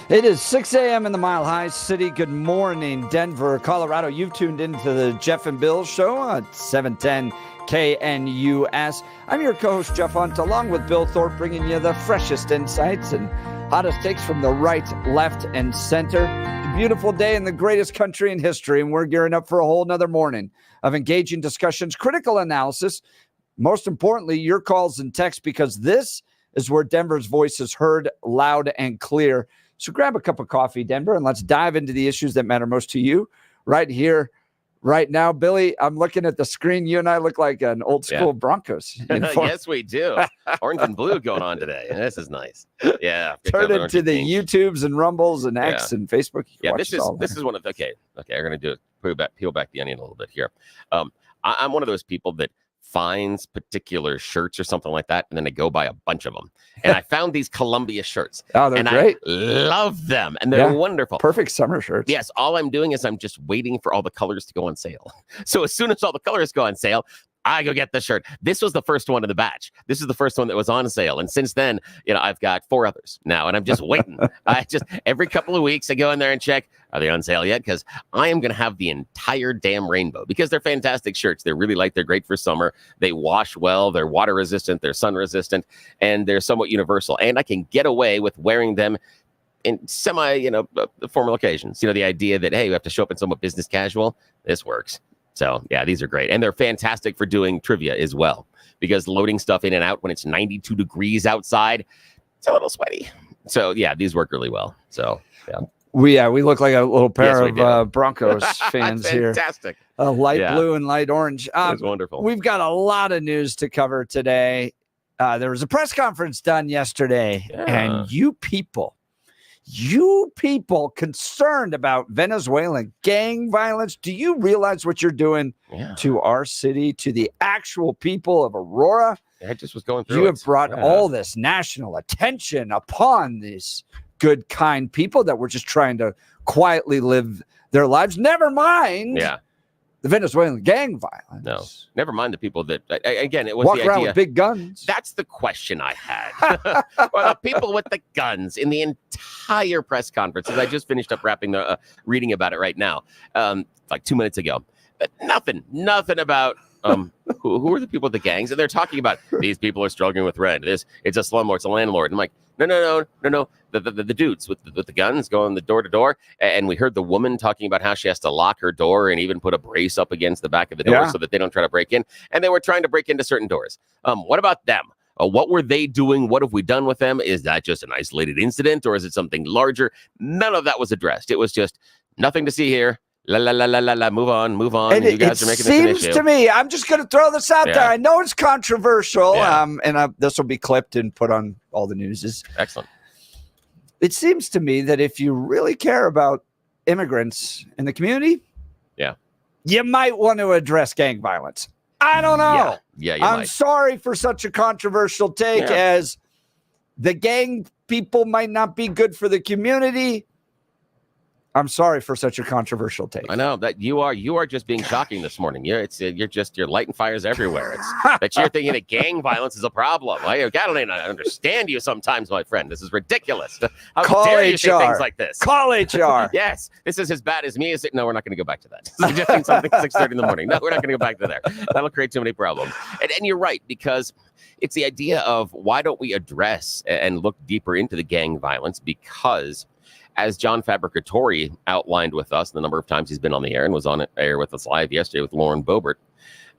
It is 6 a.m. in the Mile High City. Good morning, Denver, Colorado. You've tuned into the Jeff and Bill Show on 710 KNUS. I'm your co-host, Jeff Hunt, along with Bill Thorpe, bringing you the freshest insights and hottest takes from the right, left, and center. It's a beautiful day in the greatest country in history, and we're gearing up for a whole nother morning of engaging discussions, critical analysis, most importantly, your calls and texts, because this is where Denver's voice is heard loud and clear. So grab a cup of coffee, Denver, and let's dive into the issues that matter most to you right here, right now. Billy, I'm looking at the screen. You and I look like an old school Broncos uniform. Yes, we do. Orange and blue going on today. This is nice. Yeah. Turn it to the YouTubes and Rumbles and X and Facebook. Yeah, this is one of the, okay, I'm going to do it. Peel back the onion a little bit here. I'm one of those people that finds particular shirts or something like that, and then I go buy a bunch of them. And I found these Columbia shirts. Oh, they're great. I love them, and they're wonderful. Perfect summer shirts. Yes, all I'm doing is I'm just waiting for all the colors to go on sale. So as soon as all the colors go on sale, I go get the shirt. This was the first one in the batch. This is the first one that was on sale. And since then, I've got 4 others now, and I'm just waiting. Every couple of weeks, I go in there and check, are they on sale yet? Because I am going to have the entire damn rainbow, because they're fantastic shirts. They're really light. They're great for summer. They wash well. They're water resistant. They're sun resistant, and they're somewhat universal. And I can get away with wearing them in semi, formal occasions. The idea that, hey, you have to show up in somewhat business casual. This works. So, yeah, these are great. And they're fantastic for doing trivia as well, because loading stuff in and out when it's 92 degrees outside, it's a little sweaty. So, yeah, these work really well. So, yeah. We look like a little pair of Broncos fans here. Fantastic. Light blue and light orange. That's wonderful. We've got a lot of news to cover today. There was a press conference done yesterday, and you people concerned about Venezuelan gang violence, do you realize what you're doing to our city, to the actual people of Aurora? I just was going through You have brought all this national attention upon these good, kind people that were just trying to quietly live their lives. Never mind the Venezuelan gang violence. No, never mind the people that, again, it was walk the around idea. with big guns. That's the question I had. Well, the people with the guns in the entire press conference, as I just finished up reading about it right now, like 2 minutes ago. But nothing about who are the people with the gangs? And they're talking about these people are struggling with rent. It's a slumlord, it's a landlord. I'm like, no. The dudes with the guns going the door to door. And we heard the woman talking about how she has to lock her door and even put a brace up against the back of the door so that they don't try to break in. And they were trying to break into certain doors. What about them? What were they doing? What have we done with them? Is that just an isolated incident, or is it something larger? None of that was addressed. It was just nothing to see here. La, move on. And you guys are making this an issue. It seems to me, I'm just going to throw this out there. I know it's controversial, and this will be clipped and put on all the news. Excellent. It seems to me that if you really care about immigrants in the community, you might want to address gang violence. I don't know. Yeah, I'm sorry for such a controversial take, as the gang people might not be good for the community. I'm sorry for such a controversial take. I know that you are just being shocking this morning. You're lighting fires everywhere. It's that you're thinking that gang violence is a problem. I gotta understand you sometimes, my friend. This is ridiculous. How dare you say things like this? Call HR. Yes, this is as bad as me. No, we're not going to go back to that. Suggesting something at 6:30 in the morning. No, we're not going to go back to there. That'll create too many problems. And you're right, because it's the idea of why don't we address and look deeper into the gang violence, because as John Fabricatori outlined with us the number of times he's been on the air and was on air with us live yesterday with Lauren Boebert,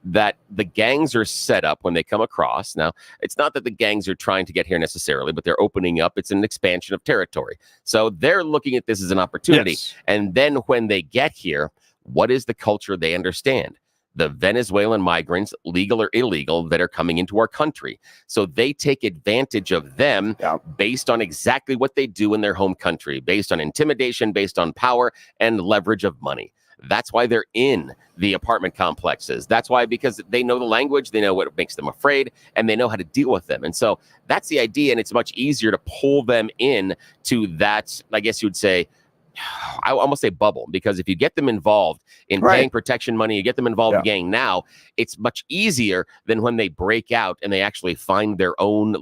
that the gangs are set up when they come across. Now, it's not that the gangs are trying to get here necessarily, but they're opening up. It's an expansion of territory. So they're looking at this as an opportunity. Yes. And then when they get here, what is the culture they understand? The Venezuelan migrants, legal or illegal, that are coming into our country. So they take advantage of them based on exactly what they do in their home country, based on intimidation, based on power and leverage of money. That's why they're in the apartment complexes. That's why, because they know the language, they know what makes them afraid, and they know how to deal with them. And so that's the idea, and it's much easier to pull them in to that, I guess you would say, I almost say bubble, because if you get them involved in paying protection money, you get them involved in gang now, it's much easier than when they break out and they actually find their own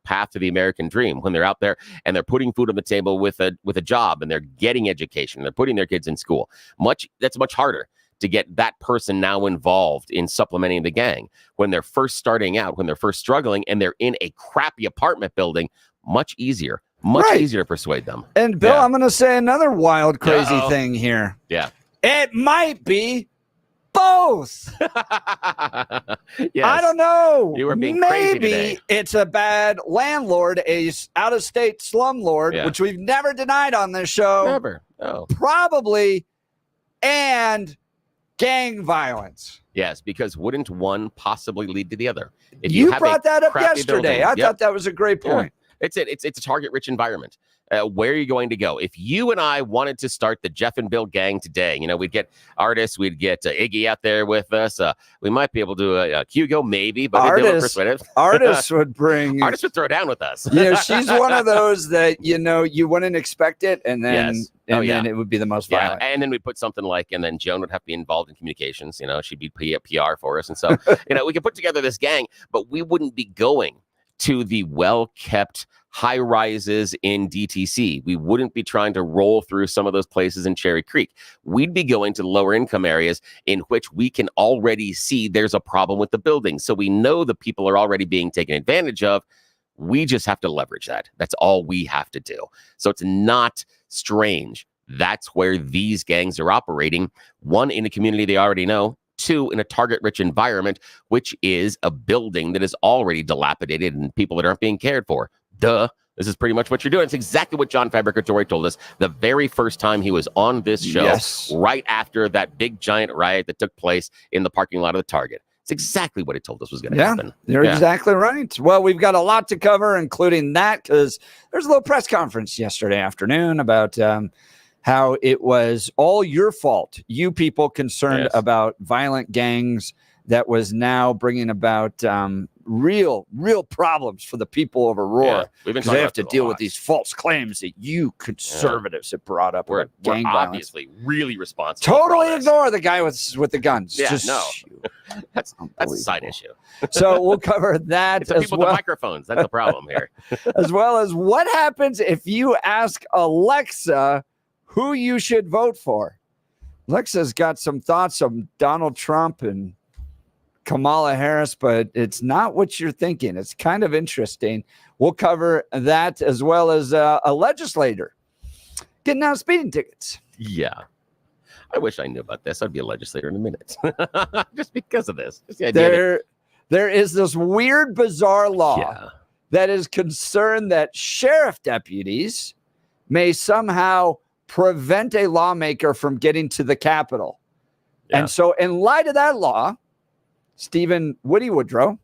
path to the American dream, when they're out there and they're putting food on the table with a job, and they're getting education, they're putting their kids in school. That's much harder to get that person now involved in supplementing the gang when they're first starting out, when they're first struggling, and they're in a crappy apartment building. Much easier to persuade them. And Bill, I'm going to say another wild, crazy thing here. Yeah. It might be both. Yes. I don't know. You were being crazy today. Maybe it's a bad landlord, a out-of-state slumlord, which we've never denied on this show. Never. No. Probably. And gang violence. Yes, because wouldn't one possibly lead to the other? If you brought that up yesterday. Building, I thought that was a great point. Yeah. It's a target-rich environment. Where are you going to go? If you and I wanted to start the Jeff and Bill gang today, we'd get artists, we'd get Iggy out there with us. We might be able to Hugo, maybe, but artists would bring. Artists would throw down with us. She's one of those that you wouldn't expect it, and then then it would be the most violent. And then we put something like, and then Joan would have to be involved in communications. She'd be PR for us, and so we could put together this gang, but we wouldn't be going to the well-kept high rises in DTC. We wouldn't be trying to roll through some of those places in Cherry Creek. We'd be going to lower income areas in which we can already see there's a problem with the building. So we know the people are already being taken advantage of. We just have to leverage that. That's all we have to do. So it's not strange. That's where these gangs are operating. One, in a community they already know. Two, in a target-rich environment, which is a building that is already dilapidated and people that aren't being cared for. Duh. This is pretty much what you're doing. It's exactly what John Fabricatore told us the very first time he was on this show, right after that big giant riot that took place in the parking lot of the Target. It's exactly what he told us was going to happen. You're exactly right. Well, we've got a lot to cover, including that, because there's a little press conference yesterday afternoon about how it was all your fault, you people concerned about violent gangs, that was now bringing about real problems for the people of Aurora. Because they have to deal with these false claims that you conservatives have brought up. We're gang obviously really responsible. Totally ignore the guy with the guns. Yeah, that's a side issue. So we'll cover that. It's the people with the microphones. That's the problem here. As well as what happens if you ask Alexa who you should vote for. Alexa's got some thoughts on Donald Trump and Kamala Harris, but it's not what you're thinking. It's kind of interesting. We'll cover that, as well as a legislator getting out speeding tickets. Yeah. I wish I knew about this. I'd be a legislator in a minute. Just because of this. Just the idea there is this weird, bizarre law that is concerned that sheriff deputies may somehow prevent a lawmaker from getting to the Capitol. Yeah. And so in light of that law, Stephen Woody Woodrow,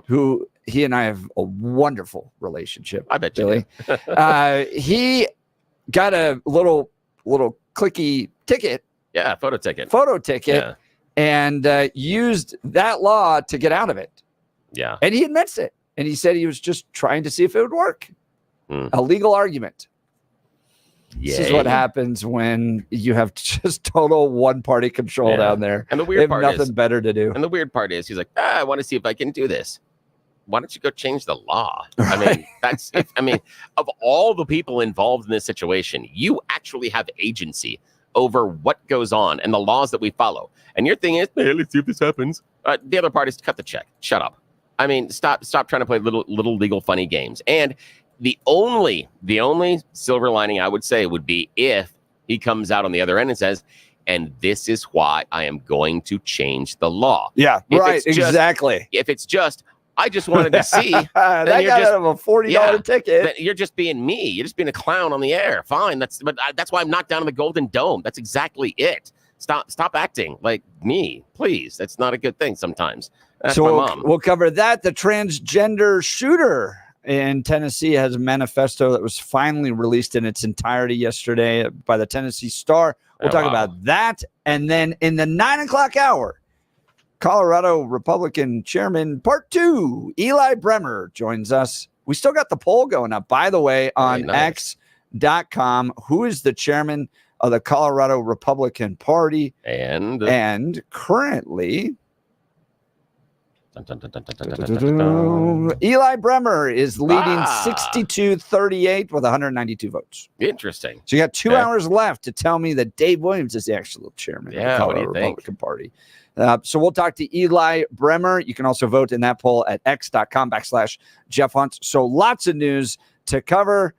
who he and I have a wonderful relationship. I bet you he got a little clicky ticket. Yeah, photo ticket. And used that law to get out of it. Yeah. And he admits it. And he said he was just trying to see if it would work. A legal argument. This is what happens when you have just total one-party control down there. And the weird part is nothing better to do. And the weird part is he's like, I want to see if I can do this. Why don't you go change the law? I mean, of all the people involved in this situation, you actually have agency over what goes on and the laws that we follow. And your thing is, hey, let's see if this happens. The other part is cut the check. Shut up. I mean, stop trying to play little legal funny games. And the only silver lining I would say would be if he comes out on the other end and says, and this is why I am going to change the law. Yeah, exactly. If it's just, I just wanted to see. that got out of a $40 ticket. You're just being me. You're just being a clown on the air. Fine. That's why I'm not down in the Golden Dome. That's exactly it. Stop acting like me, please. That's not a good thing sometimes. That's my mom. We'll cover that. The transgender shooter in Tennessee has a manifesto that was finally released in its entirety yesterday by the Tennessee Star. We'll talk about that. And then in the 9 o'clock hour, Colorado Republican Chairman Part 2, Eli Bremer, joins us. We still got the poll going up, by the way, on X. enlightening.com. Who is the chairman of the Colorado Republican Party? And currently, dun, dun, dun, dun, dun, dun, dun, dun. Eli Bremer is leading 62-38 with 192 votes. Interesting. So you got 2 hours left to tell me that Dave Williams is the actual chairman of the Colorado Republican Party. So we'll talk to Eli Bremer. You can also vote in that poll at x.com/Jeff Hunt. So lots of news to cover.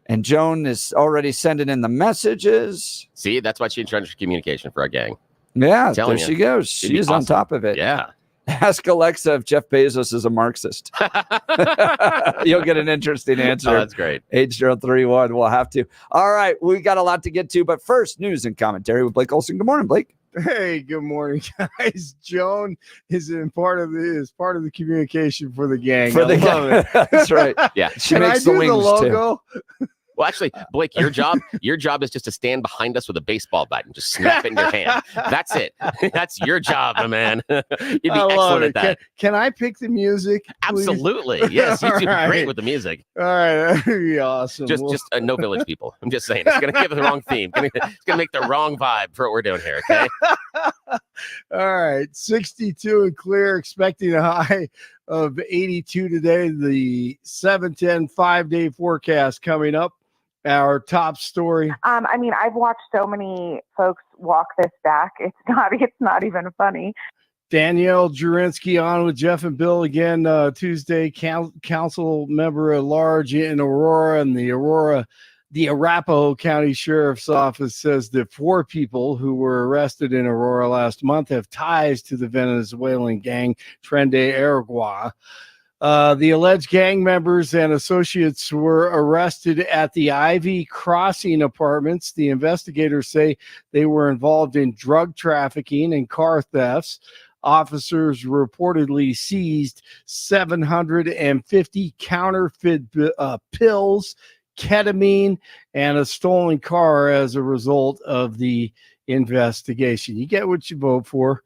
And Joan is already sending in the messages. See, that's why she in charge of communication for our gang. Yeah, there she goes. She's on top of it. Yeah. Ask Alexa if Jeff Bezos is a Marxist. You'll get an interesting answer. Oh, that's great. 8031. We'll have to. All right. We got a lot to get to. But first, news and commentary with Blake Olson. Good morning, Blake. Hey, good morning, guys. Joan is part of the communication for the gang. I love it. That's right. Yeah. She makes the wings logo too. Well, actually, Blake, your job is just to stand behind us with a baseball bat and just snap it in your hand. That's it. That's your job, my man. You'd be excellent at that. Can I pick the music, please? Absolutely. Yes, you do great with the music. All right, that'd be awesome. Just no Village People. I'm just saying, it's going to give the wrong theme. It's going to make the wrong vibe for what we're doing here, okay? All right, 62 and clear, expecting a high of 82 today. The 7-10 5-day forecast coming up. Our top story. I've watched so many folks walk this back. It's not even funny. Danielle Jurinsky on with Jeff and Bill again Tuesday. Council member at large in Aurora, and the Arapahoe County Sheriff's Office says that 4 people who were arrested in Aurora last month have ties to the Venezuelan gang Tren de Aragua. The alleged gang members and associates were arrested at the Ivy Crossing apartments. The investigators say they were involved in drug trafficking and car thefts. Officers reportedly seized 750 counterfeit pills, ketamine, and a stolen car as a result of the investigation. You get what you vote for.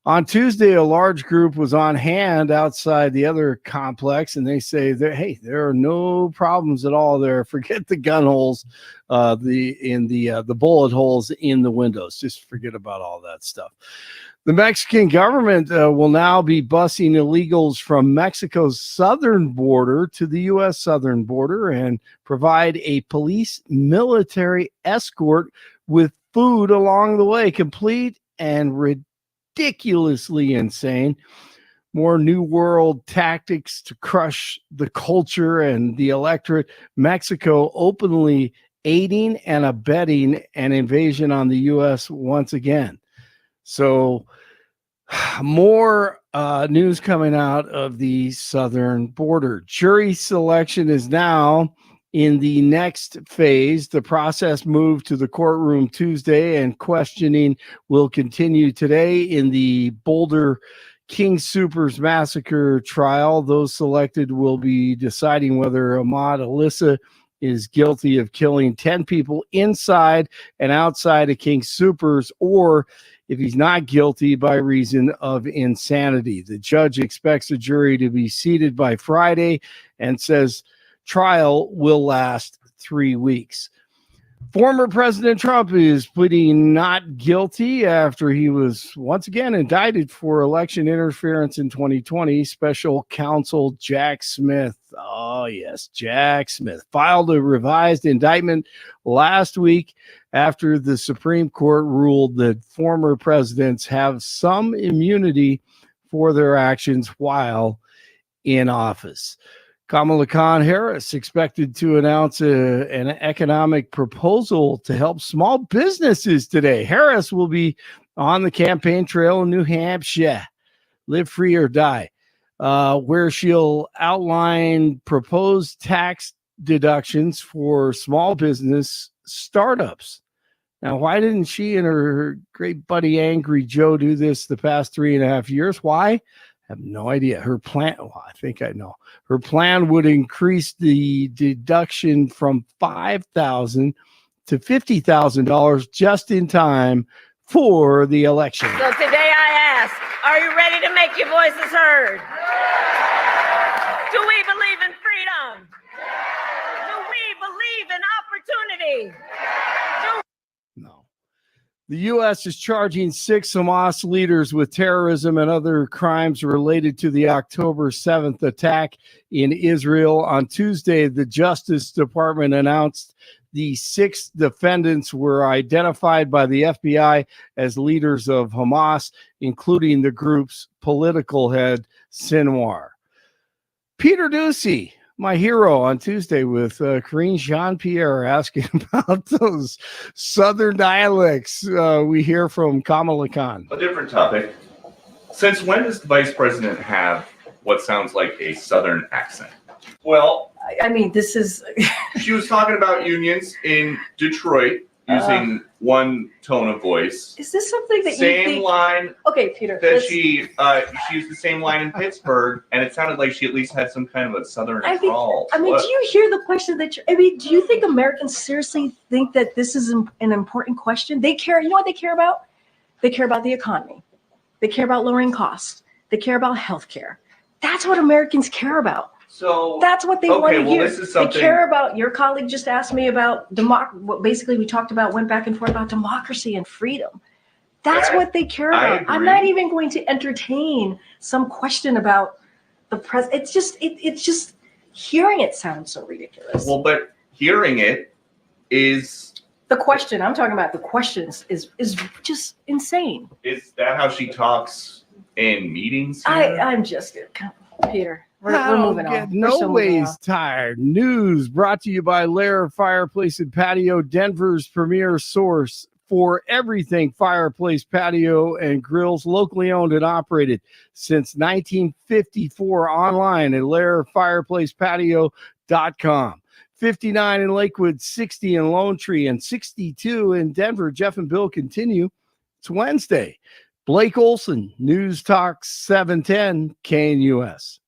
On Tuesday, a large group was on hand outside the other complex, and they say that, there are no problems at all there. Forget the gun holes, the bullet holes in the windows. Just forget about all that stuff. The Mexican government will now be busing illegals from Mexico's southern border to the U.S. southern border and provide a police military escort with food along the way, complete and ridiculously insane. More New World tactics to crush the culture and the electorate. Mexico openly aiding and abetting an invasion on the U.S. once again. So more news coming out of the southern border. Jury selection is now in the next phase. The process moved to the courtroom Tuesday, and questioning will continue today in the Boulder King Soopers massacre trial. Those selected will be deciding whether Ahmad Alyssa is guilty of killing 10 people inside and outside of King Soopers, or if he's not guilty by reason of insanity. The judge expects the jury to be seated by Friday and says trial will last 3 weeks. Former President Trump is pleading not guilty after he was once again indicted for election interference in 2020. Special counsel Jack Smith, oh yes, Jack Smith, filed a revised indictment last week after the Supreme Court ruled that former presidents have some immunity for their actions while in office. Kamala Harris expected to announce an economic proposal to help small businesses today. Harris will be on the campaign trail in New Hampshire, live free or die, where she'll outline proposed tax deductions for small business startups. Now, why didn't she and her great buddy Angry Joe do this the past 3.5 years? Why? I have no idea. Her plan, I think I know. Her plan would increase the deduction from $5,000 to $50,000 just in time for the election. So today I ask, are you ready to make your voices heard? Do we believe in freedom? Do we believe in ready. No. The U.S. is charging 6 Hamas leaders with terrorism and other crimes related to the October 7th attack in Israel. On Tuesday, the Justice Department announced the 6 defendants were identified by the FBI as leaders of Hamas, including the group's political head, Sinwar. Peter Ducey, my hero, on Tuesday with Karine Jean-Pierre, asking about those Southern dialects we hear from Kamala Khan. A different topic. Since when does the vice president have what sounds like a Southern accent? Well, I mean, this is. she was talking about unions in Detroit using one tone of voice. Is this something that same you think? line Okay, Peter. that she used the same line in Pittsburgh, and it sounded like she at least had some kind of a Southern drawl. I mean, do you hear the question that I mean, do you think Americans seriously think that this is an important question? They care. You know what they care about? They care about the economy. They care about lowering costs. They care about healthcare. That's what Americans care about. So that's what they want to hear. This is something. They care about. Your colleague just asked me about what basically we talked about, went back and forth about democracy and freedom. That's what they care about. I'm not even going to entertain some question about the president. It's just hearing it sounds so ridiculous. Well, but hearing it is the question. I'm talking about the questions is just insane. Is that how she talks in meetings? I'm just Peter. We're moving on. No ways tired. News brought to you by Lair Fireplace and Patio, Denver's premier source for everything fireplace, patio, and grills, locally owned and operated since 1954, online at lairfireplacepatio.com. 59 in Lakewood, 60 in Lone Tree, and 62 in Denver. Jeff and Bill continue. It's Wednesday. Blake Olson, News Talk 710 KNUS.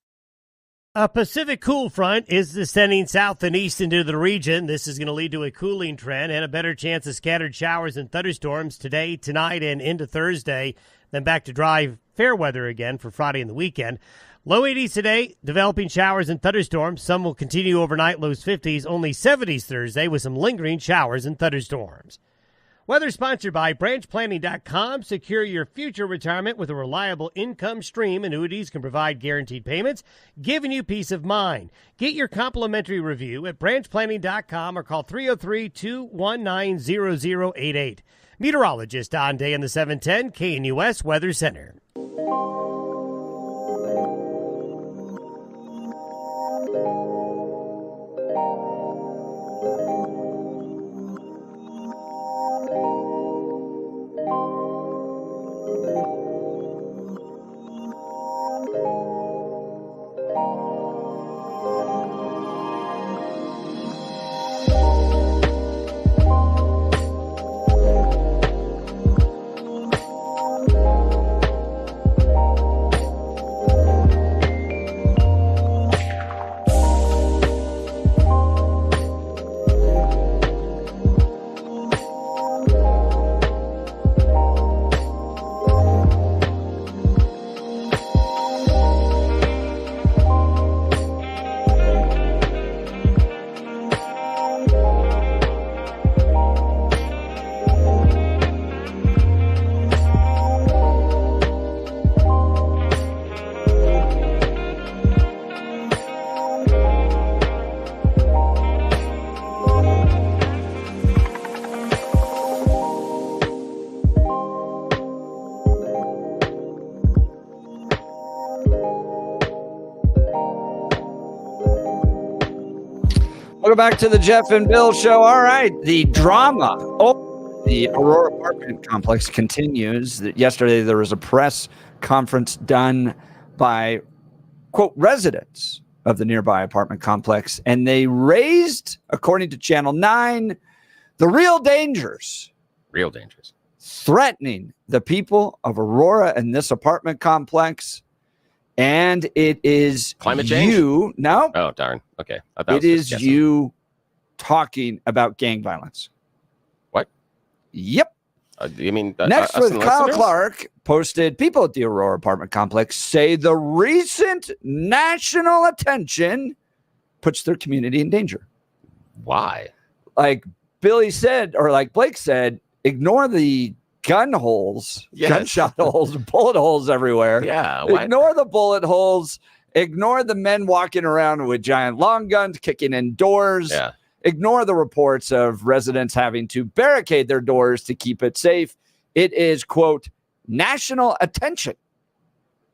A Pacific cool front is descending south and east into the region. This is going to lead to a cooling trend and a better chance of scattered showers and thunderstorms today, tonight, and into Thursday. Then back to dry, fair weather again for Friday and the weekend. Low 80s today, developing showers and thunderstorms. Some will continue overnight, lows 50s, only 70s Thursday with some lingering showers and thunderstorms. Weather sponsored by branchplanning.com. Secure your future retirement with a reliable income stream. Annuities can provide guaranteed payments, giving you peace of mind. Get your complimentary review at branchplanning.com or call 303-219-0088. Meteorologist Don Day in the 710 KNUS Weather Center. Welcome back to the Jeff and Bill Show. All right, the drama. The Aurora apartment complex continues. Yesterday, there was a press conference done by, quote, residents of the nearby apartment complex, and they raised, according to Channel 9, the real dangers. Real dangers. Threatening the people of Aurora and this apartment complex. And it is climate change. No. Oh, darn. Okay. It is you talking about gang violence. What? Yep. You mean next with Kyle Clark posted, people at the Aurora apartment complex say the recent national attention puts their community in danger. Why? Like Billy said, or like Blake said, ignore the gun holes, gunshot holes, bullet holes everywhere. Yeah. Ignore the bullet holes. Ignore the men walking around with giant long guns kicking in doors. Yeah. Ignore the reports of residents having to barricade their doors to keep it safe. It is, quote, national attention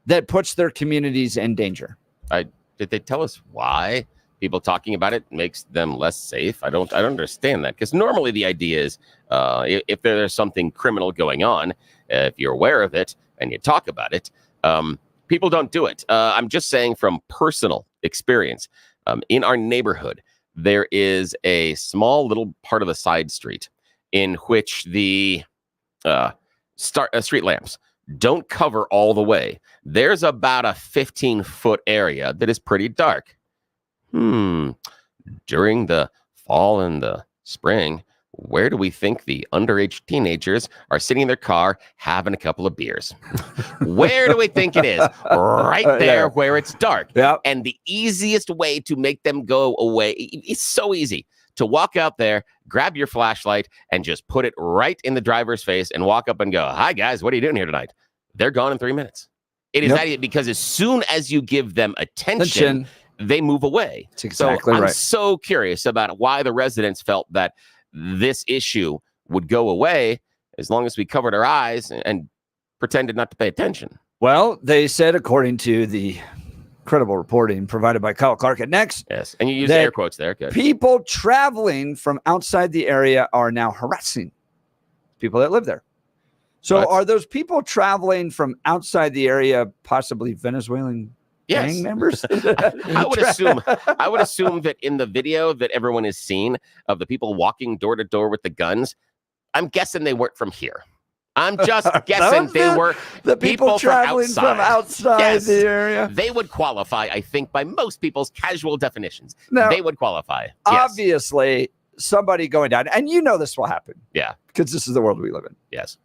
that puts their communities in danger. Did they tell us why people talking about it makes them less safe? I don't understand that, because normally the idea is if there's something criminal going on, if you're aware of it and you talk about it, people don't do it. I'm just saying from personal experience, in our neighborhood, there is a small little part of the side street in which the street lamps don't cover all the way. There's about a 15-foot area that is pretty dark. During the fall and the spring, where do we think the underage teenagers are sitting in their car having a couple of beers? Where do we think it is? Right there where it's dark. Yep. And the easiest way to make them go away, it's so easy to walk out there, grab your flashlight, and just put it right in the driver's face and walk up and go, "Hi, guys, what are you doing here tonight?" They're gone in 3 minutes. It is that easy, because as soon as you give them attention, they move away. That's exactly right. I'm so curious about why the residents felt that this issue would go away as long as we covered our eyes and pretended not to pay attention. Well, they said, according to the credible reporting provided by Kyle Clark at Next. Yes, and you use air quotes there. Good. People traveling from outside the area are now harassing people that live there. So are those people traveling from outside the area possibly Venezuelan gang members? I would assume that in the video that everyone has seen of the people walking door to door with the guns, I'm guessing they weren't from here. I'm just guessing they were the people traveling from outside the area. They would qualify, I think, by most people's casual definitions. Now, they would qualify. Obviously, somebody going down, and you know this will happen. Yeah. Because this is the world we live in. Yes.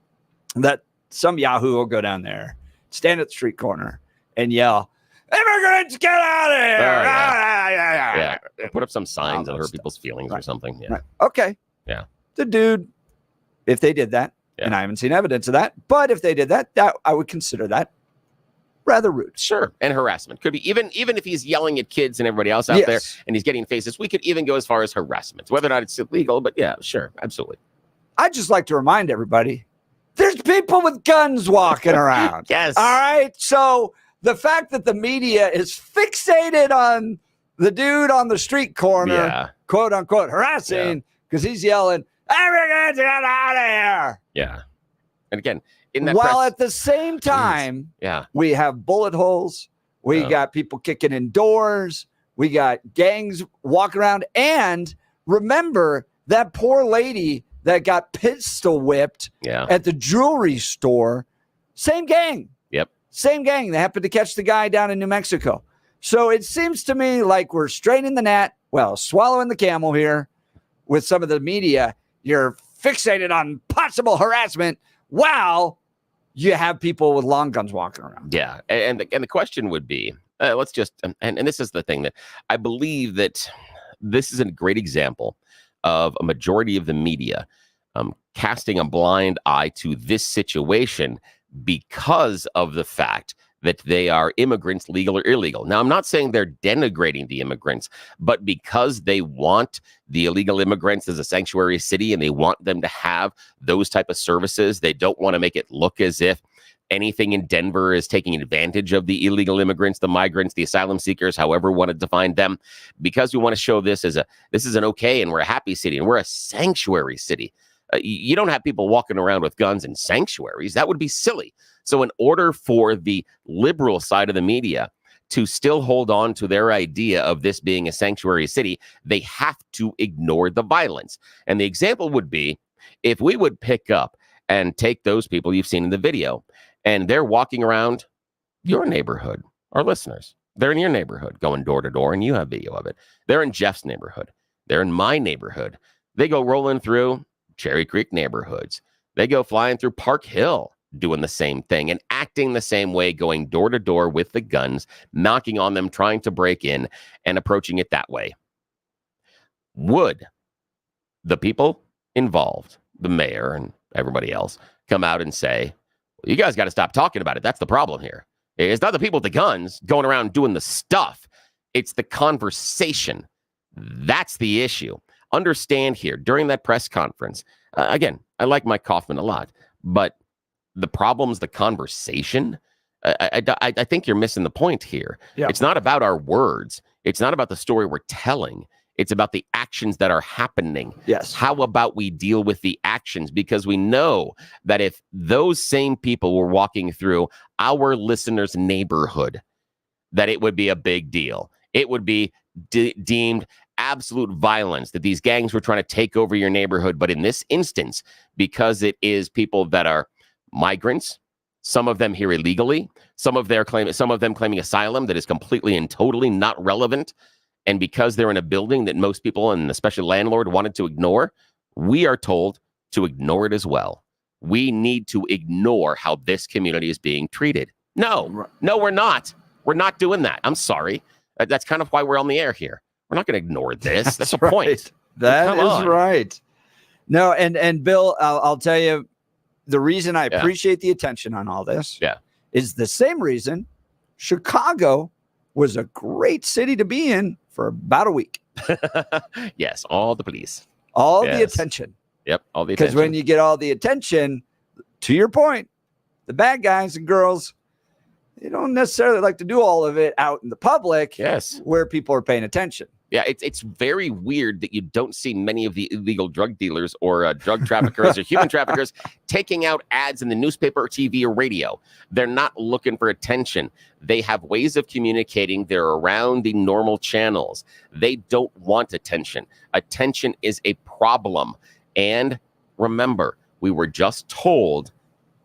That some Yahoo will go down there, stand at the street corner, and yell, "Immigrants, get out of here!" Yeah. Put up some signs that hurt people's feelings or something. Yeah. Right. Okay. Yeah. The dude, if they did that, and I haven't seen evidence of that, but if they did that, I would consider that rather rude. Sure. And harassment. Could be even if he's yelling at kids and everybody else out there and he's getting faces, we could even go as far as harassment, whether or not it's illegal, but yeah, sure. Absolutely. I'd just like to remind everybody, there's people with guns walking around. Yes. All right. So the fact that the media is fixated on the dude on the street corner, quote unquote, harassing because he's yelling, "Immigrants, get out of here!" Yeah. And again, in that while at the same time, we have bullet holes, we got people kicking in doors, we got gangs walking around, and remember that poor lady that got pistol whipped at the jewelry store, same gang. Yep. Same gang. They happened to catch the guy down in New Mexico. So it seems to me like we're straining the gnat, swallowing the camel here with some of the media. You're fixated on possible harassment while you have people with long guns walking around. Yeah. And the question would be, let's just, and this is the thing that I believe that this is a great example of a majority of the media casting a blind eye to this situation because of the fact that they are immigrants, legal or illegal. Now, I'm not saying they're denigrating the immigrants, but because they want the illegal immigrants as a sanctuary city and they want them to have those type of services, they don't want to make it look as if anything in Denver is taking advantage of the illegal immigrants, the migrants, the asylum seekers, however we want to define them, because we want to show this as this is an okay and we're a happy city and we're a sanctuary city. You don't have people walking around with guns in sanctuaries. That would be silly. So in order for the liberal side of the media to still hold on to their idea of this being a sanctuary city, they have to ignore the violence. And the example would be if we would pick up and take those people you've seen in the video and they're walking around your neighborhood, our listeners, they're in your neighborhood going door to door and you have video of it. They're in Jeff's neighborhood. They're in my neighborhood. They go rolling through Cherry Creek neighborhoods. They go flying through Park Hill, doing the same thing and acting the same way, going door to door with the guns, knocking on them, trying to break in and approaching it that way. Would the people involved, the mayor and everybody else, come out and say, well, you guys got to stop talking about it. That's the problem here. It's not the people with the guns going around doing the stuff. It's the conversation. That's the issue. Understand here, during that press conference, again, I like Mike Kaufman a lot, but the problem's the conversation. I think you're missing the point here. Yeah. It's not about our words. It's not about the story we're telling. It's about the actions that are happening. Yes. How about we deal with the actions? Because we know that if those same people were walking through our listeners' neighborhood, that it would be a big deal. It would be deemed absolute violence, that these gangs were trying to take over your neighborhood. But in this instance, because it is people that are migrants, some of them here illegally, some of them claiming asylum that is completely and totally not relevant, and because they're in a building that most people, and especially landlord, wanted to ignore, we are told to ignore it as well. We need to ignore how this community is being treated. No, we're not. We're not doing that. I'm sorry. That's kind of why we're on the air here. We're not going to ignore this. That's the point. That is right. No, and Bill, I'll tell you, the reason I appreciate the attention on all this is the same reason Chicago was a great city to be in for about a week. Yes, all the police. All the attention. Yep, all the attention. Because when you get all the attention, to your point, the bad guys and girls, they don't necessarily like to do all of it out in the public where people are paying attention. Yeah, it's very weird that you don't see many of the illegal drug dealers or drug traffickers or human traffickers taking out ads in the newspaper, or TV, or radio. They're not looking for attention. They have ways of communicating. They're around the normal channels. They don't want attention. Attention is a problem. And remember, we were just told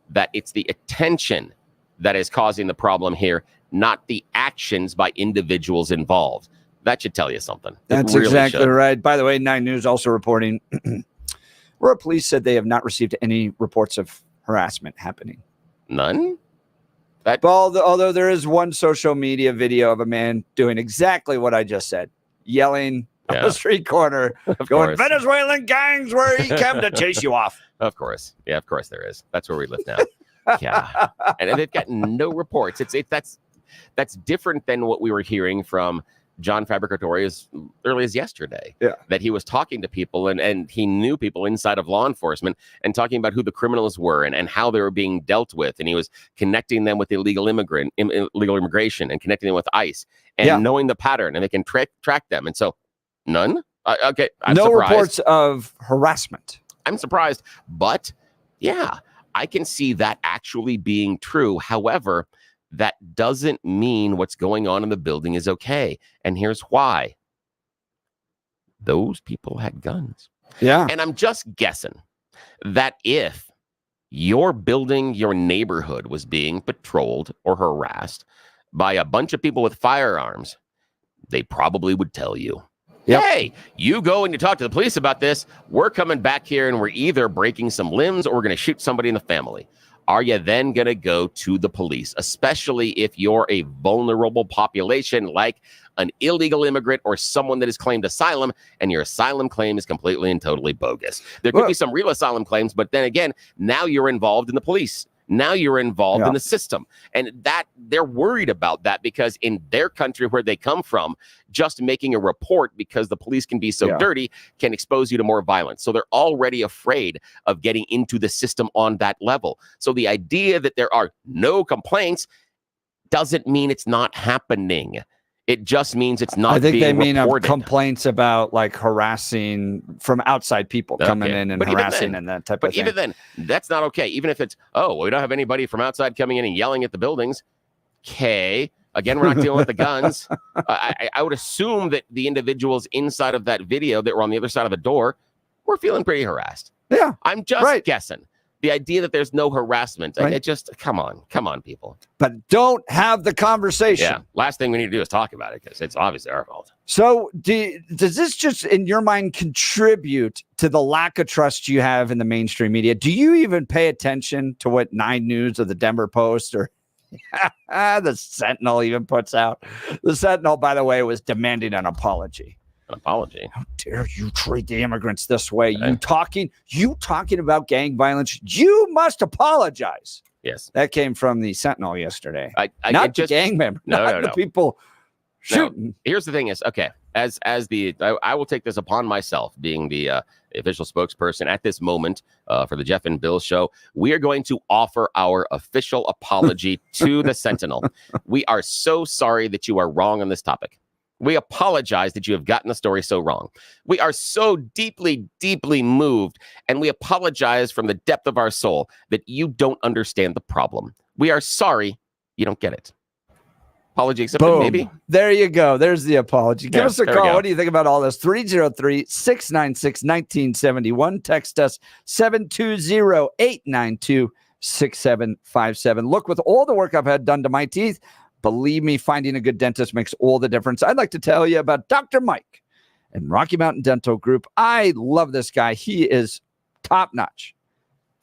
that it's the attention that is causing the problem here, not the actions by individuals involved. That should tell you something. That's really exactly right. By the way, 9 News also reporting where police said they have not received any reports of harassment happening. None? Although there is one social media video of a man doing exactly what I just said, yelling on the street corner, going, Venezuelan gangs, where he came to chase you off. Of course. Yeah, of course there is. That's where we live now. Yeah. And they've got no reports. That's different than what we were hearing from John Fabricatore as early as yesterday, that he was talking to people and he knew people inside of law enforcement and talking about who the criminals were and how they were being dealt with. And he was connecting them with illegal immigration and connecting them with ICE and knowing the pattern, and they can track them. And so none. Okay. I'm no surprised. Reports of harassment. I'm surprised, but yeah, I can see that actually being true. However, that doesn't mean what's going on in the building is okay. And here's why. Those people had guns. Yeah. And I'm just guessing that if your building, your neighborhood was being patrolled or harassed by a bunch of people with firearms, they probably would tell you, hey, you go and you talk to the police about this. We're coming back here and we're either breaking some limbs or we're going to shoot somebody in the family. Are you then going to go to the police, especially if you're a vulnerable population like an illegal immigrant or someone that has claimed asylum and your asylum claim is completely and totally bogus? There could be some real asylum claims, but then again, now you're involved in the police. Now you're involved in the system. And that they're worried about that because in their country where they come from, just making a report because the police can be so dirty can expose you to more violence. So they're already afraid of getting into the system on that level. So the idea that there are no complaints doesn't mean it's not happening. It just means it's not being reported. I think they mean complaints about like harassing from outside people coming in and harassing and that type of thing. But even then, that's not okay. Even if it's, we don't have anybody from outside coming in and yelling at the buildings. Okay. Again, we're not dealing with the guns. I would assume that the individuals inside of that video that were on the other side of the door were feeling pretty harassed. Yeah. I'm just guessing. The idea that there's no harassment, it just, come on, people. But don't have the conversation. Yeah. Last thing we need to do is talk about it because it's obviously our fault. So does this just, in your mind, contribute to the lack of trust you have in the mainstream media? Do you even pay attention to what 9 News or the Denver Post or the Sentinel even puts out? The Sentinel, by the way, was demanding an apology. An apology. How dare you treat the immigrants this way? Okay. You talking about gang violence? You must apologize. Yes. That came from the Sentinel yesterday. Not the gang member. No, the people shooting. No. Here's the thing is, okay, I will take this upon myself, being the official spokesperson at this moment for the Jeff and Bill show. We are going to offer our official apology to the Sentinel. We are so sorry that you are wrong on this topic. We apologize that you have gotten the story so wrong. We are so deeply, deeply moved, and we apologize from the depth of our soul that you don't understand the problem. We are sorry you don't get it. Apology accepted, Boom. maybe? There you go. There's the apology. Give us a call. What do you think about all this? 303-696-1971. Text us 720-892-6757. Look, with all the work I've had done to my teeth, believe me, finding a good dentist makes all the difference. I'd like to tell you about Dr. Mike and Rocky Mountain Dental Group. I love this guy. He is top-notch.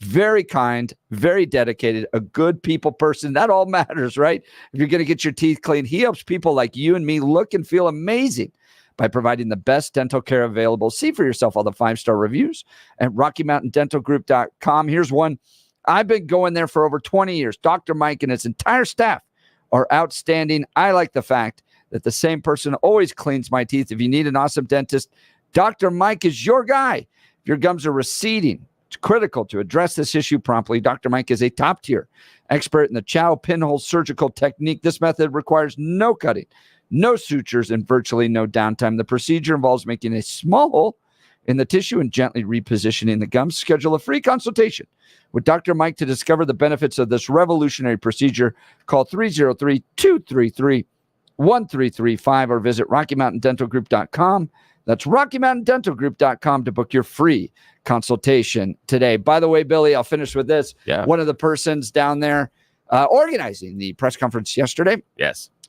Very kind, very dedicated, a good people person. That all matters, right? If you're going to get your teeth cleaned, he helps people like you and me look and feel amazing by providing the best dental care available. See for yourself all the 5-star reviews at RockyMountainDentalGroup.com. Here's one. I've been going there for over 20 years. Dr. Mike and his entire staff are outstanding. I like the fact that the same person always cleans my teeth. If you need an awesome dentist, Dr. Mike is your guy. If your gums are receding, it's critical to address this issue promptly. Dr. Mike is a top-tier expert in the Chow pinhole surgical technique. This method requires no cutting, no sutures, and virtually no downtime. The procedure involves making a small hole in the tissue and gently repositioning the gums. Schedule a free consultation with Dr. Mike to discover the benefits of this revolutionary procedure. Call 303-233-1335 or visit RockyMountainDentalGroup.com. That's RockyMountainDentalGroup.com to book your free consultation today. By the way, Billy, I'll finish with this. Yeah. One of the persons down there organizing the press conference yesterday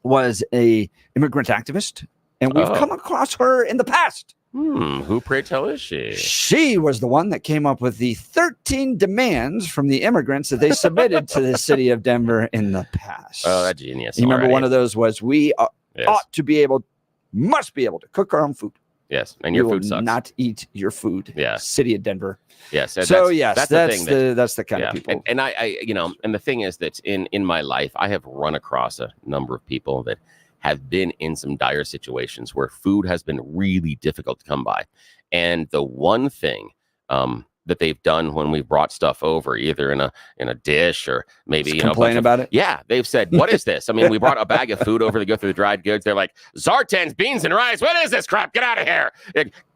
was a immigrant activist, and we've come across her in the past. Who, pray tell, is she? She was the one that came up with the 13 demands from the immigrants that they submitted to the city of Denver in the past. Oh, that's genius. You remember one of those was we must be able to cook our own food. Yes, and your food will sucks. Not eat your food. Yeah, city of Denver. Yes. That's the kind of people. And I and the thing is that in my life, I have run across a number of people that have been in some dire situations where food has been really difficult to come by. And the one thing that they've done when we brought stuff over, either in a dish or maybe complain about it. Yeah, they've said, "What is this?" I mean, we brought a bag of food over to go through the dried goods. They're like, "Zartan's beans and rice. What is this crap? Get out of here!"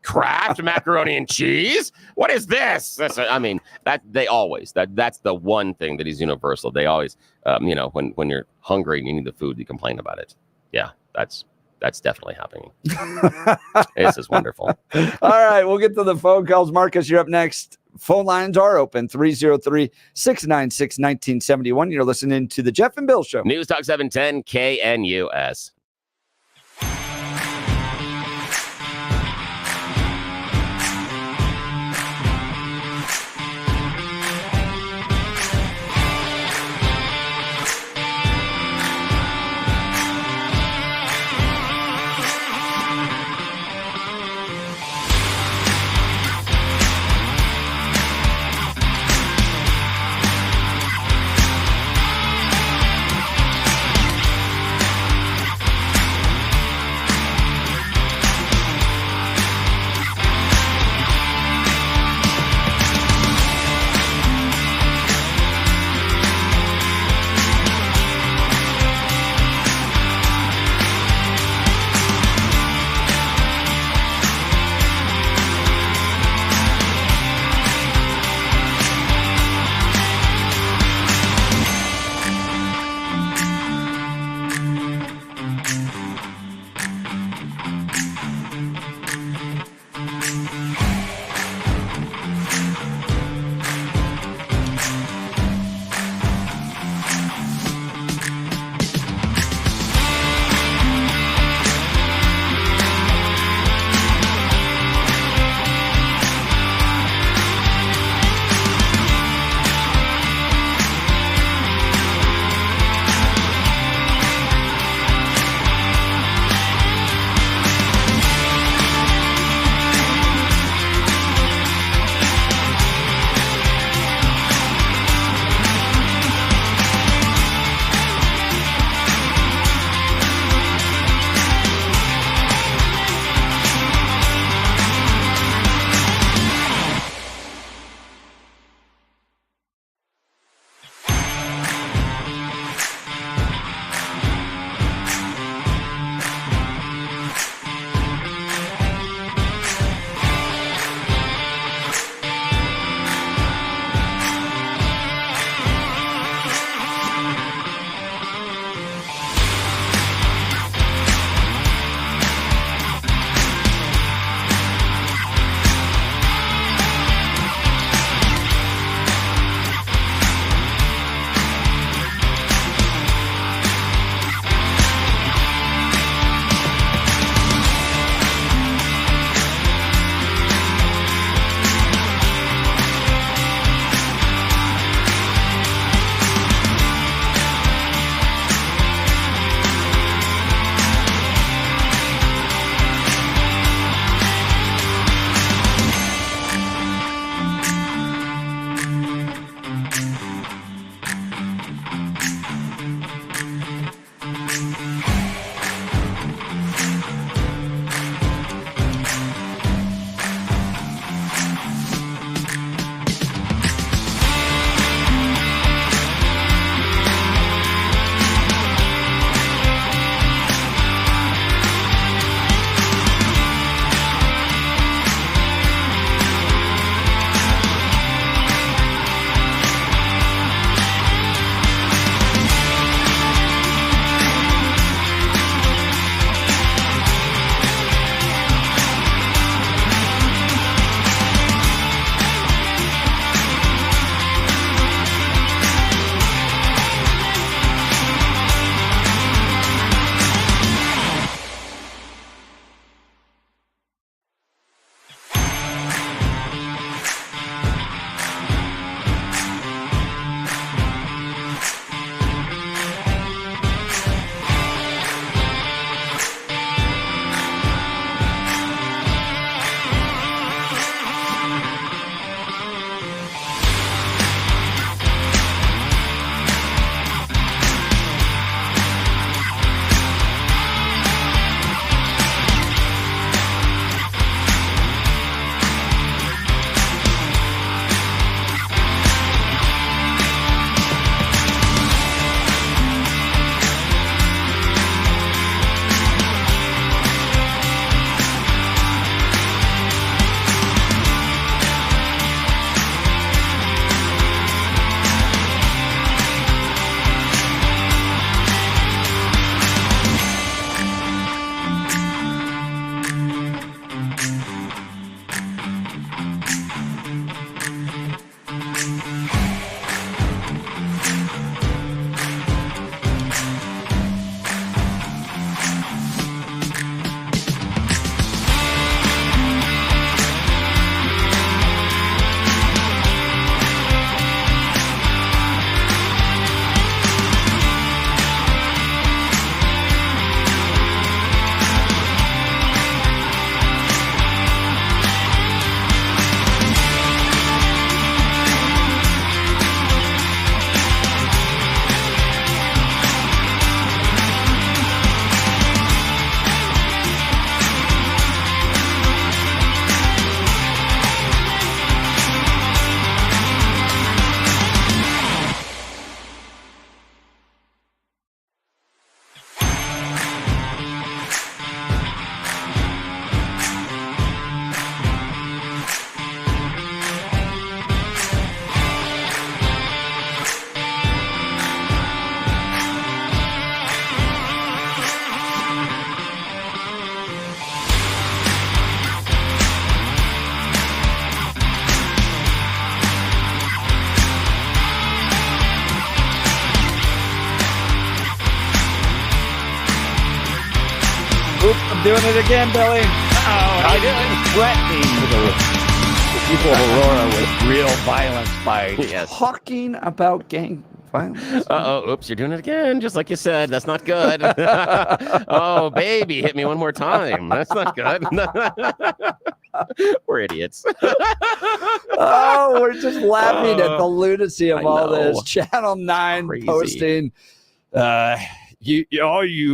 Kraft macaroni and cheese. What is this? I mean, that's the one thing that is universal. They always, when you're hungry and you need the food, you complain about it. Yeah, that's definitely happening. This is wonderful. All right, we'll get to the phone calls. Marcus, you're up next. Phone lines are open, 303-696-1971. You're listening to the Jeff and Bill Show. News Talk 710 KNUS. doing it again, Billy. How you doing? Threatening the people of Aurora with real violence by Yes. talking about gang violence. Oops, you're doing it again, just like you said. That's not good. Oh, baby, hit me one more time. That's not good. We're idiots. Oh, we're just laughing at the lunacy of I all know. this. Channel 9 Crazy. posting, you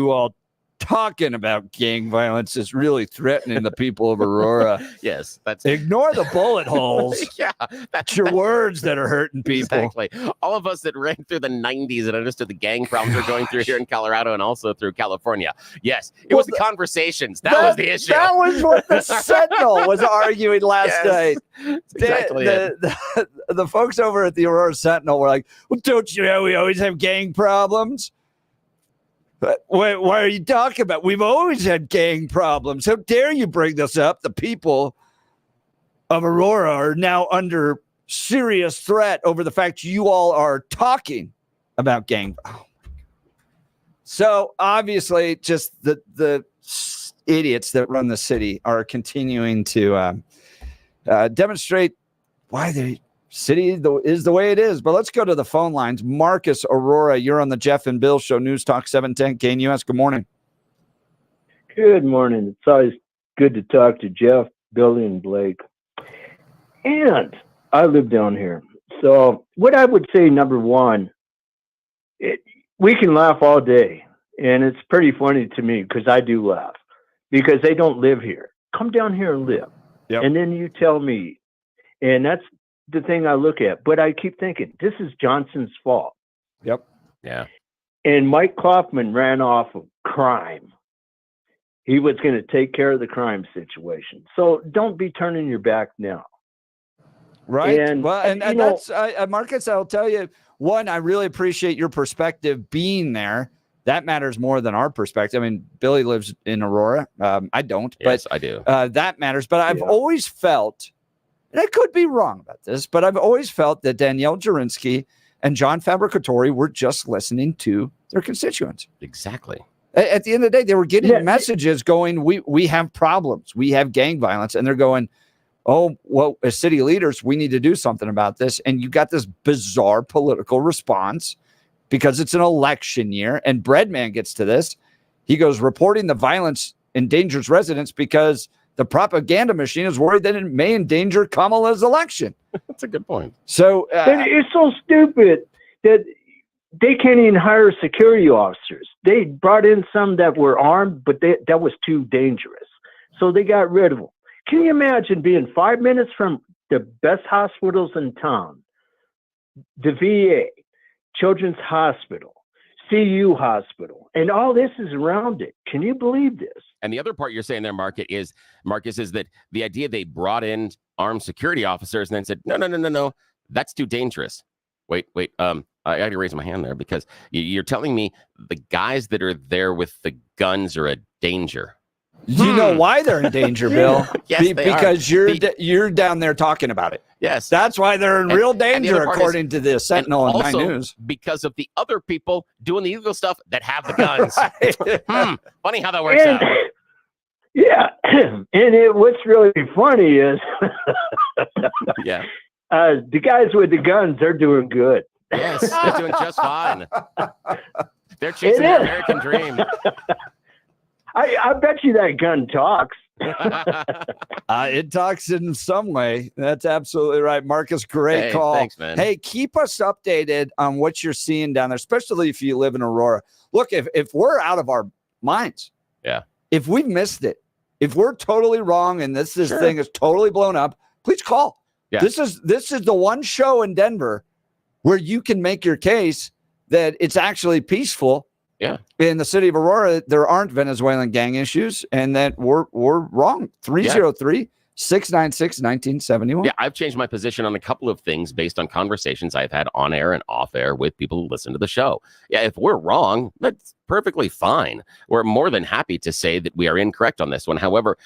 all talking about gang violence is really threatening the people of Aurora. Yes, that's Ignore the bullet holes. yeah. It's your words that are hurting people. Exactly. All of us that ran through the 90s and understood the gang problems we're going through here in Colorado and also through California. Yes, it was the conversations. That was the issue. That was what the Sentinel was arguing last night. That's exactly it. The folks over at the Aurora Sentinel were like, well, don't you know we always have gang problems? But why are you talking about? We've always had gang problems. How dare you bring this up? The people of Aurora are now under serious threat over the fact you all are talking about gang. Oh. So obviously, just the idiots that run the city are continuing to demonstrate why the city is the way it is. But let's go to the phone lines. Marcus, Aurora, you're on the Jeff and Bill Show, News Talk 710 KNUS. Good morning. Good morning. It's always good to talk to Jeff, Billy, and Blake. And I live down here. So what I would say, number one, we can laugh all day. And it's pretty funny to me because I do laugh because they don't live here. Come down here and live. Yep. And then you tell me. And that's the thing I look at. But I keep thinking, this is Johnson's fault. Yep. Yeah. And Mike Kaufman ran off of crime. He was going to take care of the crime situation. So don't be turning your back now. Right. And, well, and that's Marcus, I'll tell you, one, I really appreciate your perspective being there. That matters more than our perspective. I mean, Billy lives in Aurora. I don't, Yes, but I do. That matters. But I've always felt, and I could be wrong about this, but I've always felt that Danielle Jurinsky and John Fabricatori were just listening to their constituents. Exactly. At the end of the day, they were getting messages going, we have problems. We have gang violence. And they're going, oh, well, as city leaders, we need to do something about this. And you got this bizarre political response because it's an election year. And Breadman gets to this. He goes, reporting the violence endangers residents because the propaganda machine is worried that it may endanger Kamala's election. That's a good point. So it's so stupid that they can't even hire security officers. They brought in some that were armed, but that was too dangerous. So they got rid of them. Can you imagine being 5 minutes from the best hospitals in town, the VA, Children's Hospital, CU Hospital, and all this is around it? Can you believe this? And the other part you're saying there, Marcus, is that the idea they brought in armed security officers and then said, no, that's too dangerous. Wait. I had to raise my hand there because you're telling me the guys that are there with the guns are a danger. You know why they're in danger, Bill? Yes, because you're down there talking about it. Yes. That's why they're in real danger, according to the Sentinel and 9 News. Because of the other people doing the illegal stuff that have the guns. Funny how that works out. Yeah. And what's really funny is the guys with the guns, they're doing good. Yes, they're doing just fine. They're chasing the American dream. I bet you that gun talks. It talks in some way. That's absolutely right. Marcus, great call. Thanks, man. Hey, keep us updated on what you're seeing down there, especially if you live in Aurora. Look, if we're out of our minds, if we've missed it, if we're totally wrong and this thing is totally blown up, please call. Yeah. This is the one show in Denver where you can make your case that it's actually peaceful. Yeah. In the city of Aurora, there aren't Venezuelan gang issues, and that we're wrong. 303-696-1971. Yeah, I've changed my position on a couple of things based on conversations I've had on air and off air with people who listen to the show. Yeah, if we're wrong, that's perfectly fine. We're more than happy to say that we are incorrect on this one. However,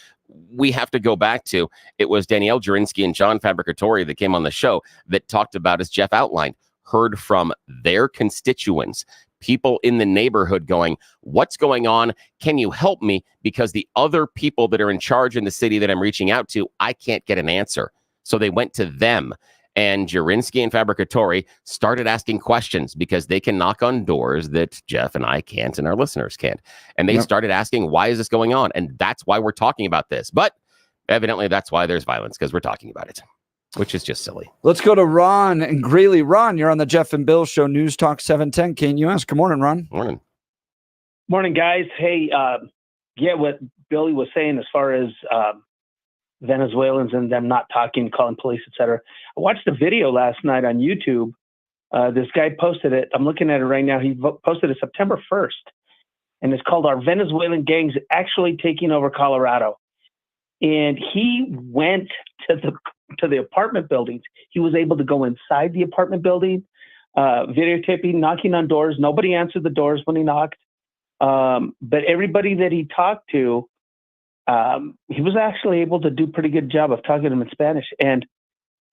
we have to go back to, it was Danielle Jurinsky and John Fabricatori that came on the show that talked about, as Jeff outlined, heard from their constituents, people in the neighborhood going, what's going on? Can you help me? Because the other people that are in charge in the city that I'm reaching out to, I can't get an answer. So they went to them. And Jurinsky and Fabricatori started asking questions because they can knock on doors that Jeff and I can't and our listeners can't. And they started asking, why is this going on? And that's why we're talking about this. But evidently, that's why there's violence, because we're talking about it, which is just silly. Let's go to Ron and Greeley. Ron, you're on the Jeff and Bill Show, News Talk 710 KNUS. Good morning, Ron. Morning. Morning, guys. Hey, what Billy was saying as far as Venezuelans and them not talking, calling police, etc. I watched a video last night on YouTube. This guy posted it. I'm looking at it right now. He posted it September 1st, and it's called "Are Venezuelan Gangs Actually Taking Over Colorado?" And he went to the apartment buildings. He was able to go inside the apartment building, videotaping, knocking on doors. Nobody answered the doors when he knocked, but everybody that he talked to, he was actually able to do a pretty good job of talking to them in Spanish. And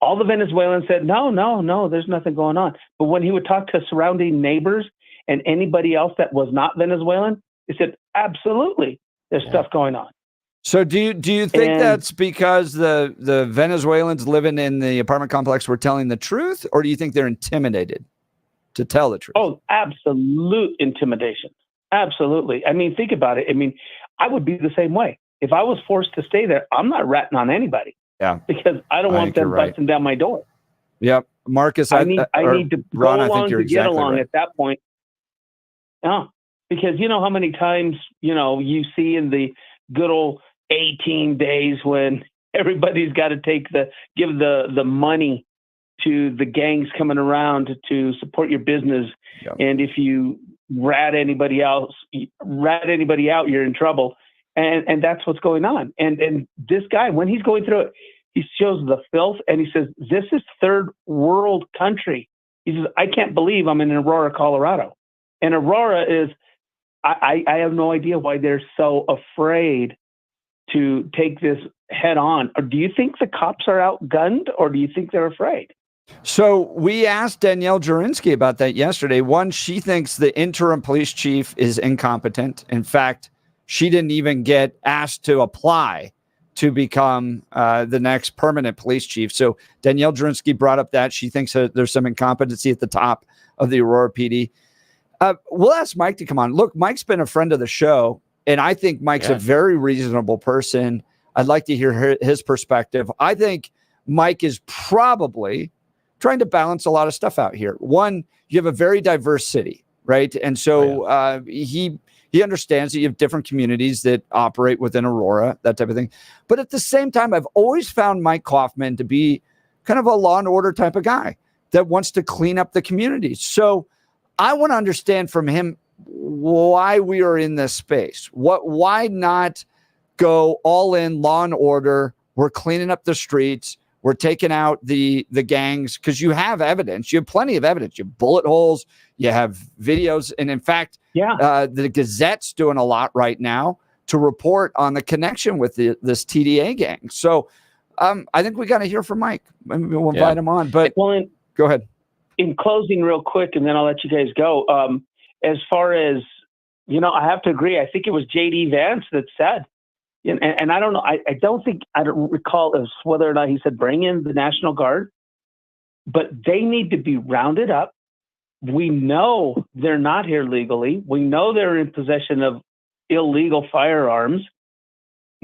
all the Venezuelans said, no, there's nothing going on. But when he would talk to surrounding neighbors and anybody else that was not Venezuelan, he said, absolutely, there's stuff going on. So do you think that's because the Venezuelans living in the apartment complex were telling the truth, or do you think they're intimidated to tell the truth? Oh, absolute intimidation. Absolutely. I mean, think about it. I mean, I would be the same way. If I was forced to stay there, I'm not ratting on anybody. Yeah. Because I don't want them busting down my door. Yep. Marcus, I need to Ron, go I think along you're to get exactly along right. at that point. No, because you know how many times, you see in the good old 18 days when everybody's got to give the money to the gangs coming around to support your business. Yep. And if you rat anybody out, you're in trouble. And that's what's going on. And this guy, when he's going through it, he shows the filth and he says, this is third world country. He says, I can't believe I'm in Aurora, Colorado. And Aurora is, I have no idea why they're so afraid to take this head on. Or do you think the cops are outgunned, or do you think they're afraid? So we asked Danielle Jurinsky about that yesterday. One, she thinks the interim police chief is incompetent. In fact, she didn't even get asked to apply to become the next permanent police chief. So Danielle Jurinsky brought up that she thinks there's some incompetency at the top of the Aurora PD. We'll ask Mike to come on. Look, Mike's been a friend of the show, and I think Mike's a very reasonable person. I'd like to hear his perspective. I think Mike is probably trying to balance a lot of stuff out here. One, you have a very diverse city, right? And so he understands that you have different communities that operate within Aurora, that type of thing. But at the same time, I've always found Mike Kaufman to be kind of a law and order type of guy that wants to clean up the communities. So I want to understand from him why we are in this space. Why not go all in law and order? We're cleaning up the streets. We're taking out the gangs, because you have evidence. You have plenty of evidence. You have bullet holes. You have videos. And in fact, the Gazette's doing a lot right now to report on the connection with this TDA gang. So I think we got to hear from Mike. Maybe we'll invite him on. But go ahead. In closing real quick, and then I'll let you guys go. As far as, I have to agree. I think it was J.D. Vance that said, and I don't know, I don't recall whether or not he said bring in the National Guard, but they need to be rounded up. We know they're not here legally. We know they're in possession of illegal firearms.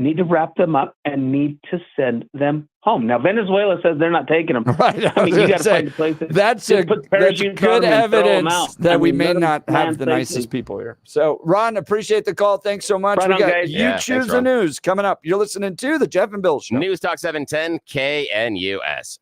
Need to wrap them up and need to send them home. Now, Venezuela says they're not taking them. Right. I mean, you got to find a place. That's good evidence that we may not have the nicest people here. So, Ron, appreciate the call. Thanks so much. Right we on, got guys. You Choose the News coming up. You're listening to the Jeff and Bill Show. News Talk 710 KNUS.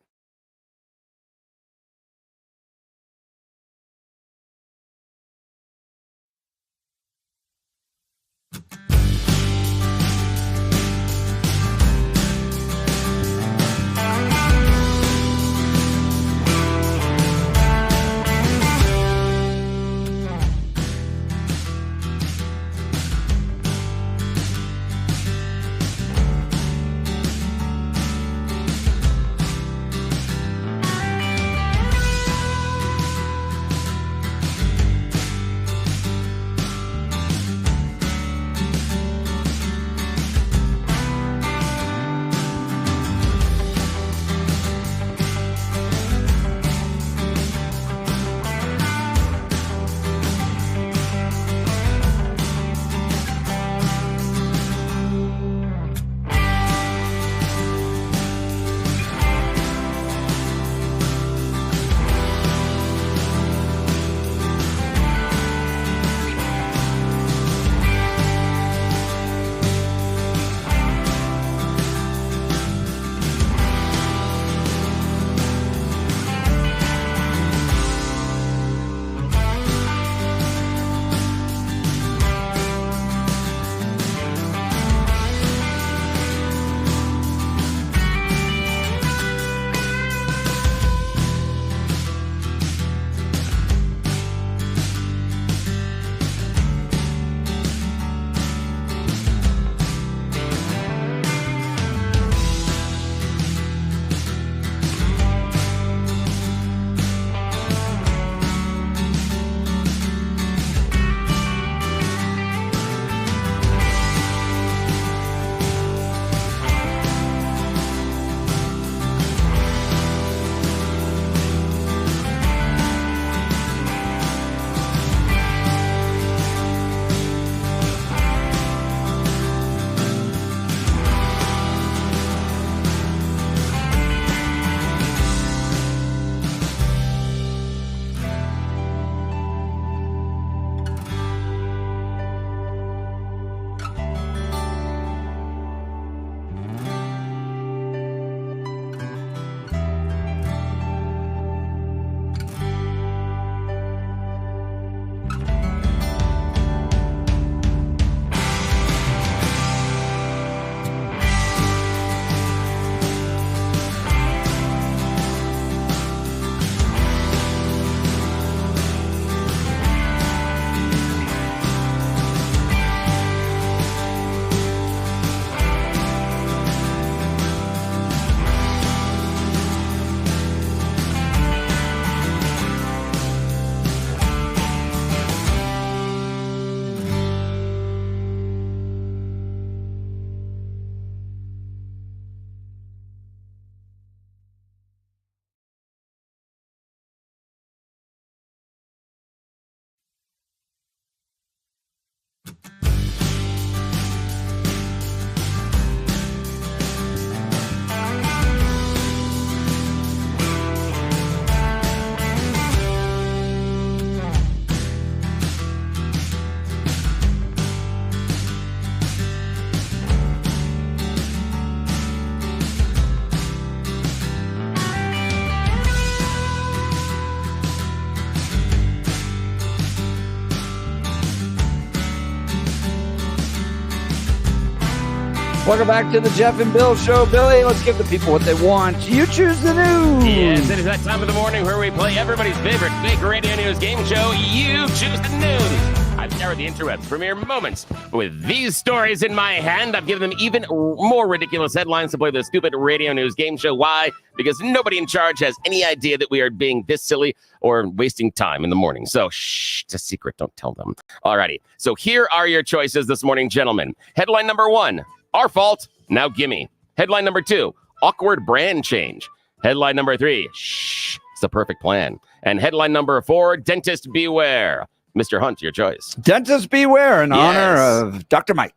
Welcome back to the Jeff and Bill Show. Billy, let's give the people what they want. You choose the news. Yes, it is that time of the morning where we play everybody's favorite fake radio news game show. You choose the news. I've scoured the interwebs for mere moments. With these stories in my hand, I've given them even more ridiculous headlines to play the stupid radio news game show. Why? Because nobody in charge has any idea that we are being this silly or wasting time in the morning. So, shh, it's a secret. Don't tell them. Alrighty. So here are your choices this morning, gentlemen. Headline number 1, our fault, now gimme. Headline number 2, awkward brand change. Headline number 3, shh, it's the perfect plan. And headline number 4, dentist beware. Mr. Hunt, your choice. Dentist beware in honor of Dr. Mike.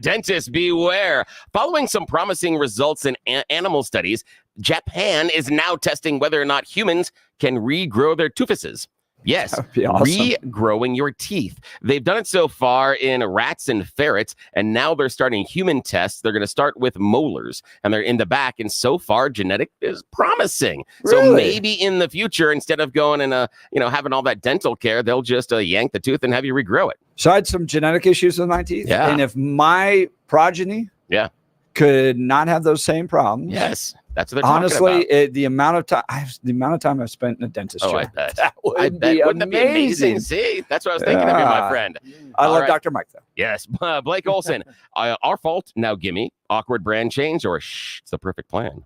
Dentist beware. Following some promising results in animal studies, Japan is now testing whether or not humans can regrow their toofuses. Yes, awesome. Regrowing your teeth. They've done it so far in rats and ferrets, and now they're starting human tests. They're going to start with molars, and they're in the back, and so far, genetic is promising. Really? So maybe in the future, instead of going and having all that dental care, they'll just yank the tooth and have you regrow it. So I had some genetic issues with my teeth. Yeah. And if my progeny could not have those same problems. Yes. That's what they're honestly, talking about. The amount of time I've spent in a dentist chair. I bet. That would be Wouldn't that be amazing? amazing. See, that's what I was thinking of you, my friend. I All love right. Dr. Mike, though. Yes. Blake Olson, our fault, now gimme. Awkward brand change, or shh, it's the perfect plan.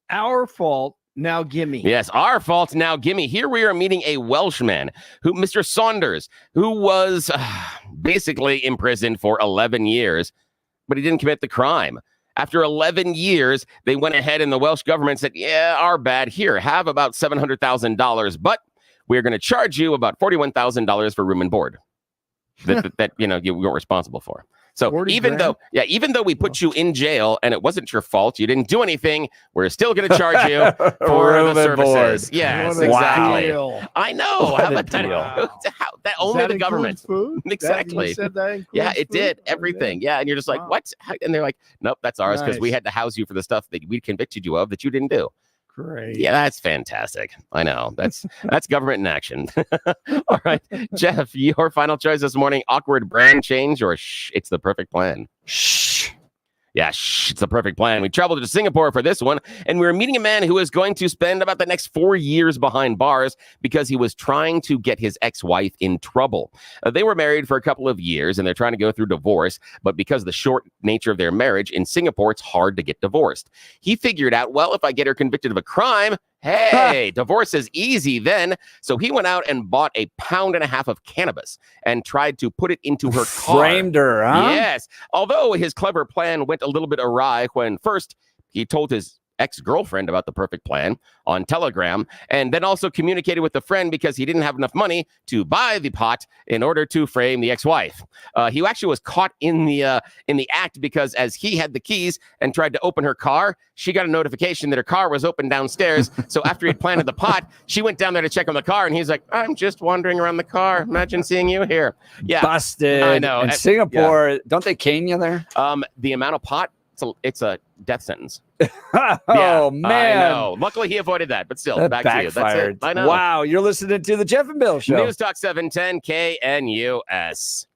Our fault, now gimme. Yes, our fault, now gimme. Here we are meeting a Welshman, Mr. Saunders, who was basically imprisoned for 11 years, but he didn't commit the crime. After 11 years, they went ahead and the Welsh government said, yeah, our bad. Here, have about $700,000, but we're going to charge you about $41,000 for room and board that you weren't responsible for. So even though we put you in jail and it wasn't your fault, you didn't do anything, we're still going to charge you for Room the and board. services. Yes, What a exactly. deal. I know. What How a about that? deal. That only the government. Food? Exactly. You said that includes Yeah, it food? did everything. Yeah, and you're just like, what? And they're like, nope, that's ours because we Nice. had to house you for the stuff that we convicted you of that you didn't do. Great. Yeah, that's fantastic. I know. That's government in action. All right, Jeff, your final choice this morning: awkward brand change or shh, it's the perfect plan. Shh. Yeah, shh, it's the perfect plan. We traveled to Singapore for this one, and we were meeting a man who is going to spend about the next 4 years behind bars because he was trying to get his ex-wife in trouble. They were married for a couple of years, and they're trying to go through divorce, but because of the short nature of their marriage, in Singapore, it's hard to get divorced. He figured out, well, if I get her convicted of a crime, hey, divorce is easy then. So he went out and bought 1.5 pounds of cannabis and tried to put it into her car. Framed her, huh? Yes. Although his clever plan went a little bit awry when first he told his ex-girlfriend about the perfect plan on Telegram, and then also communicated with the friend because he didn't have enough money to buy the pot in order to frame the ex-wife. He actually was caught in the act because as he had the keys and tried to open her car, she got a notification that her car was open downstairs. So after he had planted the pot, she went down there to check on the car, and he's like, I'm just wandering around the car. Imagine seeing you here. Yeah. Busted. I know. In Singapore, don't they cane you there? The amount of pot, it's a death sentence. Oh, man. I know. Luckily, he avoided that, but still, That back to you. That's backfired. it. I know. Wow, you're listening to the Jeff and Bill Show. News Talk 710 KNUS.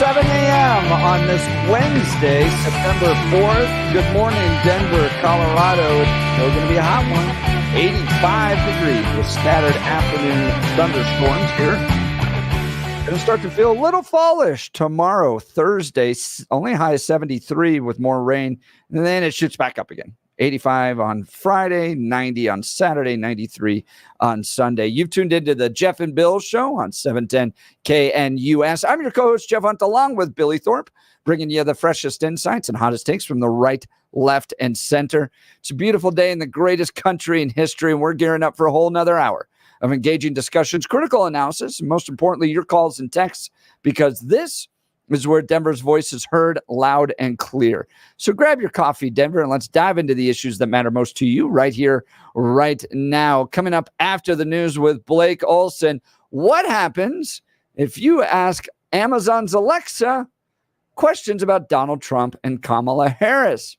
7 a.m. on this Wednesday, September 4th. Good morning, Denver, Colorado. It's still going to be a hot one. 85 degrees with scattered afternoon thunderstorms here. Going to start to feel a little fallish tomorrow, Thursday. Only high 73 with more rain. And then it shoots back up again. 85 on Friday, 90 on Saturday, 93 on Sunday. You've tuned into the Jeff and Bill Show on 710 KNUS. I'm your co-host, Jeff Hunt, along with Billy Thorpe, bringing you the freshest insights and hottest takes from the right, left, and center. It's a beautiful day in the greatest country in history, and we're gearing up for a whole nother hour of engaging discussions, critical analysis, and most importantly, your calls and texts, because this is where Denver's voice is heard loud and clear. So grab your coffee, Denver, and let's dive into the issues that matter most to you right here, right now. Coming up after the news with Blake Olson, what happens if you ask Amazon's Alexa questions about Donald Trump and Kamala Harris?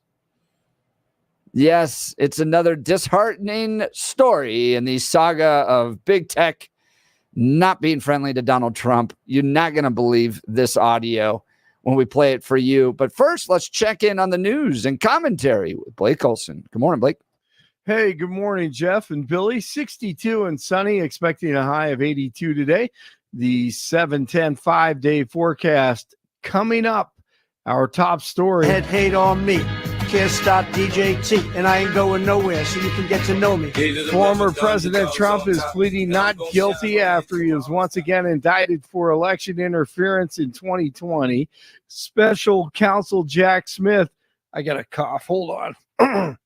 Yes, it's another disheartening story in the saga of big tech not being friendly to Donald Trump. You're not going to believe this audio when we play it for you. But first, let's check in on the news and commentary with Blake Olson. Good morning, Blake. Hey, good morning, Jeff and Billy. 62 and sunny, expecting a high of 82 today. The 7-10 5-day forecast coming up. Our top story. Head hate on me. Can't stop DJT, and I ain't going nowhere, so you can get to know me. Former President Trump is pleading not guilty after he was once again indicted for election interference in 2020. Special counsel Jack Smith. I got a cough. Hold on.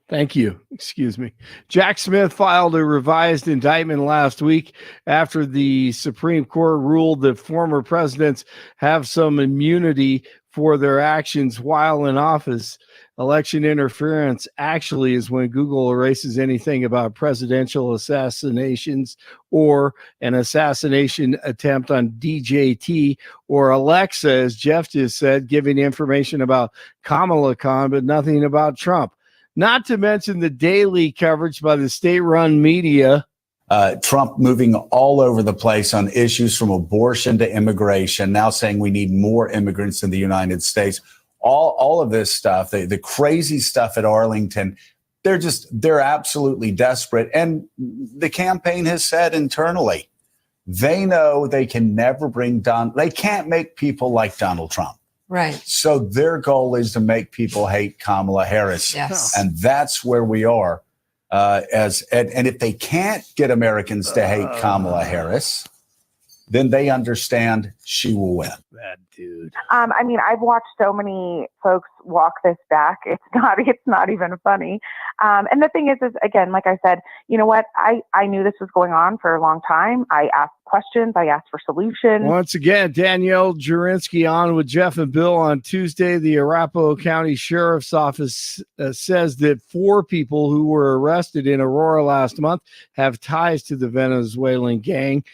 Thank you. Excuse me. Jack Smith filed a revised indictment last week after the Supreme Court ruled that former presidents have some immunity for their actions while in office. Election interference actually is when Google erases anything about presidential assassinations or an assassination attempt on DJT or Alexa, as Jeff just said, giving information about Kamala Khan, but nothing about Trump. Not to mention the daily coverage by the state-run media. Trump moving all over the place on issues from abortion to immigration, now saying we need more immigrants in the United States. All of this stuff, the crazy stuff at Arlington, they're absolutely desperate. And the campaign has said internally, they know they can never they can't make people like Donald Trump. Right. So their goal is to make people hate Kamala Harris. Yes. And that's where we are. And if they can't get Americans to hate Kamala Harris, then they understand she will win. That dude. I mean, I've watched so many folks walk this back. It's not even funny. And the thing is again, like I said, you know what? I knew this was going on for a long time. I asked questions. I asked for solutions. Once again, Danielle Jurinsky on with Jeff and Bill on Tuesday. The Arapahoe County Sheriff's Office says that 4 people who were arrested in Aurora last month have ties to the Venezuelan gang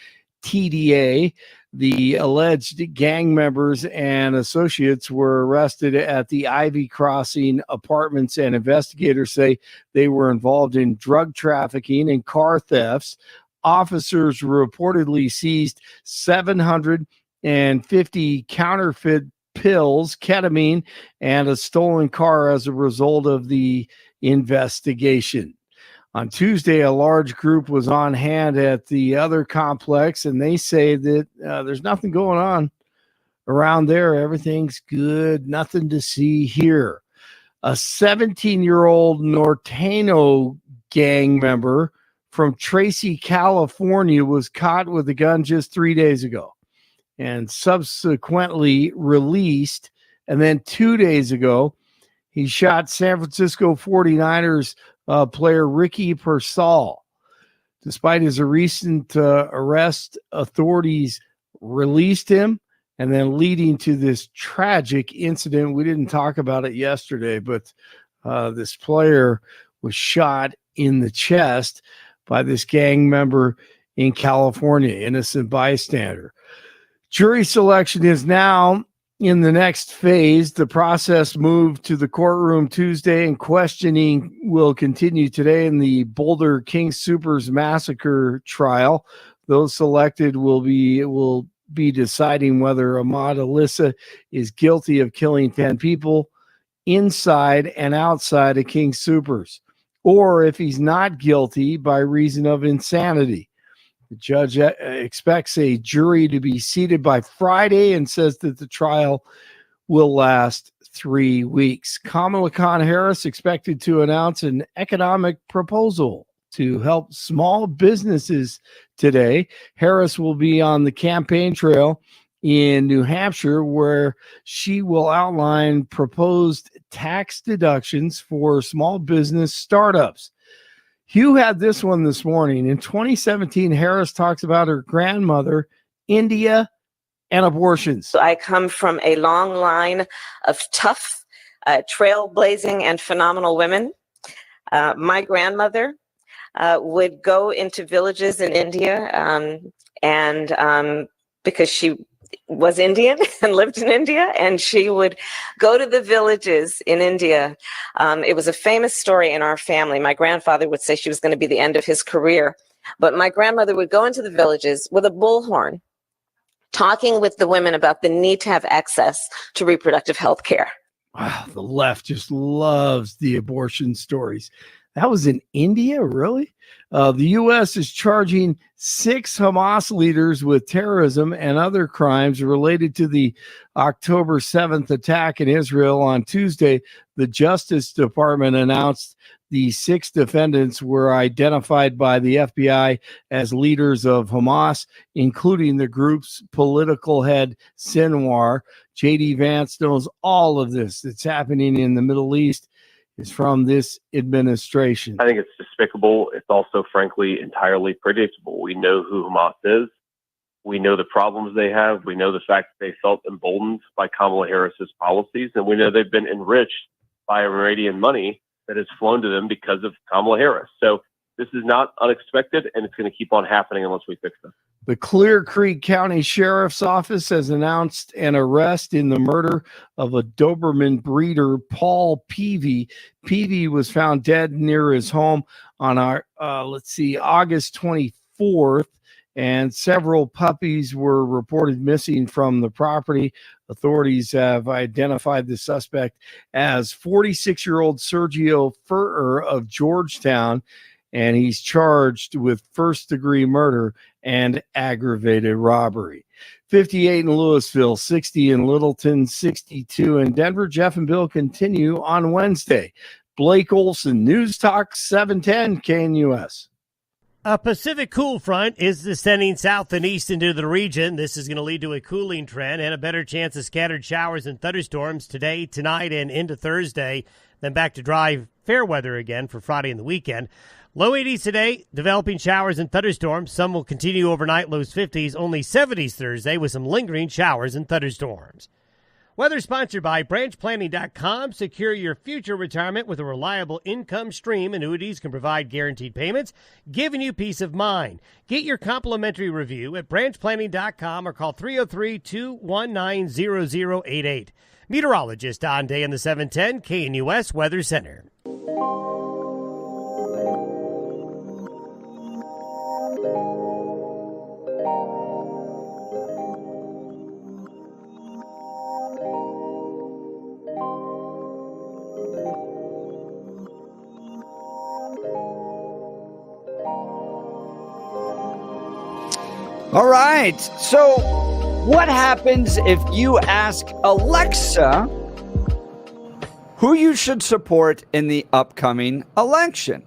TDA. The alleged gang members and associates were arrested at the Ivy Crossing apartments, and investigators say they were involved in drug trafficking and car thefts. Officers reportedly seized 750 counterfeit pills, ketamine, and a stolen car as a result of the investigation. On Tuesday, a large group was on hand at the other complex, and they say that there's nothing going on around there. Everything's good. Nothing to see here. A 17-year-old Norteno gang member from Tracy, California, was caught with a gun just 3 days ago and subsequently released. And then 2 days ago, he shot San Francisco 49ers player Ricky Pearsall. Despite his recent arrest, authorities released him, and then leading to this tragic incident. We didn't talk about it yesterday, but this player was shot in the chest by this gang member in California, innocent bystander. Jury selection is now in the next phase. The process moved to the courtroom Tuesday, and questioning will continue today in the Boulder King Soopers massacre trial. Those selected will be deciding whether Ahmad Alissa is guilty of killing 10 people inside and outside of King Soopers, or if he's not guilty by reason of insanity. The judge expects a jury to be seated by Friday and says that the trial will last 3 weeks. Kamala Harris expected to announce an economic proposal to help small businesses today. Harris will be on the campaign trail in New Hampshire, where she will outline proposed tax deductions for small business startups. Hugh had this one this morning. In 2017, Harris talks about her grandmother, India, and abortions. I come from a long line of tough, trailblazing, and phenomenal women. My grandmother would go into villages in India, and because she was Indian and lived in India, and she would go to the villages in India. It was a famous story in our family. My grandfather would say she was going to be the end of his career, but my grandmother would go into the villages with a bullhorn, talking with the women about the need to have access to reproductive health care. Wow, the left just loves the abortion stories. That was in India, really? The U.S. is charging 6 Hamas leaders with terrorism and other crimes related to the October 7th attack in Israel on Tuesday. The Justice Department announced the 6 defendants were identified by the FBI as leaders of Hamas, including the group's political head, Sinwar. J.D. Vance knows all of this that's happening in the Middle East is from this administration. I think it's despicable. It's also, frankly, entirely predictable. We know who Hamas is. We know the problems they have. We know the fact that they felt emboldened by Kamala Harris's policies, and we know they've been enriched by Iranian money that has flown to them because of Kamala Harris. So this is not unexpected, and it's going to keep on happening unless we fix this. The Clear Creek County Sheriff's Office has announced an arrest in the murder of a Doberman breeder, Paul Peavy. Peavy was found dead near his home on August 24th, and several puppies were reported missing from the property. Authorities have identified the suspect as 46-year-old Sergio Furter of Georgetown, and he's charged with first-degree murder and aggravated robbery. 58 in Louisville, 60 in Littleton, 62 in Denver. Jeff and Bill continue on Wednesday. Blake Olson, News Talk 710 KNUS. A Pacific cool front is descending south and east into the region. This is going to lead to a cooling trend and a better chance of scattered showers and thunderstorms today, tonight, and into Thursday. Then back to dry, fair weather again for Friday and the weekend. Low 80s today, developing showers and thunderstorms. Some will continue overnight, lows 50s, only 70s Thursday with some lingering showers and thunderstorms. Weather sponsored by branchplanning.com. Secure your future retirement with a reliable income stream. Annuities can provide guaranteed payments, giving you peace of mind. Get your complimentary review at branchplanning.com or call 303-219-0088. Meteorologist Don Day in the 710 KNUS Weather Center. All right. So what happens if you ask Alexa who you should support in the upcoming election?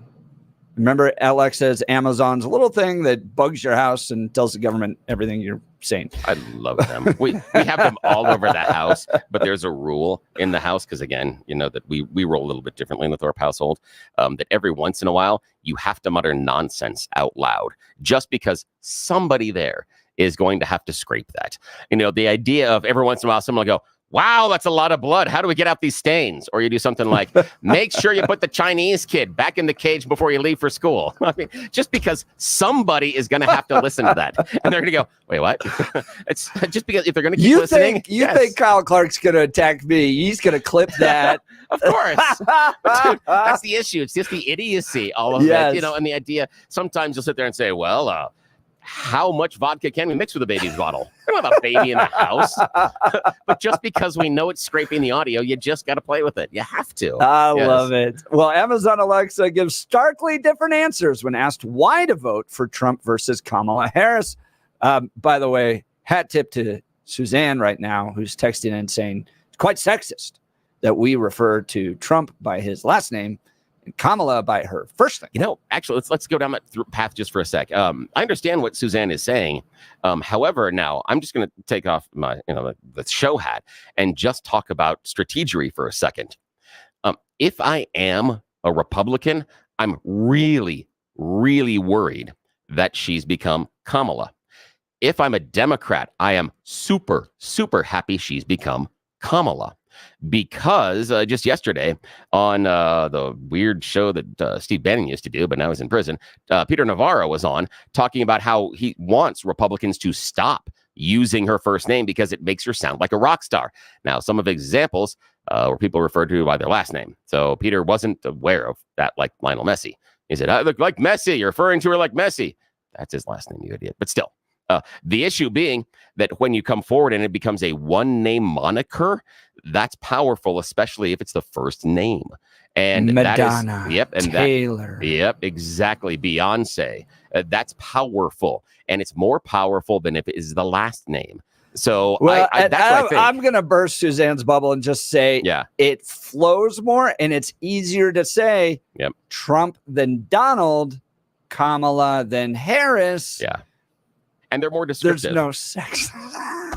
Remember, Alexa is Amazon's little thing that bugs your house and tells the government everything you're saying. I love them. We have them all over the house, but there's a rule in the house because, again, you know that we roll a little bit differently in the Thorpe household, that every once in a while you have to mutter nonsense out loud just because somebody there is going to have to scrape that. You know, the idea of every once in a while someone will go, wow, that's a lot of blood. How do we get out these stains? Or you do something like, make sure you put the Chinese kid back in the cage before you leave for school. I mean, just because somebody is going to have to listen to that. And they're going to go, wait, what? It's just because if they're going to keep listening. You think Kyle Clark's going to attack me. He's going to clip that. Of course. Dude, that's the issue. It's just the idiocy, all of it. You know, and the idea, sometimes you'll sit there and say, well, how much vodka can we mix with a baby's bottle? We don't have a baby in the house. But just because we know it's scraping the audio, you just got to play with it. You have to. I love it. Well, Amazon Alexa gives starkly different answers when asked why to vote for Trump versus Kamala Harris. By the way, hat tip to Suzanne right now, who's texting in saying it's quite sexist that we refer to Trump by his last name and Kamala by her first name. Actually, let's go down that path just for a sec. I understand what Suzanne is saying. However, now I'm just going to take off my, the show hat and just talk about strategery for a second. If I am a Republican, I'm really, really worried that she's become Kamala. If I'm a Democrat, I am super, super happy she's become Kamala. Because just yesterday on the weird show that Steve Bannon used to do, but now he's in prison, Peter Navarro was on talking about how he wants Republicans to stop using her first name because it makes her sound like a rock star. Now, some of the examples were people referred to by their last name. So Peter wasn't aware of that, like Lionel Messi. He said, I look like Messi. You're referring to her like Messi. That's his last name, you idiot. But still. The issue being that when you come forward and it becomes a one-name moniker, that's powerful, especially if it's the first name. And Madonna, and Taylor. Exactly. Beyonce. That's powerful. And it's more powerful than if it is the last name. So that's what I think. I'm going to burst Suzanne's bubble and just say it flows more and it's easier to say Trump than Donald, Kamala than Harris. Yeah. And they're more descriptive. There's no sex.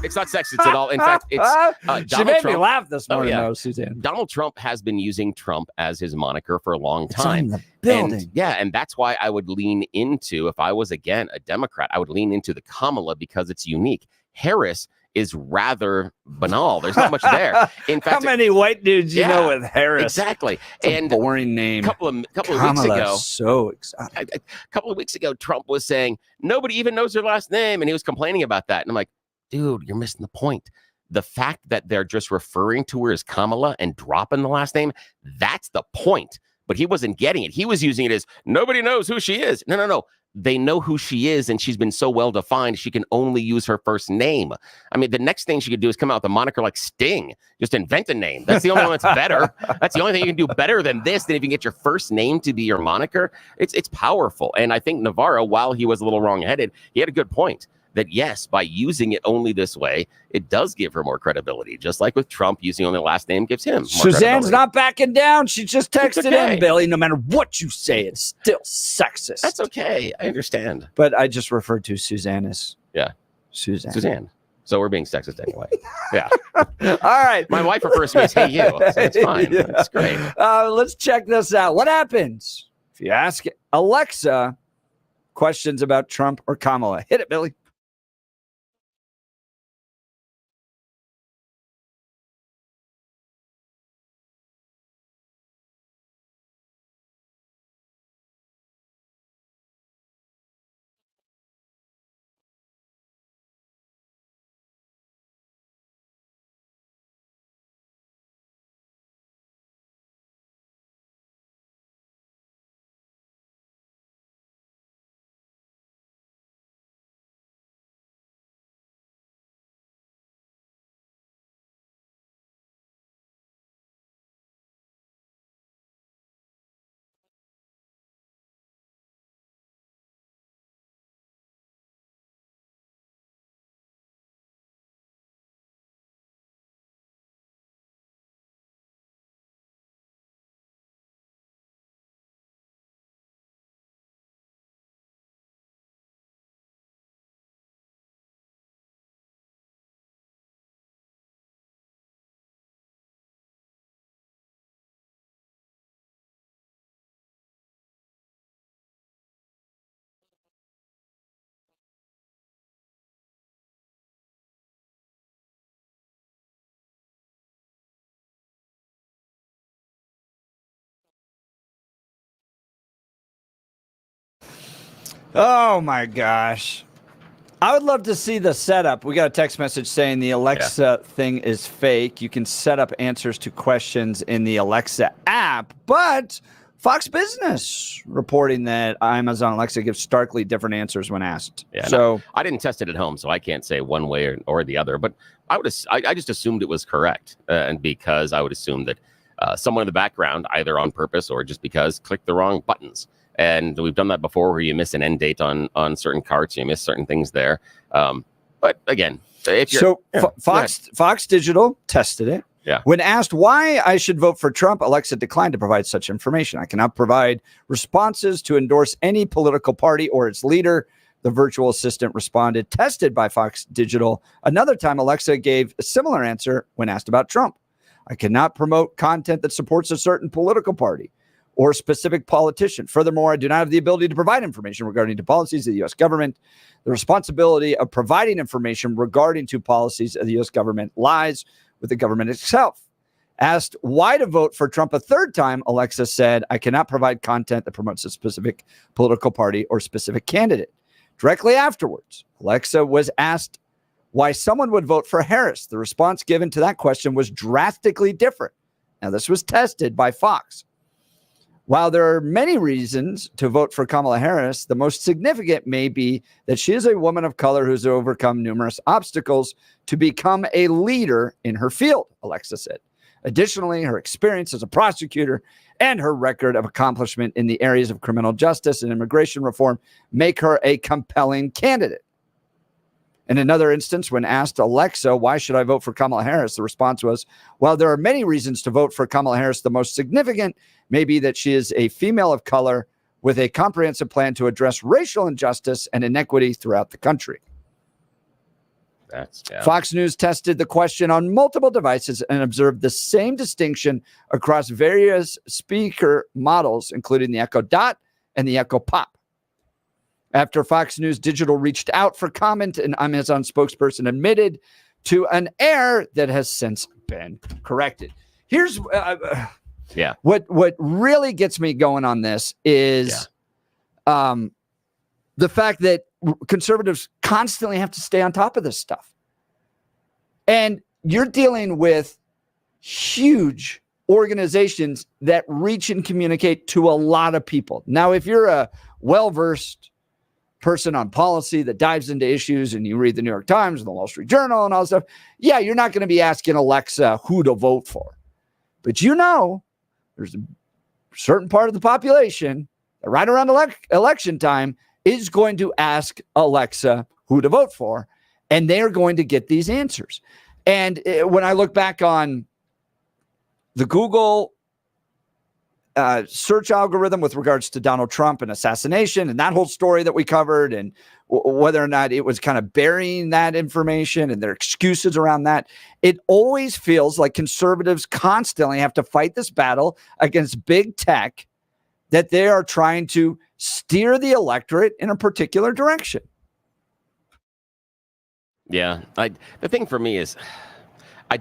It's not sexist at all. In fact, it's she made me laugh this morning, though, Suzanne. Donald Trump has been using Trump as his moniker for a long time. It's on the building. And that's why I would lean into, if I was, again, a Democrat, I would lean into the Kamala because it's unique. Harris is rather banal. There's not much there. In fact, how many white dudes you know with Harris? Exactly. It's a boring name. Couple of weeks ago, so exciting. A couple of weeks ago, Trump was saying nobody even knows her last name, and he was complaining about that. And I'm like, dude, you're missing the point. The fact that they're just referring to her as Kamala and dropping the last name, that's the point. But he wasn't getting it. He was using it as nobody knows who she is. No. They know who she is, and she's been so well defined, she can only use her first name. I mean, the next thing she could do is come out with a moniker like Sting. Just invent a name. That's the only one that's better. That's the only thing you can do better than this. Than if you can get your first name to be your moniker. It's powerful. And I think Navarro, while he was a little wrong-headed, he had a good point. That yes, by using it only this way, it does give her more credibility. Just like with Trump, using only the last name gives him more Suzanne's not backing down. She just texted okay. in, Billy. No matter what you say, it's still sexist. That's okay. I understand. But I just referred to Suzanne as Suzanne. So we're being sexist anyway. Yeah. All right. My wife refers to me as hey you. So it's fine. Yeah. That's great. Let's check this out. What happens if you ask Alexa questions about Trump or Kamala? Hit it, Billy. Oh my gosh. I would love to see the setup. We got a text message saying the Alexa thing is fake. You can set up answers to questions in the Alexa app, but Fox Business reporting that Amazon Alexa gives starkly different answers when asked. Yeah, so I didn't test it at home, so I can't say one way or the other. But I just assumed it was correct, and because I would assume that someone in the background, either on purpose or just because, clicked the wrong buttons. And we've done that before, where you miss an end date on certain carts, you miss certain things there. But again, if you're Fox Digital tested it. Yeah. When asked why I should vote for Trump, Alexa declined to provide such information. I cannot provide responses to endorse any political party or its leader. The virtual assistant responded, tested by Fox Digital. Another time, Alexa gave a similar answer when asked about Trump. I cannot promote content that supports a certain political party or specific politician. Furthermore, I do not have the ability to provide information regarding to policies of the U.S. government. The responsibility of providing information regarding to policies of the U.S. government lies with the government itself. Asked why to vote for Trump a third time, Alexa said, I cannot provide content that promotes a specific political party or specific candidate. Directly afterwards, Alexa was asked why someone would vote for Harris. The response given to that question was drastically different. Now, this was tested by Fox. While there are many reasons to vote for Kamala Harris, the most significant may be that she is a woman of color who's overcome numerous obstacles to become a leader in her field, Alexa said. Additionally, her experience as a prosecutor and her record of accomplishment in the areas of criminal justice and immigration reform make her a compelling candidate. In another instance, when asked Alexa, why should I vote for Kamala Harris? The response was, while there are many reasons to vote for Kamala Harris, the most significant may be that she is a female of color with a comprehensive plan to address racial injustice and inequity throughout the country. Fox News tested the question on multiple devices and observed the same distinction across various speaker models, including the Echo Dot and the Echo Pop. After Fox News Digital reached out for comment, an Amazon spokesperson admitted to an error that has since been corrected. Here's what really gets me going on this is the fact that conservatives constantly have to stay on top of this stuff. And you're dealing with huge organizations that reach and communicate to a lot of people. Now, if you're a well-versed person on policy that dives into issues and you read the New York Times and the Wall Street Journal and all that stuff, yeah, you're not going to be asking Alexa who to vote for. But there's a certain part of the population that right around election time is going to ask Alexa who to vote for, and they're going to get these answers. And when I look back on the Google search algorithm with regards to Donald Trump and assassination and that whole story that we covered, and whether or not it was kind of burying that information and their excuses around that, it always feels like conservatives constantly have to fight this battle against big tech, that they are trying to steer the electorate in a particular direction. Yeah. The thing for me is I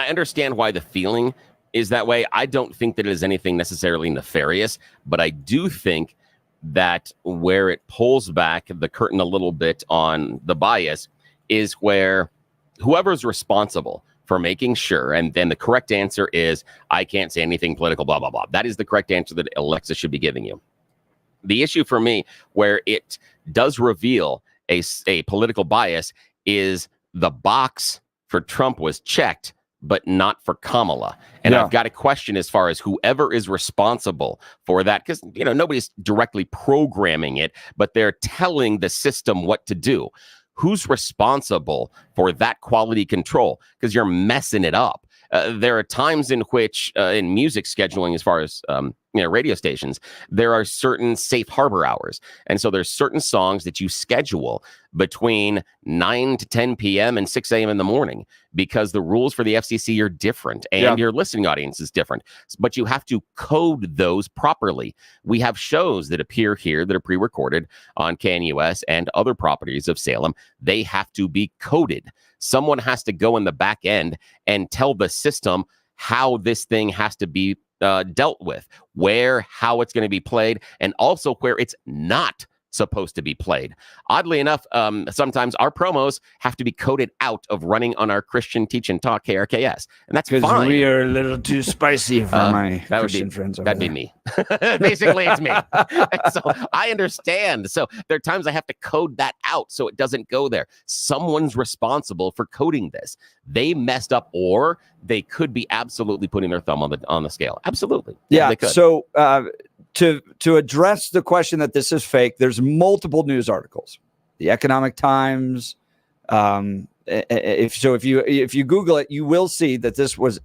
understand why the feeling is that way. I don't think that it is anything necessarily nefarious, but I do think that where it pulls back the curtain a little bit on the bias is where whoever's responsible for making sure, and then the correct answer is, I can't say anything political, blah, blah, blah. That is the correct answer that Alexa should be giving you. The issue for me where it does reveal a political bias is the box for Trump was checked, but not for Kamala. And I've got a question as far as whoever is responsible for that, because nobody's directly programming it, but they're telling the system what to do. Who's responsible for that quality control? Because you're messing it up. There are times in which in music scheduling, as far as radio stations, there are certain safe harbor hours. And so there's certain songs that you schedule between 9 to 10 p.m. and 6 a.m. in the morning, because the rules for the FCC are different and your listening audience is different. But you have to code those properly. We have shows that appear here that are pre-recorded on KNUS and other properties of Salem. They have to be coded. Someone has to go in the back end and tell the system how this thing has to be dealt with, how it's going to be played, and also where it's not supposed to be played. Oddly enough, sometimes our promos have to be coded out of running on our Christian Teach and Talk KRKS, and that's because fine. we are a little too spicy for my Christian friends. That'd be me. Basically, it's me. So I understand. So there are times I have to code that out so it doesn't go there. Someone's responsible for coding this. They messed up, or they could be absolutely putting their thumb on the scale. Absolutely. Yeah. They could. So to address the question that this is fake, there's multiple news articles. The Economic Times. If you Google it, you will see that this was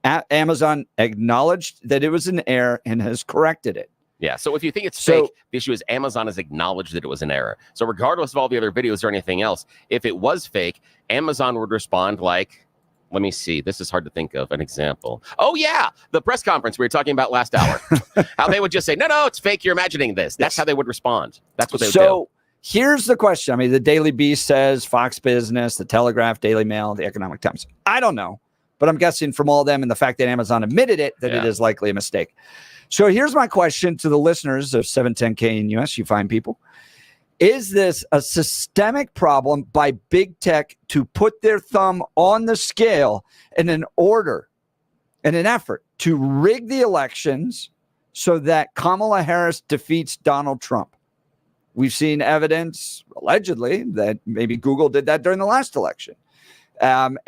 Amazon acknowledged that it was an error and has corrected it. Yeah. So if you think it's fake, the issue is Amazon has acknowledged that it was an error. So regardless of all the other videos or anything else, if it was fake, Amazon would respond like, let me see. This is hard to think of an example. Oh, yeah. The press conference we were talking about last hour. How they would just say, no, it's fake. You're imagining this. That's how they would respond. That's what they would do. So here's the question. I mean, the Daily Beast says, Fox Business, the Telegraph, Daily Mail, the Economic Times. I don't know, but I'm guessing from all of them and the fact that Amazon admitted it, that it is likely a mistake. So here's my question to the listeners of 710K in US, you fine people. Is this a systemic problem by big tech to put their thumb on the scale in an effort to rig the elections so that Kamala Harris defeats Donald Trump? We've seen evidence, allegedly, that maybe Google did that during the last election. And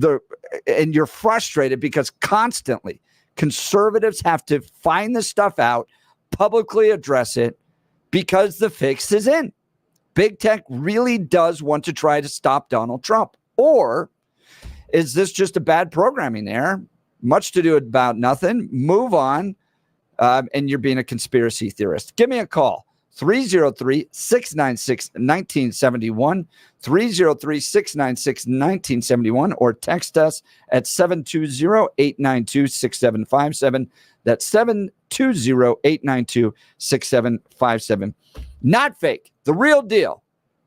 you're frustrated because constantly conservatives have to find this stuff out, publicly address it, because the fix is in. Big tech really does want to try to stop Donald Trump. Or is this just a bad programming error? Much to do about nothing. Move on. And you're being a conspiracy theorist. Give me a call. 303-696-1971, 303-696-1971, or text us at 720-892-6757. That's 720-892-6757. Not fake. The real deal.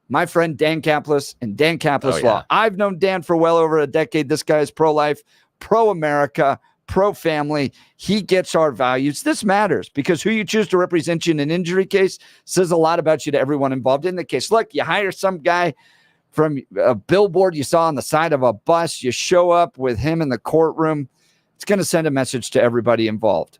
My friend Dan Kaplis and Dan Kaplis Law. I've known Dan for well over a decade. This guy is pro-life, pro-America, pro-family. He gets our values. This matters because who you choose to represent you in an injury case says a lot about you to everyone involved in the case. Look, you hire some guy from a billboard you saw on the side of a bus. You show up with him in the courtroom. It's going to send a message to everybody involved.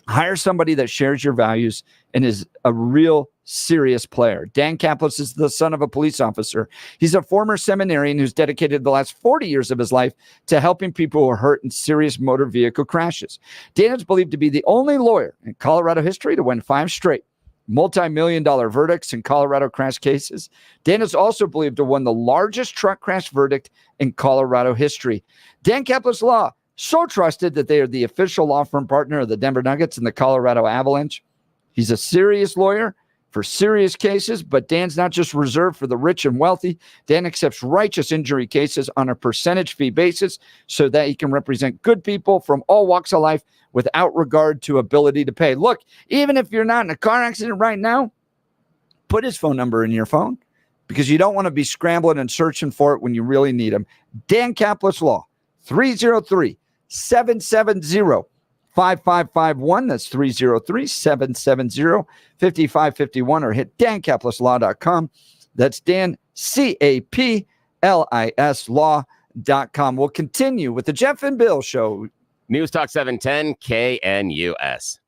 Hire somebody that shares your values and is a real serious player. Dan Kaplis is the son of a police officer. He's a former seminarian who's dedicated the last 40 years of his life to helping people who are hurt in serious motor vehicle crashes. Dan is believed to be the only lawyer in Colorado history to win 5 straight multi-million-dollar verdicts in Colorado crash cases. Dan is also believed to have won the largest truck crash verdict in Colorado history. Dan Kaplis Law, so trusted that they are the official law firm partner of the Denver Nuggets and the Colorado Avalanche. He's a serious lawyer for serious cases, but Dan's not just reserved for the rich and wealthy. Dan accepts righteous injury cases on a percentage fee basis so that he can represent good people from all walks of life without regard to ability to pay. Look, even if you're not in a car accident right now, put his phone number in your phone because you don't want to be scrambling and searching for it when you really need him. Dan Kaplis Law, 303-770-5551. That's 303-770-5551, or hit dankaplislaw.com. That's Dan, CAPLIS law.com. We'll continue with the Jeff and Bill Show. News Talk 710 KNUS.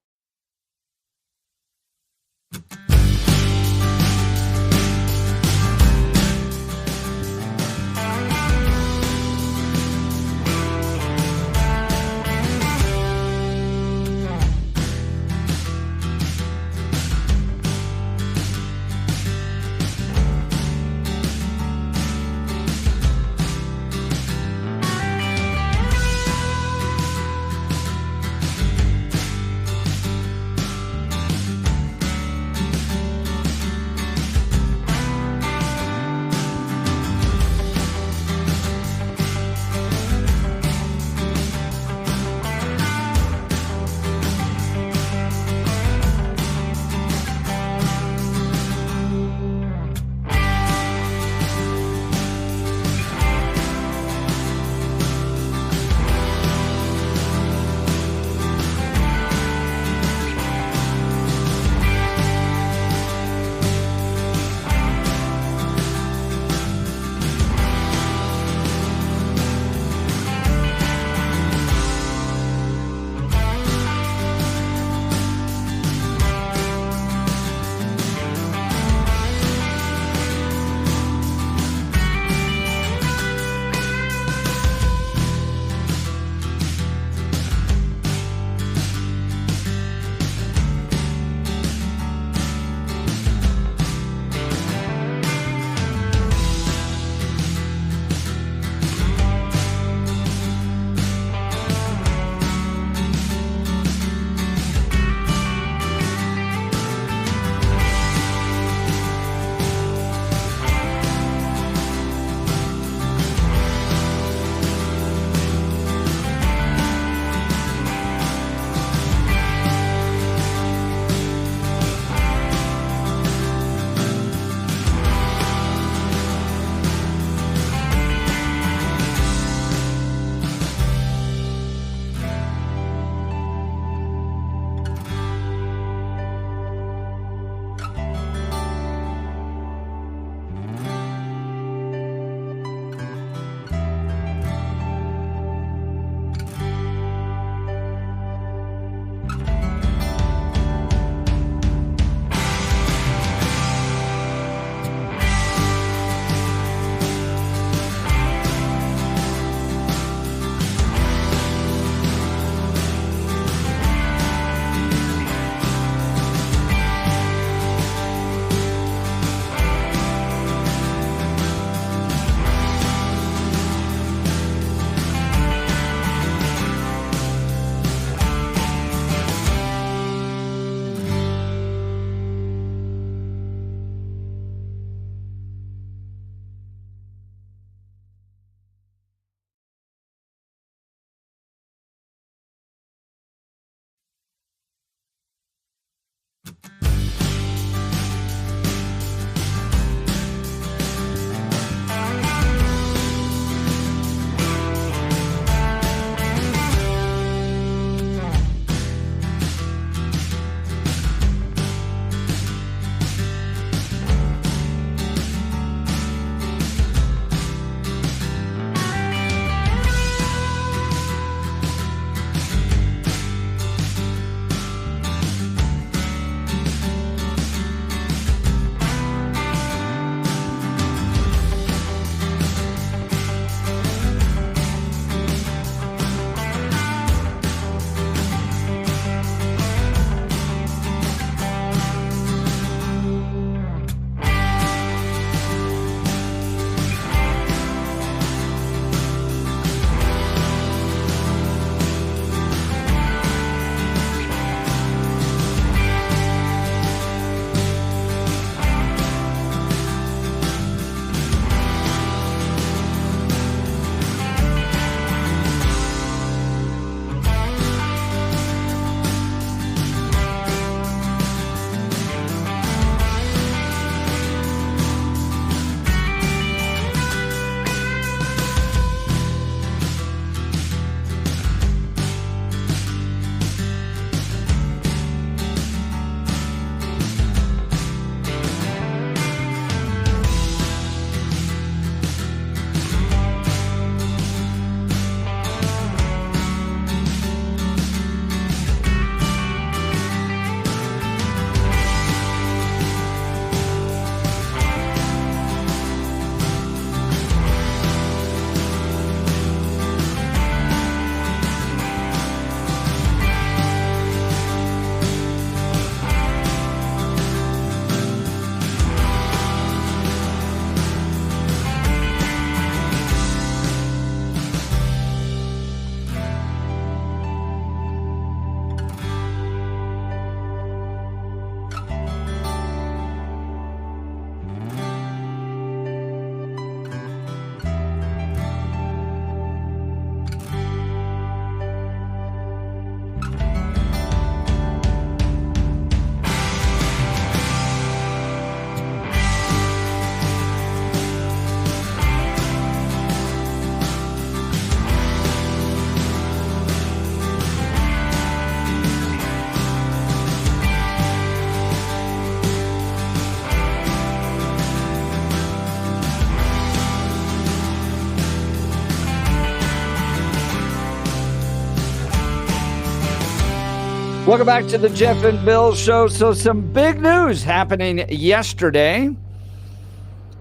Welcome back to the Jeff and Bill Show. So some big news happening yesterday.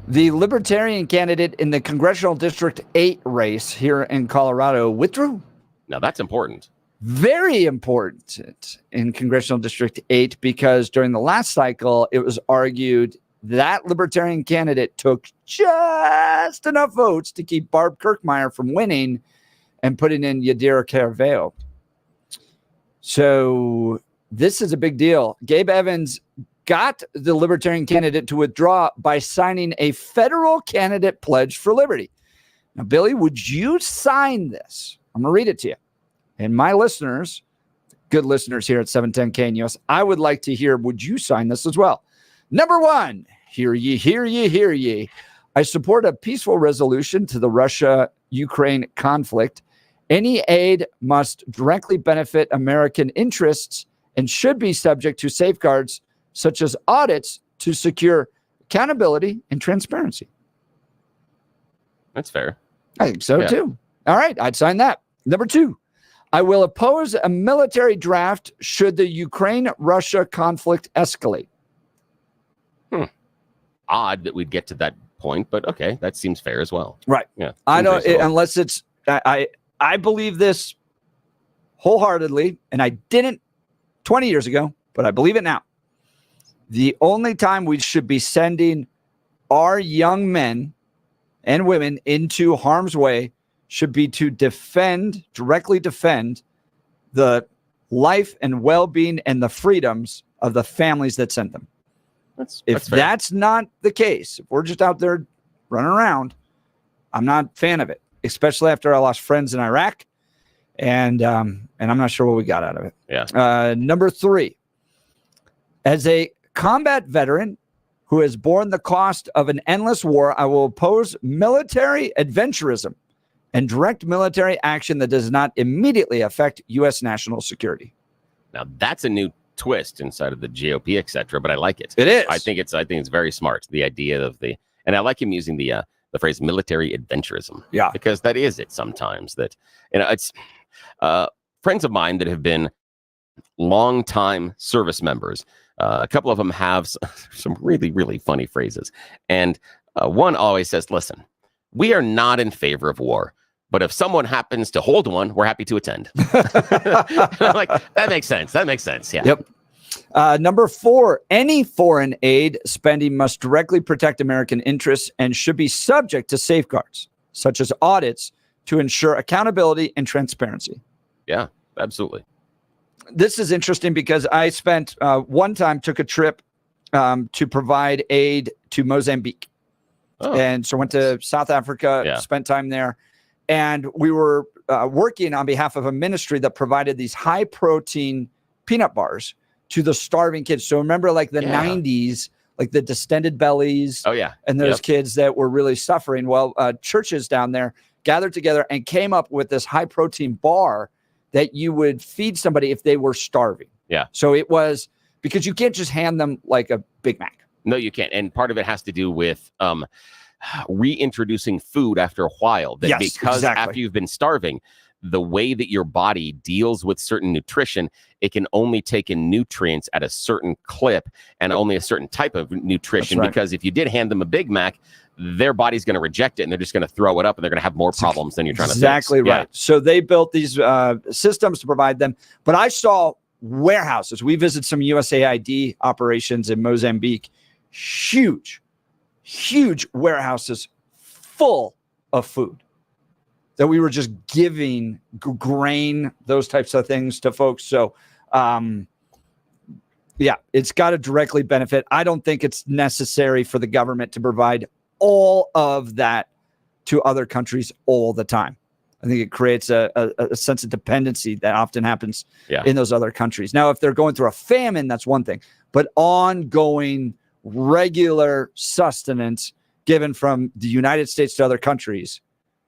The Libertarian candidate in the Congressional District 8 race here in Colorado withdrew. Now, that's important. Very important in Congressional District 8 because during the last cycle, it was argued that Libertarian candidate took just enough votes to keep Barb Kirkmeyer from winning and putting in Yadira Carveo. So this is a big deal. Gabe Evans got the Libertarian candidate to withdraw by signing a federal candidate pledge for liberty. Now, Billy, would you sign this? I'm going to read it to you. And my listeners, good listeners here at 710 KNUS, I would like to hear, would you sign this as well? Number one, hear ye, hear ye, hear ye. I support a peaceful resolution to the Russia-Ukraine conflict. Any aid must directly benefit American interests and should be subject to safeguards such as audits to secure accountability and transparency. That's fair. I think so, too. All right, I'd sign that. Number two, I will oppose a military draft should the Ukraine-Russia conflict escalate. Odd that we'd get to that point, but okay, that seems fair as well. Right. Yeah. I don't, unless it's, I believe this wholeheartedly, and I didn't 20 years ago, but I believe it now. The only time we should be sending our young men and women into harm's way should be to directly defend the life and well-being and the freedoms of the families that sent them. If that's not the case, if we're just out there running around, I'm not a fan of it, especially after I lost friends in Iraq. And I'm not sure what we got out of it. Yeah. Number three, as a combat veteran who has borne the cost of an endless war, I will oppose military adventurism and direct military action that does not immediately affect U.S. national security. Now, that's a new twist inside of the GOP, etc. But I like it. It is. I think it's very smart. The idea of and I like him using the phrase military adventurism. Yeah, because that is it sometimes. That it's friends of mine that have been longtime service members. A couple of them have some really, really funny phrases, and one always says, "Listen, we are not in favor of war. But if someone happens to hold one, we're happy to attend." I'm like, that makes sense. That makes sense. Yeah. Yep. Number four, any foreign aid spending must directly protect American interests and should be subject to safeguards, such as audits, to ensure accountability and transparency. Yeah, absolutely. This is interesting because I spent took a trip to provide aid to Mozambique. Oh, and so went to South Africa, spent time there. And we were working on behalf of a ministry that provided these high protein peanut bars to the starving kids. So remember like the 90s, like the distended bellies. Oh, yeah. And those kids that were really suffering. Well, churches down there gathered together and came up with this high protein bar that you would feed somebody if they were starving. Yeah. So it was because you can't just hand them like a Big Mac. No, you can't. And part of it has to do with reintroducing food after a while. That because after you've been starving, the way that your body deals with certain nutrition, it can only take in nutrients at a certain clip and only a certain type of nutrition. Because if you did hand them a Big Mac, their body's going to reject it and they're just going to throw it up and they're going to have more problems than you're trying to fix. Exactly right. So they built these systems to provide them. But I saw warehouses. We visited some USAID operations in Mozambique. Huge warehouses full of food that we were just giving grain, those types of things to folks. So, it's got to directly benefit. I don't think it's necessary for the government to provide all of that to other countries all the time. I think it creates a sense of dependency that often happens in those other countries. Now, if they're going through a famine, that's one thing, but ongoing regular sustenance given from the United States to other countries.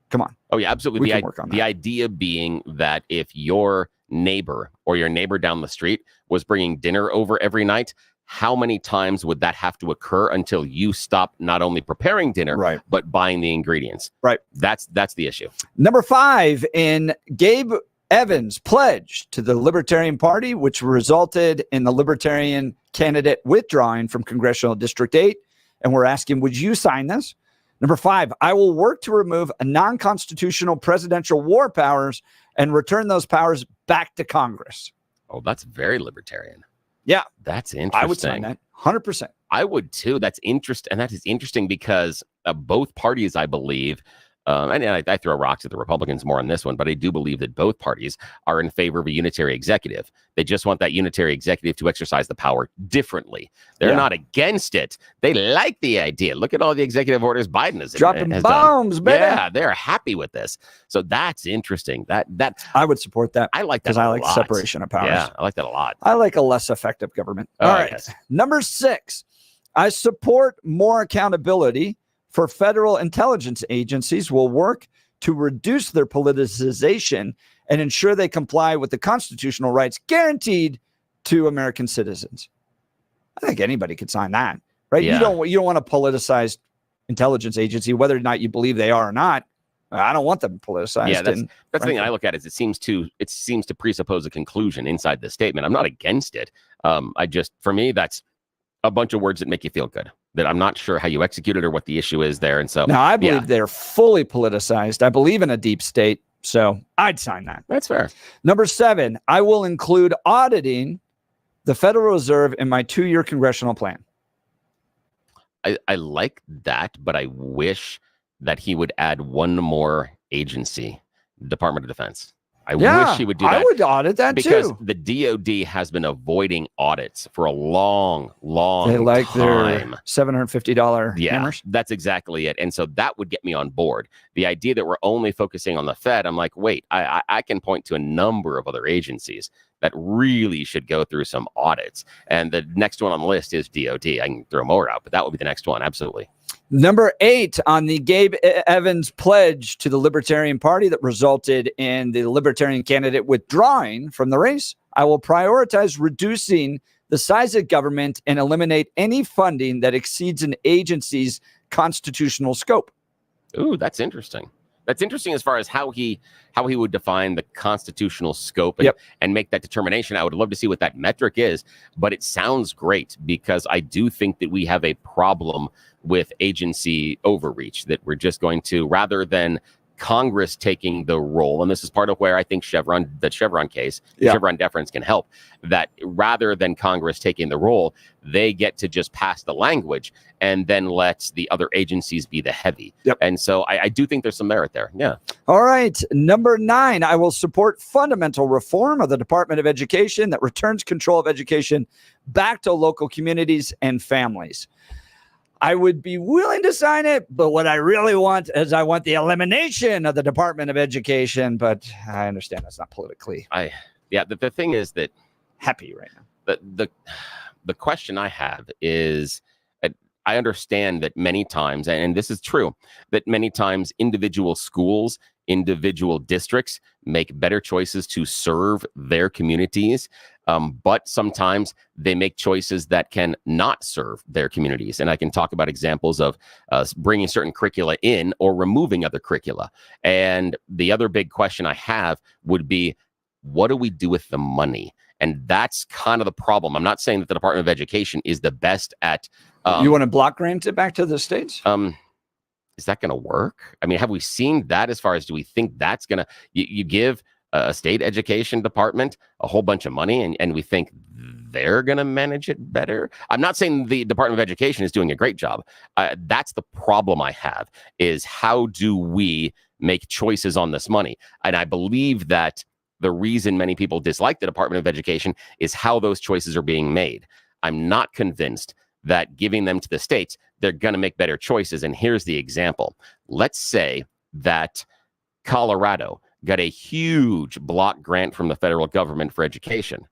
Come on. Oh, yeah, absolutely. We can work on that. The idea being that if your neighbor or your neighbor down the street was bringing dinner over every night, how many times would that have to occur until you stop not only preparing dinner, but buying the ingredients? Right. That's the issue. Number 5, in Gabe Evans pledged to the Libertarian Party, which resulted in the Libertarian candidate withdrawing from Congressional District 8. And we're asking, would you sign this? Number 5, I will work to remove a non-constitutional presidential war powers and return those powers back to Congress. Oh, that's very libertarian. Yeah. That's interesting. I would sign that 100%. I would too. That's interesting. And that is interesting because both parties, I believe, and I throw rocks at the Republicans more on this one, but I do believe that both parties are in favor of a unitary executive. They just want that unitary executive to exercise the power differently. They're not against it. They like the idea. Look at all the executive orders Biden has dropping has bombs, done. baby. Yeah, they're happy with this. So that's interesting. That I would support that. I like that because I a like lot. separation of powers. Yeah, I like that a lot. I like a less effective government. All right. Yes. Number 6, I support more accountability for federal intelligence agencies will work to reduce their politicization and ensure they comply with the constitutional rights guaranteed to American citizens. I think anybody could sign that, right? Yeah. You don't want a politicized intelligence agency, whether or not you believe they are or not. I don't want them politicized. Yeah, that's the thing I look at is it seems to presuppose a conclusion inside the statement. I'm not against it. For me, that's a bunch of words that make you feel good. That I'm not sure how you execute it or what the issue is there. And so now I believe they're fully politicized. I believe in a deep state. So I'd sign that. That's fair. Number 7, I will include auditing the Federal Reserve in my 2-year congressional plan. I like that, but I wish that he would add one more agency, Department of Defense. I wish he would do that. I would audit that because too. The DOD has been avoiding audits for a long They like time. their $750 hammers. That's exactly it. And so that would get me on board. The idea that we're only focusing on the Fed, I'm like, wait, I can point to a number of other agencies that really should go through some audits. And the next one on the list is DOD. I can throw more out, but that would be the next one. Absolutely. Number 8 on the Gabe Evans pledge to the Libertarian Party that resulted in the Libertarian candidate withdrawing from the race. I will prioritize reducing the size of government and eliminate any funding that exceeds an agency's constitutional scope. Ooh, that's interesting. That's interesting as far as how he would define the constitutional scope and make that determination. I would love to see what that metric is, but it sounds great because I do think that we have a problem with agency overreach, that we're just going to, rather than Congress taking the role, and this is part of where I think the Chevron case, Chevron deference can help, that rather than Congress taking the role, they get to just pass the language and then let the other agencies be the heavy. And so I do think there's some merit there. Yeah. All right. Number 9, I will support fundamental reform of the Department of Education that returns control of education back to local communities and families. I would be willing to sign it, but what I really want is I want the elimination of the Department of Education, but I understand that's not politically. The thing is that happy right now. The question I have is, I understand that many times, and this is true, that many times individual schools, individual districts make better choices to serve their communities, but sometimes they make choices that can not serve their communities. And I can talk about examples of bringing certain curricula in or removing other curricula. And the other big question I have would be, what do we do with the money? And that's kind of the problem. I'm not saying that the Department of Education is the best at... you want to block grant it back to the states? Is that going to work? I mean, have we seen that as far as, do we think that's going to... You give a state education department a whole bunch of money and we think they're going to manage it better? I'm not saying the Department of Education is doing a great job. That's the problem I have, is how do we make choices on this money? And I believe that the reason many people dislike the Department of Education is how those choices are being made. I'm not convinced that giving them to the states, they're going to make better choices. And here's the example. Let's say that Colorado got a huge block grant from the federal government for education.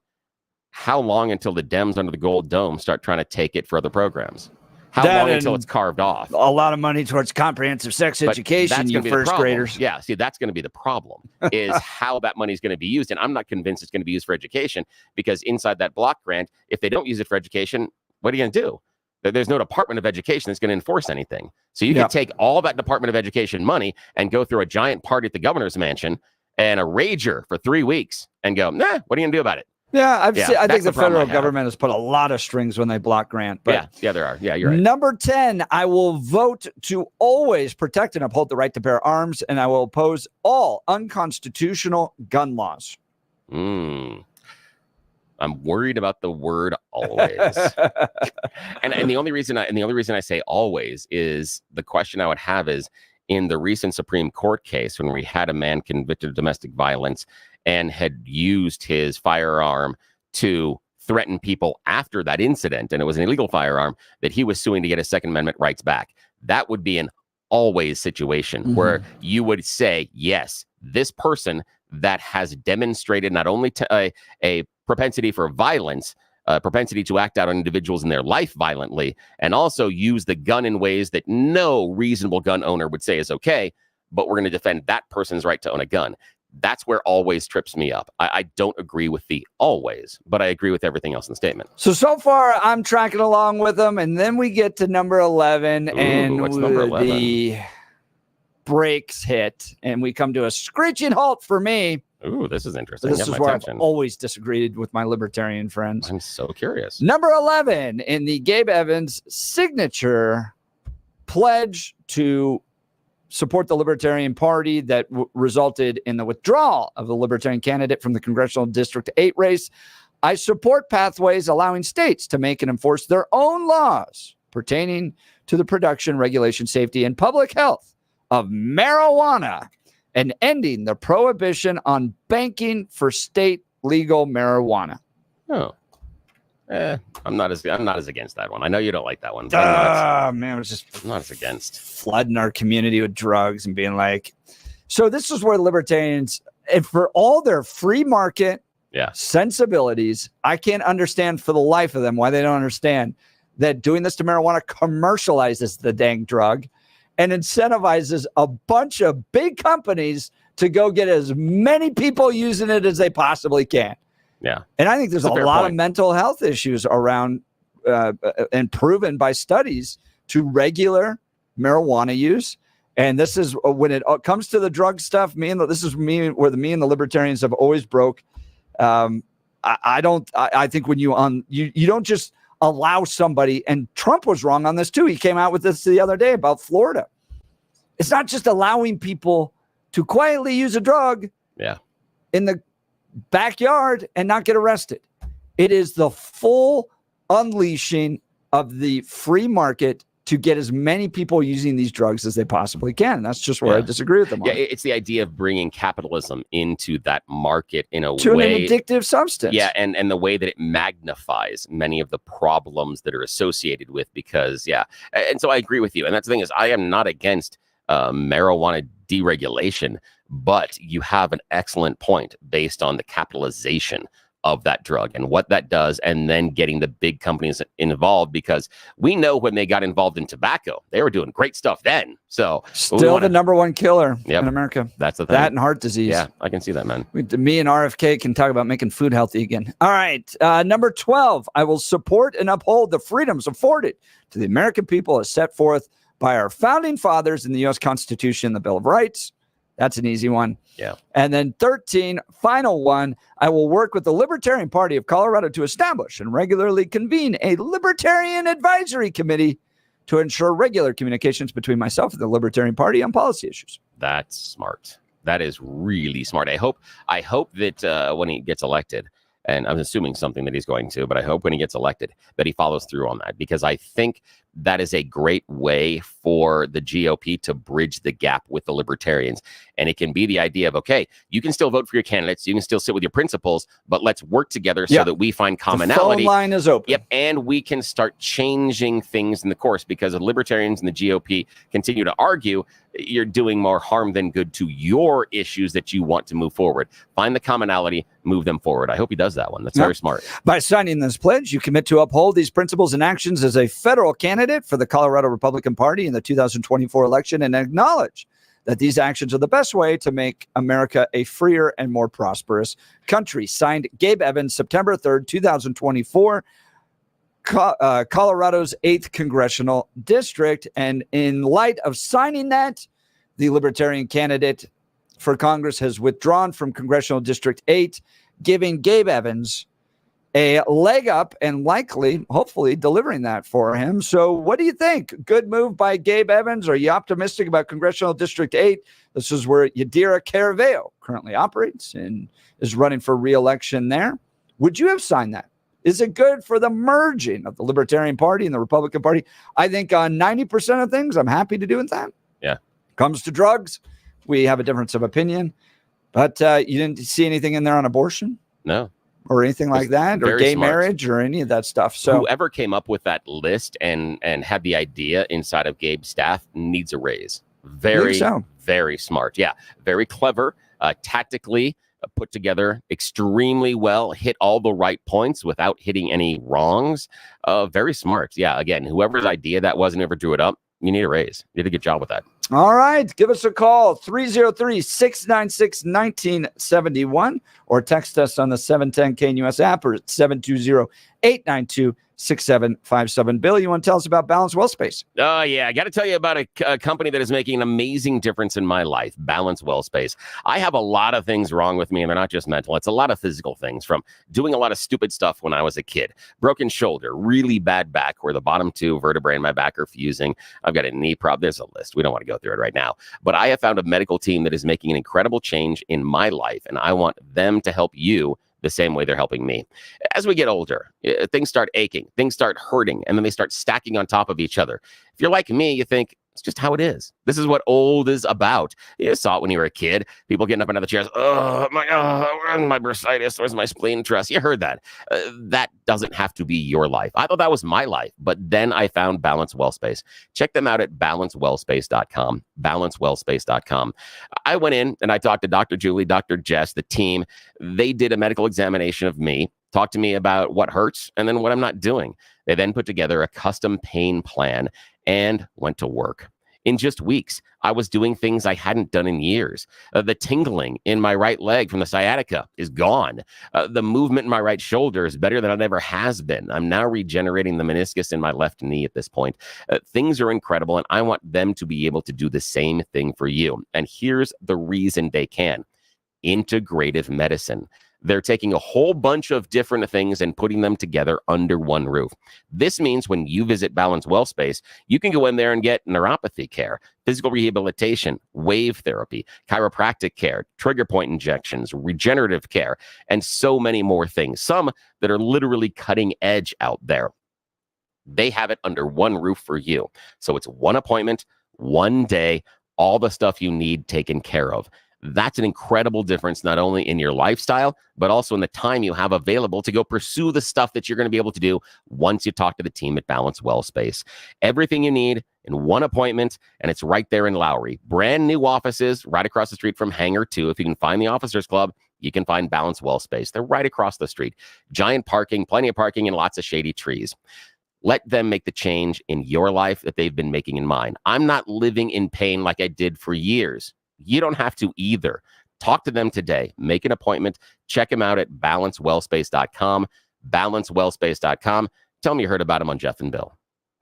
How long until the Dems under the Gold Dome start trying to take it for other programs? How long until it's carved off? A lot of money towards comprehensive sex education, you first graders. Yeah, see, that's going to be the problem, is how that money is going to be used. And I'm not convinced it's going to be used for education, because inside that block grant, if they don't use it for education, what are you going to do? There's no Department of Education that's going to enforce anything. So you can take all that Department of Education money and go through a giant party at the governor's mansion and a rager for 3 weeks and go, nah, what are you going to do about it? Yeah, I think the federal I government has put a lot of strings when they block grant. But yeah, there are. Yeah, you're right. Number 10, I will vote to always protect and uphold the right to bear arms, and I will oppose all unconstitutional gun laws. I'm worried about the word always. and the only reason I say always is the question I would have is in the recent Supreme Court case when we had a man convicted of domestic violence and had used his firearm to threaten people after that incident, and it was an illegal firearm that he was suing to get his Second Amendment rights back. That would be an always situation where you would say, yes, this person that has demonstrated not only a propensity for violence, propensity to act out on individuals in their life violently, and also use the gun in ways that no reasonable gun owner would say is okay, but we're going to defend that person's right to own a gun. That's where always trips me up. I don't agree with the always, but I agree with everything else in the statement. So far, I'm tracking along with them, and then we get to number 11, and what's number 11? The brakes hit, and we come to a screeching halt for me. Ooh, this is interesting. This is where I've always disagreed with my libertarian friends. I'm so curious. Number 11 in the Gabe Evans signature pledge to support the Libertarian Party that resulted in the withdrawal of the Libertarian candidate from the Congressional District 8 race. I support pathways allowing states to make and enforce their own laws pertaining to the production, regulation, safety, and public health of marijuana and ending the prohibition on banking for state legal marijuana. Oh. I'm not as against that one. I know you don't like that one. Man, I'm not as against flooding our community with drugs and being like, so this is where libertarians, and for all their free market sensibilities, I can't understand for the life of them why they don't understand that doing this to marijuana commercializes the dang drug and incentivizes a bunch of big companies to go get as many people using it as they possibly can. Yeah. And I think there's a lot of mental health issues around and proven by studies to regular marijuana use. And this is when it comes to the drug stuff, where me and the libertarians have always broke. I think when you don't just allow somebody, and Trump was wrong on this too. He came out with this the other day about Florida. It's not just allowing people to quietly use a drug in the backyard and not get arrested. It is the full unleashing of the free market to get as many people using these drugs as they possibly can. And that's just where I disagree with them. Yeah, it's the idea of bringing capitalism into that market in a to way, an addictive substance. Yeah, and the way that it magnifies many of the problems that are associated with, because and so I agree with you. And that's the thing is, I am not against marijuana deregulation, but you have an excellent point based on the capitalization of that drug and what that does, and then getting the big companies involved, because we know when they got involved in tobacco, they were doing great stuff then. So still the number one killer in America. That's the thing. That and heart disease. Yeah, I can see that, man. Me and RFK can talk about making food healthy again. All right. Number 12, I will support and uphold the freedoms afforded to the American people as set forth by our founding fathers in the U.S. Constitution and the Bill of Rights. That's an easy one. Yeah. And then 13, final one, I will work with the Libertarian Party of Colorado to establish and regularly convene a Libertarian Advisory Committee to ensure regular communications between myself and the Libertarian Party on policy issues. That's smart. That is really smart. I hope that when he gets elected, and I'm assuming something that he's going to, but I hope when he gets elected that he follows through on that, because I think that is a great way for the GOP to bridge the gap with the libertarians. And it can be the idea of, okay, you can still vote for your candidates, you can still sit with your principles, but let's work together so that we find commonality. The phone line is open. Yep, and we can start changing things in the course, because the libertarians and the GOP continue to argue, you're doing more harm than good to your issues that you want to move forward. Find the commonality, move them forward. I hope he does that one. That's very smart. By signing this pledge, you commit to uphold these principles and actions as a federal candidate for the Colorado Republican Party in the 2024 election, and acknowledge that these actions are the best way to make America a freer and more prosperous country. Signed, Gabe Evans, September 3rd, 2024, Colorado's 8th Congressional District. And in light of signing that, the Libertarian candidate for Congress has withdrawn from Congressional District 8, giving Gabe Evans a leg up and likely, hopefully, delivering that for him. So what do you think? Good move by Gabe Evans? Are you optimistic about Congressional District 8? This is where Yadira Caraveo currently operates and is running for re-election there. Would you have signed that? Is it good for the merging of the Libertarian Party and the Republican Party? I think on 90% of things, I'm happy to do that. Yeah. Comes to drugs, we have a difference of opinion. But you didn't see anything in there on abortion? No. Or anything like that, or gay smart. marriage, or any of that stuff. So whoever came up with that list and had the idea inside of Gabe's staff needs a raise. Very smart. Yeah, very clever, tactically put together extremely well, hit all the right points without hitting any wrongs. Very smart. Yeah, again, whoever's idea that was and whoever drew it up, you need a raise. You did a good job with that. All right. Give us a call, 303-696-1971, or text us on the 710 KNUS app, or at 720-892-6757. Bill, you want to tell us about Balance Well Space? Oh, yeah. I got to tell you about a company that is making an amazing difference in my life, Balance Well Space. I have a lot of things wrong with me, and they're not just mental. It's a lot of physical things, from doing a lot of stupid stuff when I was a kid. Broken shoulder, really bad back where the bottom two vertebrae in my back are fusing. I've got a knee problem. There's a list. We don't want to go through it right now. But I have found a medical team that is making an incredible change in my life, and I want them to help you the same way they're helping me. As we get older, things start aching, things start hurting, and then they start stacking on top of each other. If you're like me, you think, it's just how it is. This is what old is about. You saw it when you were a kid. People getting up out of the chairs. Oh, my bursitis. Where's my spleen truss? You heard that. That doesn't have to be your life. I thought that was my life, but then I found Balance Well Space. Check them out at balancewellspace.com. Balancewellspace.com. I went in and I talked to Dr. Julie, Dr. Jess, the team. They did a medical examination of me, talked to me about what hurts and then what I'm not doing. They then put together a custom pain plan and went to work. In just weeks, I was doing things I hadn't done in years. The tingling in my right leg from the sciatica is gone. The movement in my right shoulder is better than it ever has been. I'm now regenerating the meniscus in my left knee at this point. Things are incredible, and I want them to be able to do the same thing for you. And here's the reason they can. Integrative medicine. They're taking a whole bunch of different things and putting them together under one roof. This means when you visit Balance Well Space, you can go in there and get neuropathy care, physical rehabilitation, wave therapy, chiropractic care, trigger point injections, regenerative care, and so many more things, some that are literally cutting edge out there. They have it under one roof for you. So it's one appointment, one day, all the stuff you need taken care of. That's an incredible difference, not only in your lifestyle, but also in the time you have available to go pursue the stuff that you're going to be able to do once you talk to the team at Balance Well Space. Everything you need in one appointment, and it's right there in Lowry. Brand new offices right across the street from Hangar 2. If you can find the Officers Club, you can find Balance Well Space. They're right across the street. Giant parking, plenty of parking, and lots of shady trees. Let them make the change in your life that they've been making in mine. I'm not living in pain like I did for years. You don't have to either. Talk to them today. Make an appointment. Check them out at balancewellspace.com. Balancewellspace.com. Tell them you heard about them on Jeff and Bill.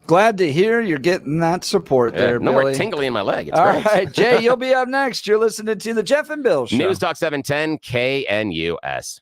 Glad to hear you're getting that support there, no Billy. more tingly in my leg. It's All great. right, Jay, you'll be up next. You're listening to the Jeff and Bill Show. News Talk 710 KNUS.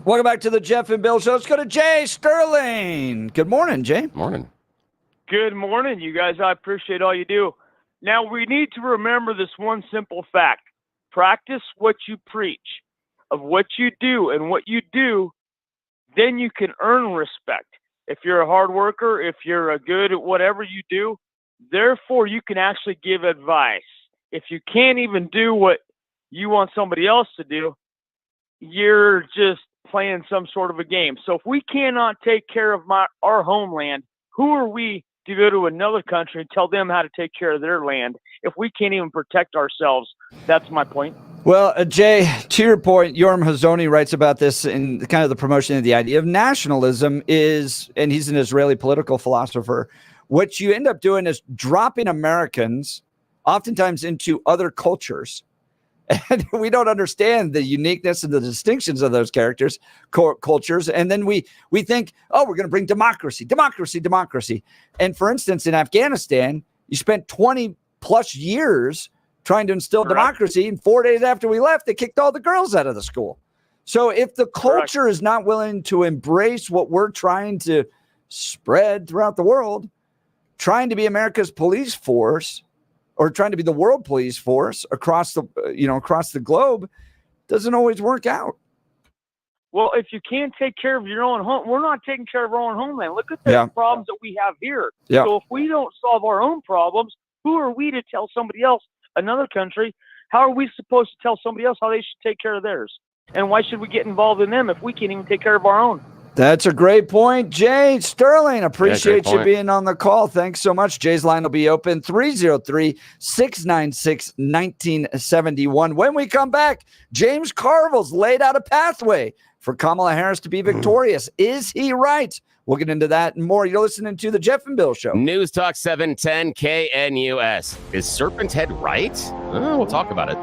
Welcome back to the Jeff and Bill Show. Let's go to Jay Sterling. Good morning, Jay. Morning. Good morning, you guys. I appreciate all you do. Now, we need to remember this one simple fact. Practice what you preach. Of what you do and what you do, then you can earn respect. If you're a hard worker, if you're a good at whatever you do, therefore you can actually give advice. If you can't even do what you want somebody else to do, you're just playing some sort of a game. So if we cannot take care of our homeland, who are we to go to another country and tell them how to take care of their land if we can't even protect ourselves? That's my point. Well, Jay, to your point, Yoram Hazony writes about this in kind of the promotion of the idea of nationalism is, and he's an Israeli political philosopher, what you end up doing is dropping Americans oftentimes into other cultures. And we don't understand the uniqueness and the distinctions of those cultures. And then we think, oh, we're going to bring democracy. And for instance, in Afghanistan, you spent 20 plus years trying to instill democracy. And 4 days after we left, they kicked all the girls out of the school. So if the culture is not willing to embrace what we're trying to spread throughout the world, trying to be America's police force, or trying to be the world police force across the globe, doesn't always work out. Well, if you can't take care of your own home, we're not taking care of our own homeland. Look at the problems that we have here. Yeah. So if we don't solve our own problems, who are we to tell somebody else, another country, how are we supposed to tell somebody else how they should take care of theirs? And why should we get involved in them if we can't even take care of our own? That's a great point, Jay Sterling. Appreciate you being on the call. Thanks so much. Jay's line will be open 303-696-1971. When we come back, James Carville's laid out a pathway for Kamala Harris to be victorious. Is he right? We'll get into that and more. You're listening to the Jeff and Bill Show. News Talk 710 KNUS. Is Serpent Head right? We'll talk about it.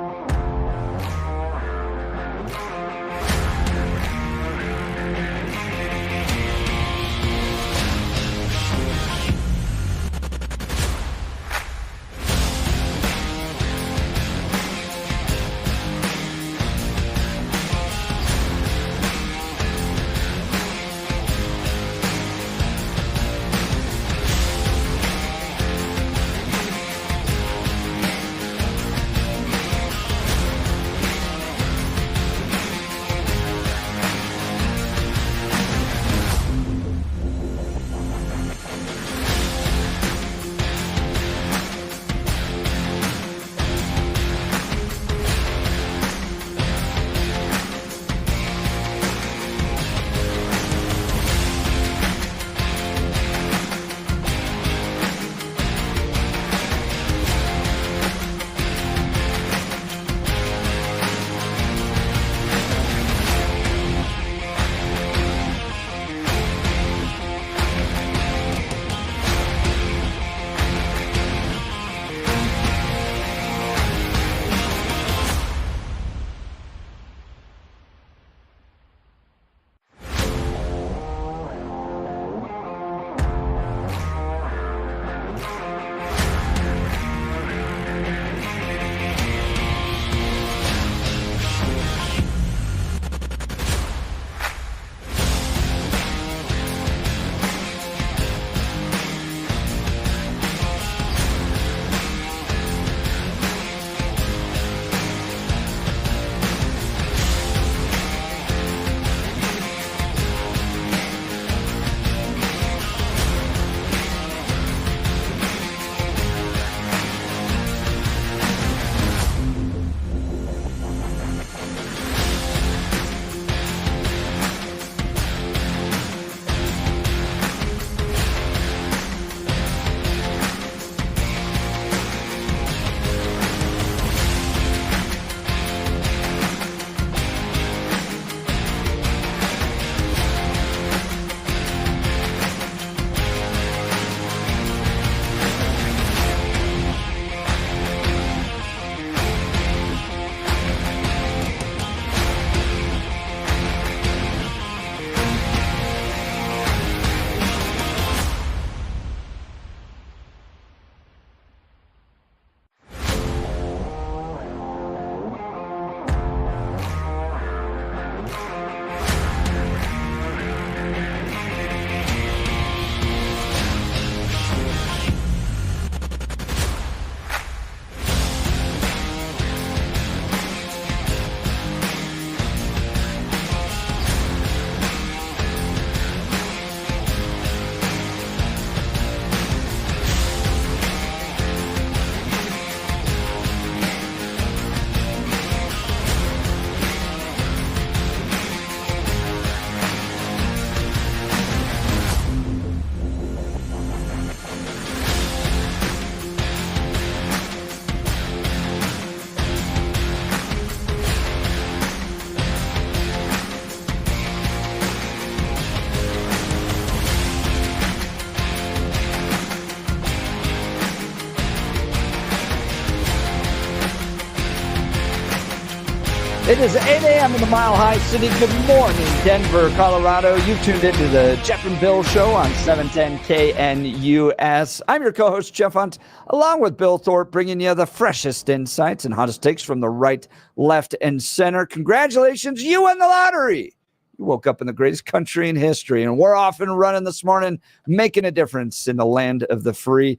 It is 8 a.m. in the Mile High City. Good morning, Denver, Colorado. You've tuned into the Jeff and Bill Show on 710 KNUS. I'm your co-host, Jeff Hunt, along with Bill Thorpe, bringing you the freshest insights and hottest takes from the right, left, and center. Congratulations, you won the lottery. You woke up in the greatest country in history, and we're off and running this morning, making a difference in the land of the free.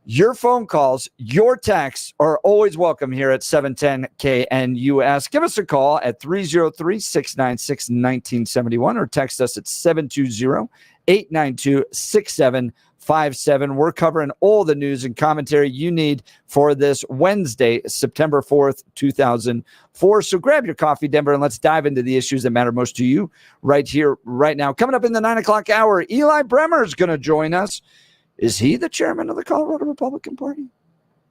Your phone calls, your texts are always welcome here at 710 KNUS. Give us a call at 303-696-1971 or text us at 720-892-6757. We're covering all the news and commentary you need for this Wednesday, September 4th, 2004. So grab your coffee, Denver, and let's dive into the issues that matter most to you right here, right now. Coming up in the 9 o'clock hour, Eli Bremer is going to join us. Is he the chairman of the Colorado Republican Party?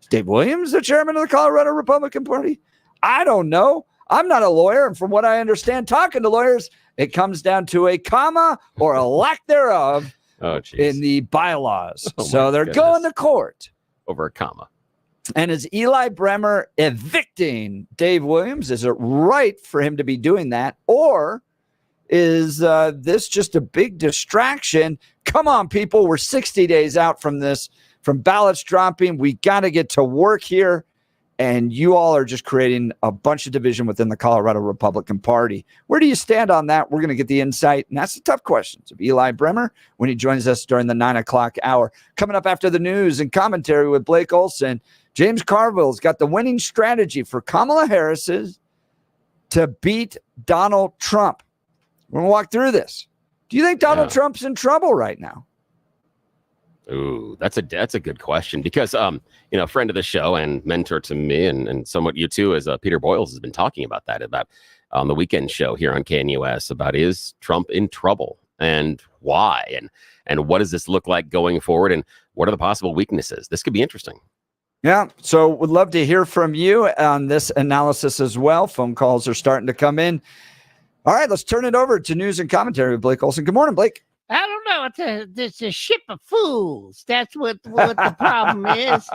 Is Dave Williams the chairman of the Colorado Republican Party? I don't know. I'm not a lawyer, and from what I understand, talking to lawyers, it comes down to a comma or a lack thereof in the bylaws. So they're going to court over a comma. And is Eli Bremer evicting Dave Williams? Is it right for him to be doing that? Or is this just a big distraction? Come on, people. We're 60 days out from this, from ballots dropping. We got to get to work here. And you all are just creating a bunch of division within the Colorado Republican Party. Where do you stand on that? We're going to get the insight. And that's the tough questions of Eli Bremer when he joins us during the 9 o'clock hour. Coming up after the news and commentary with Blake Olson, James Carville's got the winning strategy for Kamala Harris to beat Donald Trump. We're going to walk through this. Do you think Donald Trump's in trouble right now? Ooh, that's a good question because a friend of the show and mentor to me and somewhat you too, as Peter Boyles has been talking about that on the weekend show here on KNUS about, is Trump in trouble and why and what does this look like going forward and what are the possible weaknesses? This could be interesting. Yeah, so would love to hear from you on this analysis as well. Phone calls are starting to come in. All right, let's turn it over to news and commentary with Blake Olson. Good morning, Blake. I don't know. It's a ship of fools. That's what the problem is.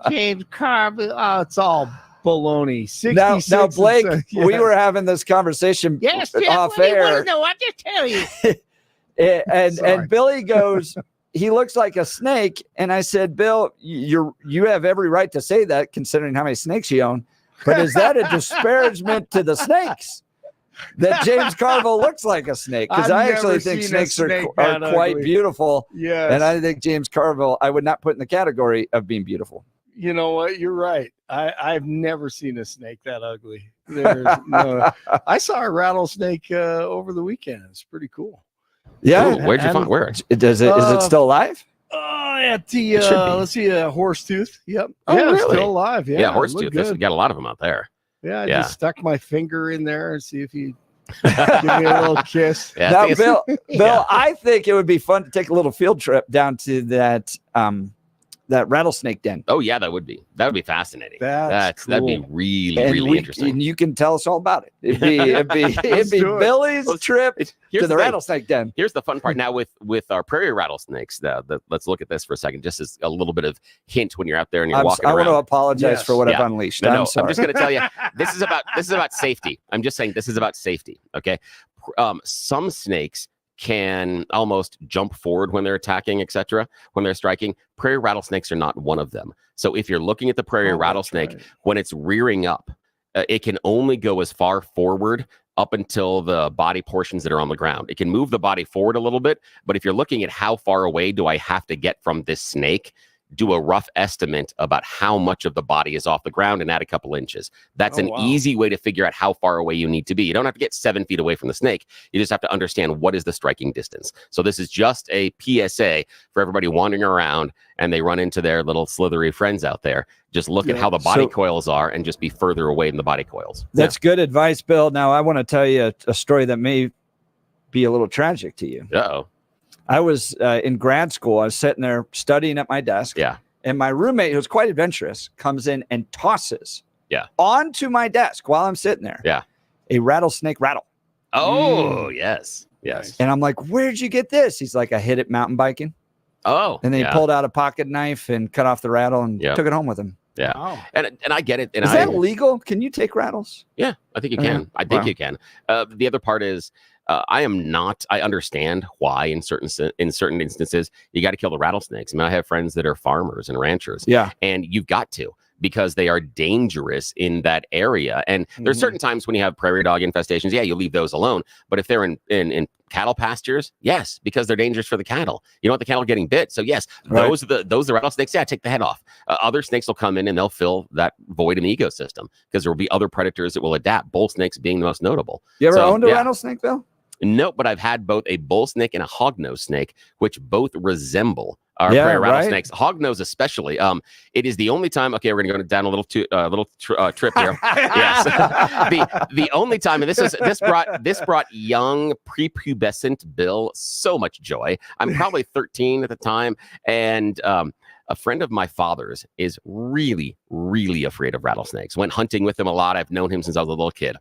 James Carville. Oh, it's all baloney. Now, Blake, we were having this conversation off air. No, I just tell you. and Billy goes, he looks like a snake. And I said, Bill, you have every right to say that considering how many snakes you own. But is that a disparagement to the snakes? That James Carville looks like a snake, because I actually think snakes are quite beautiful. Yeah, and I think James Carville I would not put in the category of being beautiful. You know what? You're right. I've never seen a snake that ugly. No. I saw a rattlesnake over the weekend. It's pretty cool. Yeah, ooh, where'd you find? Where is it still alive? At the let's see, horse tooth. Yep. Oh, yeah, really? It's still alive. Yeah, horse tooth. You got a lot of them out there. Yeah, I just stuck my finger in there and see if he give me a little kiss. Yeah, now, Bill, I think it would be fun to take a little field trip down to that rattlesnake den. Oh yeah, that would be fascinating. That'd be really interesting. And you can tell us all about it. It'd be Billy's trip to the rattlesnake den. Here's the fun part. Now with our prairie rattlesnakes, let's look at this for a second, just as a little bit of hint when you're out there and you're walking around. I want to apologize for what I've unleashed. No, I'm sorry. I'm just going to tell you, this is about safety. I'm just saying this is about safety. Okay, some snakes can almost jump forward when they're attacking, etc., when they're striking. Prairie rattlesnakes are not one of them. So if you're looking at the prairie rattlesnake, when it's rearing up, it can only go as far forward up until the body portions that are on the ground. It can move the body forward a little bit, but if you're looking at how far away do I have to get from this snake, do a rough estimate about how much of the body is off the ground and add a couple inches. That's easy way to figure out how far away you need to be. You don't have to get 7 feet away from the snake. You just have to understand what is the striking distance. So this is just a PSA for everybody wandering around and they run into their little slithery friends out there. Just look at how the body coils are and just be further away than the body coils. That's good advice, Bill. Now I want to tell you a story that may be a little tragic to you. Uh-oh. I was in grad school. I was sitting there studying at my desk. Yeah. And my roommate, who's quite adventurous, comes in and tosses onto my desk while I'm sitting there. Yeah. A rattlesnake rattle. Oh, yes. And I'm like, where'd you get this? He's like, I hit it mountain biking. Oh. And then he pulled out a pocket knife and cut off the rattle and took it home with him. Yeah. Wow. And I get it. And Is that legal? Can you take rattles? Yeah, I think you Oh, yeah. can. I think Wow. you can. The other part is I am not. I understand why in certain instances you got to kill the rattlesnakes. I mean, I have friends that are farmers and ranchers. Yeah. And you've got to, because they are dangerous in that area. And there's certain times when you have prairie dog infestations, yeah, you leave those alone. But if they're in cattle pastures, yes, because they're dangerous for the cattle. You don't want the cattle getting bit. So yes, Right. those are the rattlesnakes. Yeah, take the head off. Other snakes will come in and they'll fill that void in the ecosystem because there will be other predators that will adapt. Bull snakes being the most notable. You ever So, owned a yeah. rattlesnake, Bill? Nope, but I've had both a bull snake and a hognose snake, which both resemble our Yeah, prairie right. rattlesnakes. Hognose, especially. It is the only time. Okay, we're going to go down a little trip here. Yes, the only time, and this brought young prepubescent Bill so much joy. I'm probably 13 at the time, and a friend of my father's is really, really afraid of rattlesnakes. Went hunting with him a lot. I've known him since I was a little kid.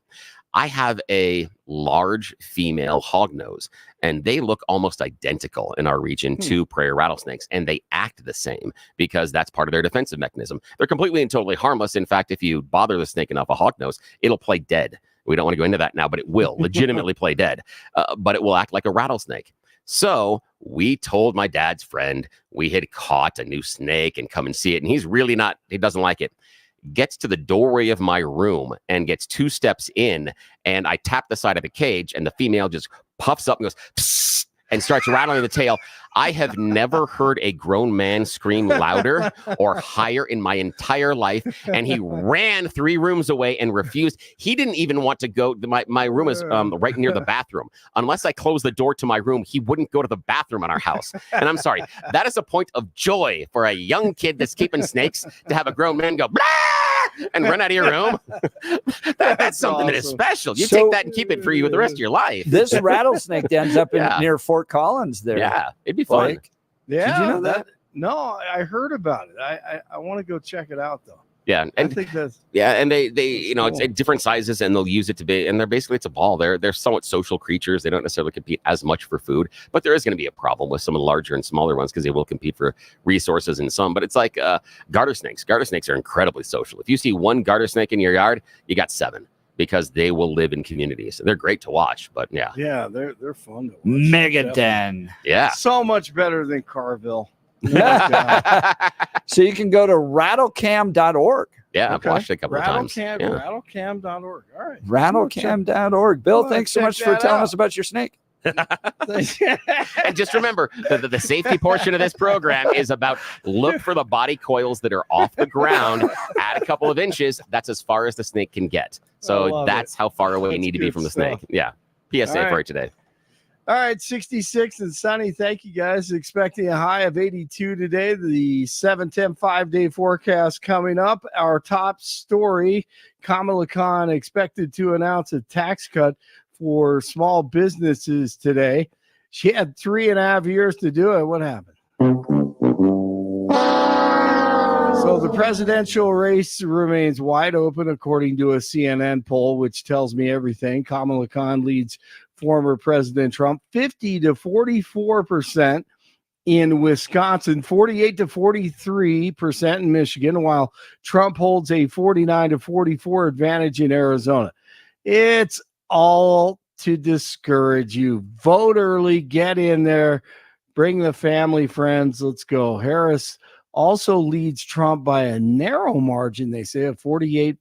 I have a large female hognose, and they look almost identical in our region to prairie rattlesnakes, and they act the same because that's part of their defensive mechanism. They're completely and totally harmless. In fact, if you bother the snake enough, a hognose, it'll play dead. We don't want to go into that now, but it will legitimately play dead, but it will act like a rattlesnake. So we told my dad's friend we had caught a new snake and come and see it, and he doesn't like it. Gets to the doorway of my room and gets 2 steps in, and I tap the side of the cage, and the female just puffs up and goes psst, and starts rattling the tail. I have never heard a grown man scream louder or higher in my entire life, and he ran 3 rooms away and refused. He didn't even want to go. My room is right near the bathroom. Unless I closed the door to my room, he wouldn't go to the bathroom in our house. And I'm sorry, that is a point of joy for a young kid that's keeping snakes to have a grown man go blah! And run out of your room. That's something that is special. You take that and keep it for you the rest of your life. This rattlesnake ends up near Fort Collins there. Yeah, it'd be fun. Like, Yeah. did you know that? No, I heard about it. I want to go check it out though. Yeah, I and think that's and they it's cool. at different sizes, and they'll use it to be, and it's a ball. They're somewhat social creatures. They don't necessarily compete as much for food, but there is going to be a problem with some of the larger and smaller ones because they will compete for resources in some. But it's like garter snakes. Garter snakes are incredibly social. If you see one garter snake in your yard, you got 7 because they will live in communities. They're great to watch, but yeah, they're fun to watch. Megaden. Yeah, So much better than Carville. So you can go to rattlecam.org. yeah, I've watched it a couple of times. Rattlecam.org. All right. Rattlecam.org. Bill, Well, thanks so check much for that telling out. us about your snake. And just remember, the safety portion of this program is about look for the body coils that are off the ground at a couple of inches. That's as far as the snake can get. So that's how far away you need to be good from the stuff. snake. Yeah. PSA All right. for it today. All right, 66 and sunny. Thank you, guys. Expecting a high of 82 today. The 7-10 5-day forecast coming up. Our top story, Kamala Khan expected to announce a tax cut for small businesses today. She had 3.5 years to do it. What happened? So the presidential race remains wide open, according to a CNN poll, which tells me everything. Kamala Khan leads former President Trump 50 to 44% in Wisconsin, 48 to 43% in Michigan, while Trump holds a 49 to 44 advantage in Arizona. It's all to discourage you. Vote early, get in there, bring the family, friends. Let's go. Harris also leads Trump by a narrow margin, they say, of 48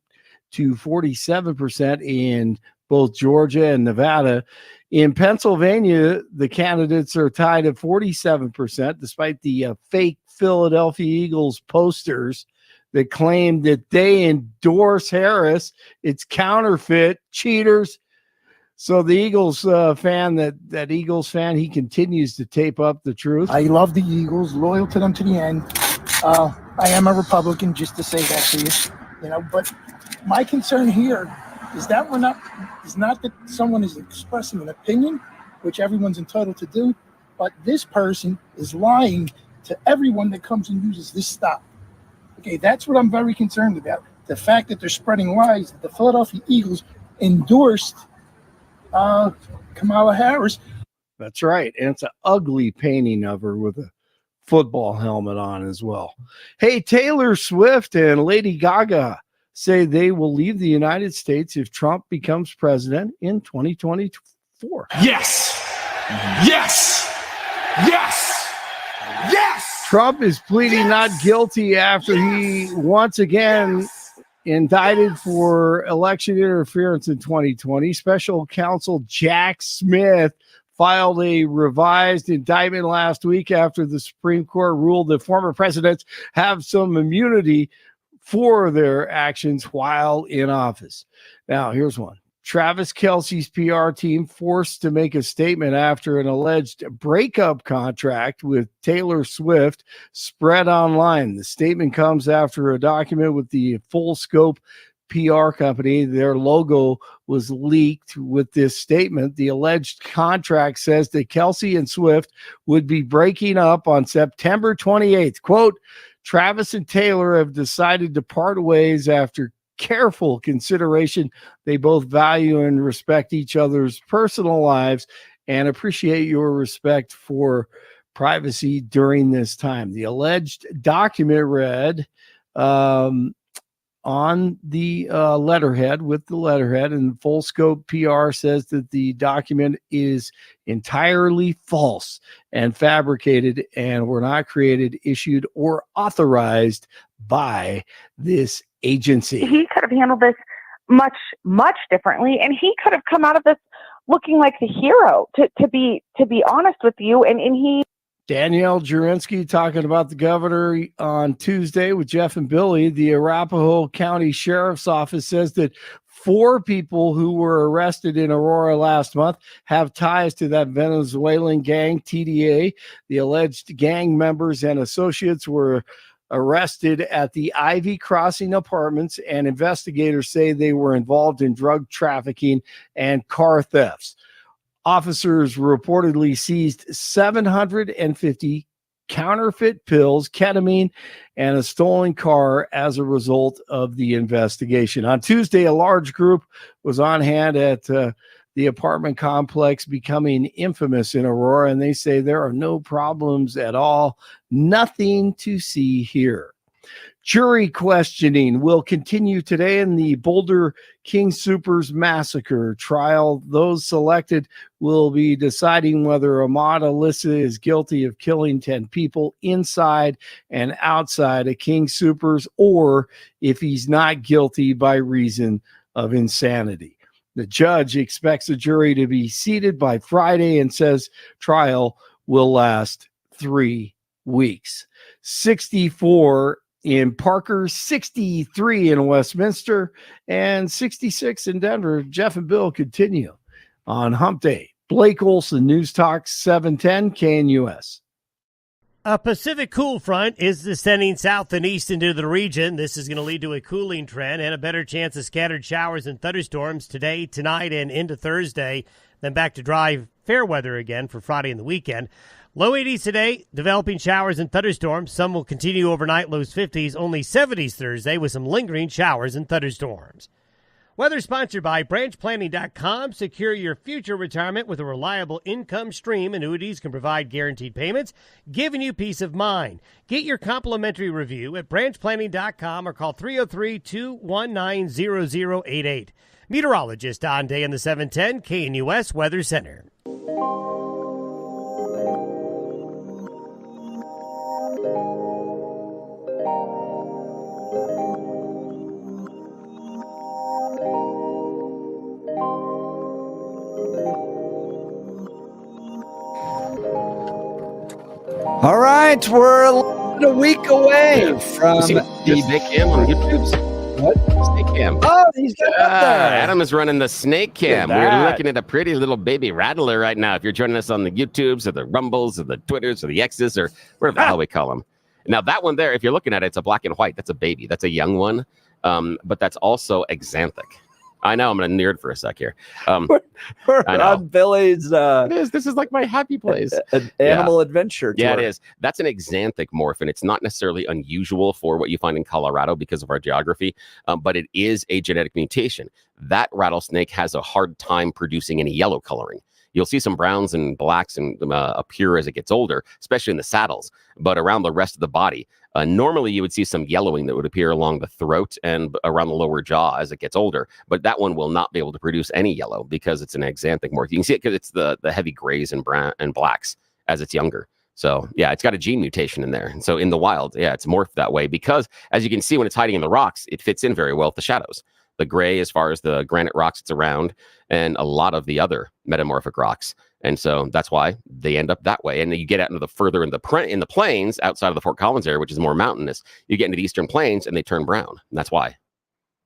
to 47% in both Georgia and Nevada. In Pennsylvania, the candidates are tied at 47%, despite the fake Philadelphia Eagles posters that claim that they endorse Harris. It's counterfeit, cheaters. So the Eagles fan, that Eagles fan, he continues to tape up the truth. I love the Eagles, loyal to them to the end. I am a Republican, just to say that to you. But my concern here is that is not that someone is expressing an opinion, which everyone's entitled to do, but this person is lying to everyone that comes and uses this stop. Okay, that's what I'm very concerned about. The fact that they're spreading lies that the Philadelphia Eagles endorsed Kamala Harris. That's right. And it's an ugly painting of her with a football helmet on as well. Hey, Taylor Swift and Lady Gaga say they will leave the United States if Trump becomes president in 2024. Yes. Yes. Yes. Yes. Trump is pleading not guilty after he once again indicted for election interference in 2020. Special counsel Jack Smith filed a revised indictment last week after the Supreme Court ruled that former presidents have some immunity for their actions while in office. Now, here's one. Travis Kelce's PR team forced to make a statement after an alleged breakup contract with Taylor Swift spread online. The statement comes after a document with the Full Scope PR company, their logo was leaked with this statement. The alleged contract says that Kelce and Swift would be breaking up on September 28th. Quote, Travis and Taylor have decided to part ways after careful consideration. They both value and respect each other's personal lives and appreciate your respect for privacy during this time. The alleged document read on the letterhead, with the letterhead, and Full Scope PR says that the document is entirely false and fabricated and were not created, issued, or authorized by this agency. He could have handled this much, much differently, and he could have come out of this looking like the hero, to be honest with you. And he Danielle Jurinsky talking about the governor on Tuesday with Jeff and Billy. The Arapahoe County Sheriff's Office says that 4 people who were arrested in Aurora last month have ties to that Venezuelan gang, TDA. The alleged gang members and associates were arrested at the Ivy Crossing Apartments, and investigators say they were involved in drug trafficking and car thefts. Officers reportedly seized 750 counterfeit pills, ketamine, and a stolen car as a result of the investigation. On Tuesday, a large group was on hand at the apartment complex becoming infamous in Aurora, and they say there are no problems at all. Nothing to see here. Jury questioning will continue today in the Boulder King Soopers massacre trial. Those selected will be deciding whether Ahmad Alissa is guilty of killing 10 people inside and outside of King Soopers, or if he's not guilty by reason of insanity. The judge expects the jury to be seated by Friday and says trial will last 3 weeks. 64 in Parker, 63 in Westminster, and 66 in Denver. Jeff and Bill continue on Hump Day. Blake Olson, News Talk 710 KNUS. A Pacific cool front is descending south and east into the region. This is going to lead to a cooling trend and a better chance of scattered showers and thunderstorms today, tonight, and into Thursday. Then back to dry, fair weather again for Friday and the weekend. Low 80s today, developing showers and thunderstorms. Some will continue overnight, lows 50s, only 70s Thursday with some lingering showers and thunderstorms. Weather sponsored by branchplanning.com. Secure your future retirement with a reliable income stream. Annuities can provide guaranteed payments, giving you peace of mind. Get your complimentary review at branchplanning.com or call 303-219-0088. Meteorologist Don Day in the 710 KNUS Weather Center. All right, we're a week away from the snake cam on YouTube. What? Snake cam. Oh, he's got it up there. Adam is running the snake cam. Look at We're that. looking at a pretty little baby rattler right now. If you're joining us on the YouTubes or the Rumbles or the Twitters or the X's or whatever the hell we call them. Now, that one there, if you're looking at it, it's a black and white. That's a baby. That's a young one. But that's also exanthic. I know I'm a nerd for a sec here. We're I know. on Billy's It is. This is like my happy place. Animal adventure tour. Yeah, it is. That's an exanthic morph, and it's not necessarily unusual for what you find in Colorado because of our geography, but it is a genetic mutation. That rattlesnake has a hard time producing any yellow coloring. You'll see some browns and blacks and appear as it gets older, especially in the saddles, but around the rest of the body. Normally, you would see some yellowing that would appear along the throat and around the lower jaw as it gets older, but that one will not be able to produce any yellow because it's an axanthic morph. You can see it because it's the heavy grays and brown and blacks as it's younger. So yeah, it's got a gene mutation in there. And so in the wild, yeah, it's morphed that way because as you can see when it's hiding in the rocks, it fits in very well with the shadows. The gray as far as the granite rocks it's around and a lot of the other metamorphic rocks. And so that's why they end up that way. And then you get out into the further in the plains outside of the Fort Collins area, which is more mountainous, you get into the eastern plains and they turn brown. And that's why.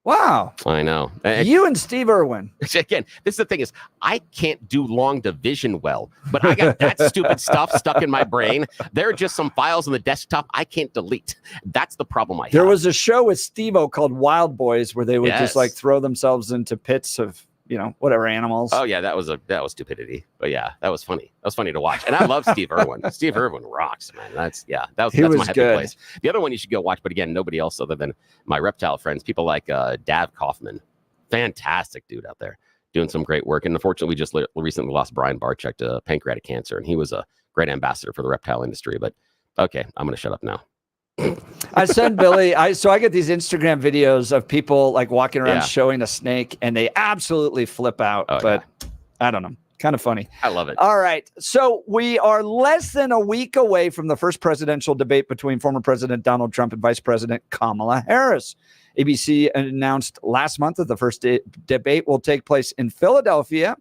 Wow. I know. You and Steve Irwin. Again, this is the thing is I can't do long division well, but I got that stupid stuff stuck in my brain. There are just some files on the desktop I can't delete. That's the problem I have. There was a show with Steve-O called Wild Boys where they would just like throw themselves into pits of, whatever animals. Oh yeah, that was stupidity. But yeah, that was funny. That was funny to watch. And I love Steve Irwin. Steve Irwin rocks, man. That's my happy place. The other one you should go watch, but again, nobody else other than my reptile friends, people like Dav Kaufman. Fantastic dude out there doing some great work. And unfortunately, we just recently lost Brian Barczyk to pancreatic cancer, and he was a great ambassador for the reptile industry. But okay, I'm going to shut up now. I send Billy. I get these Instagram videos of people like walking around showing a snake, and they absolutely flip out. But I don't know, kind of funny. I love it. All right, so we are less than a week away from the first presidential debate between former President Donald Trump and Vice President Kamala Harris. ABC announced last month that the first debate will take place in Philadelphia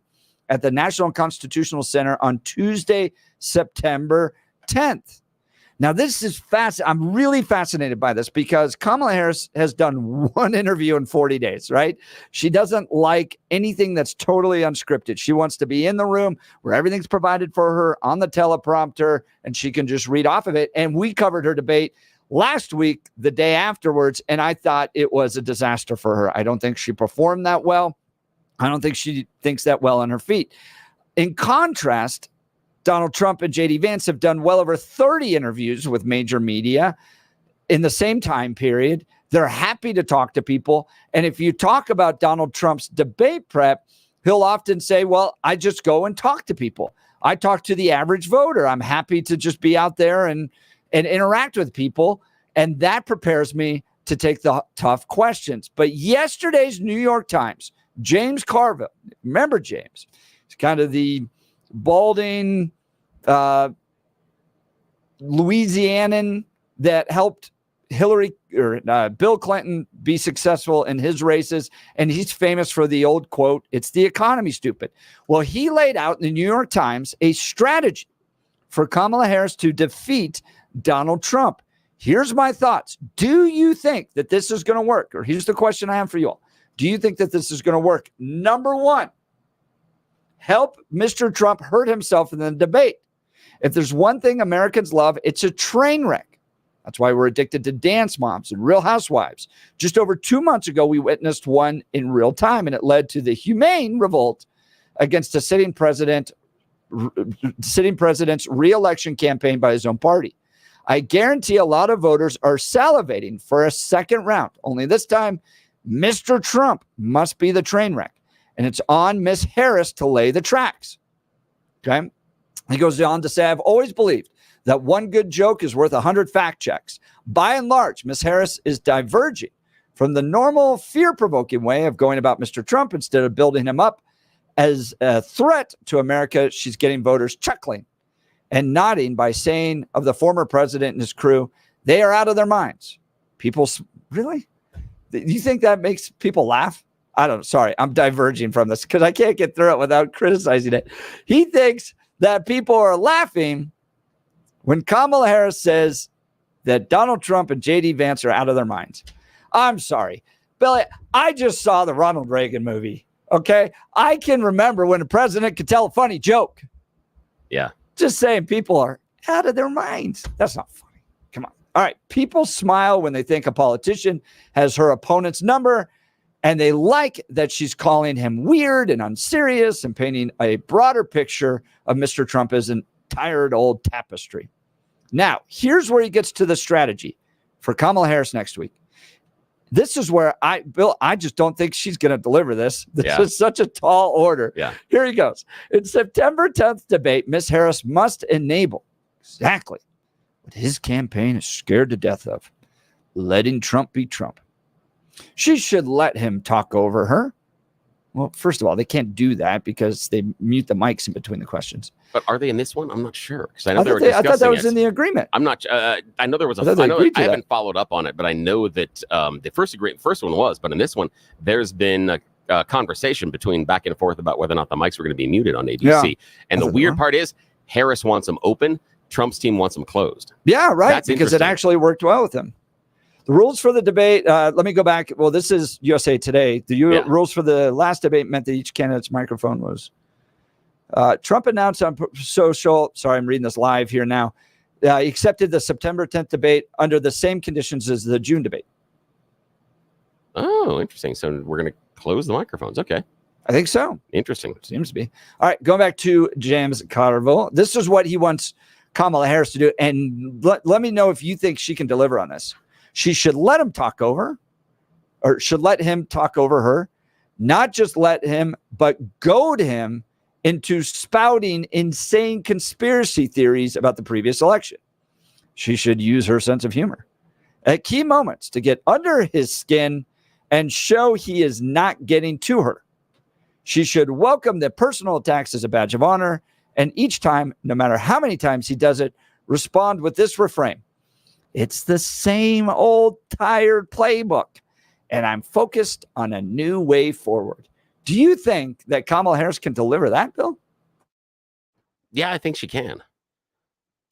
at the National Constitutional Center on Tuesday, September 10th. Now, this is I'm really fascinated by this because Kamala Harris has done one interview in 40 days, right? She doesn't like anything that's totally unscripted. She wants to be in the room where everything's provided for her on the teleprompter and she can just read off of it. And we covered her debate last week, the day afterwards, and I thought it was a disaster for her. I don't think she performed that well. I don't think she thinks that well on her feet. In contrast, Donald Trump and J.D. Vance have done well over 30 interviews with major media in the same time period. They're happy to talk to people. And if you talk about Donald Trump's debate prep, he'll often say, well, I just go and talk to people. I talk to the average voter. I'm happy to just be out there and interact with people. And that prepares me to take the tough questions. But yesterday's New York Times, James Carville, remember James? He's kind of the balding Louisianan that helped Bill Clinton be successful in his races. And he's famous for the old quote, "It's the economy, stupid." Well, he laid out in the New York Times a strategy for Kamala Harris to defeat Donald Trump. Here's my thoughts. Do you think that this is going to work? Or here's the question I have for you all. Do you think that this is going to work? Number one, help Mr. Trump hurt himself in the debate. If there's one thing Americans love, it's a train wreck. That's why we're addicted to Dance Moms and Real Housewives. Just over 2 months ago, we witnessed one in real time, and it led to the humane revolt against the sitting president's re-election campaign by his own party. I guarantee a lot of voters are salivating for a second round. Only this time, Mr. Trump must be the train wreck. And it's on Miss Harris to lay the tracks. Okay. He goes on to say, I've always believed that one good joke is worth 100 fact checks. By and large, Miss Harris is diverging from the normal fear-provoking way of going about Mr. Trump. Instead of building him up as a threat to America, she's getting voters chuckling and nodding by saying of the former president and his crew, they are out of their minds. People, really? You think that makes people laugh? I don't know. Sorry, I'm diverging from this because I can't get through it without criticizing it. He thinks that people are laughing when Kamala Harris says that Donald Trump and J.D. Vance are out of their minds. I'm sorry, Billy. I just saw the Ronald Reagan movie. Okay. I can remember when a president could tell a funny joke. Yeah. Just saying people are out of their minds. That's not funny. Come on. All right. People smile when they think a politician has her opponent's number. And they like that she's calling him weird and unserious and painting a broader picture of Mr. Trump as a tired old tapestry. Now, here's where he gets to the strategy for Kamala Harris next week. This is where Bill, I just don't think she's going to deliver this. This Yeah. is such a tall order. Yeah. Here he goes. In September 10th debate, Ms. Harris must enable exactly what his campaign is scared to death of, letting Trump be Trump. She should let him talk over her. Well, first of all, they can't do that because they mute the mics in between the questions. But are they in this one? I'm not sure because I know I thought that was in the agreement. I'm not. I know there was I haven't followed up on it, but I know that the first one was. But in this one, there's been a conversation between back and forth about whether or not the mics were going to be muted on ABC. Yeah. And the weird part is Harris wants them open. Trump's team wants them closed. Yeah, right. That's because it actually worked well with him. The rules for the debate, let me go back. Well, this is USA Today. The rules for the last debate meant that each candidate's microphone was. Trump announced on social, sorry, I'm reading this live here now, he accepted the September 10th debate under the same conditions as the June debate. Oh, interesting. So we're going to close the microphones. Okay. I think so. Interesting. Seems to be. All right, going back to James Carville. This is what he wants Kamala Harris to do. And let me know if you think she can deliver on this. She should let him talk over, or should let him talk over her, not just let him, but goad him into spouting insane conspiracy theories about the previous election. She should use her sense of humor at key moments to get under his skin and show he is not getting to her. She should welcome the personal attacks as a badge of honor, and each time, no matter how many times he does it, respond with this refrain: "It's the same old tired playbook, and I'm focused on a new way forward." Do you think that Kamala Harris can deliver that, Bill? Yeah, I think she can.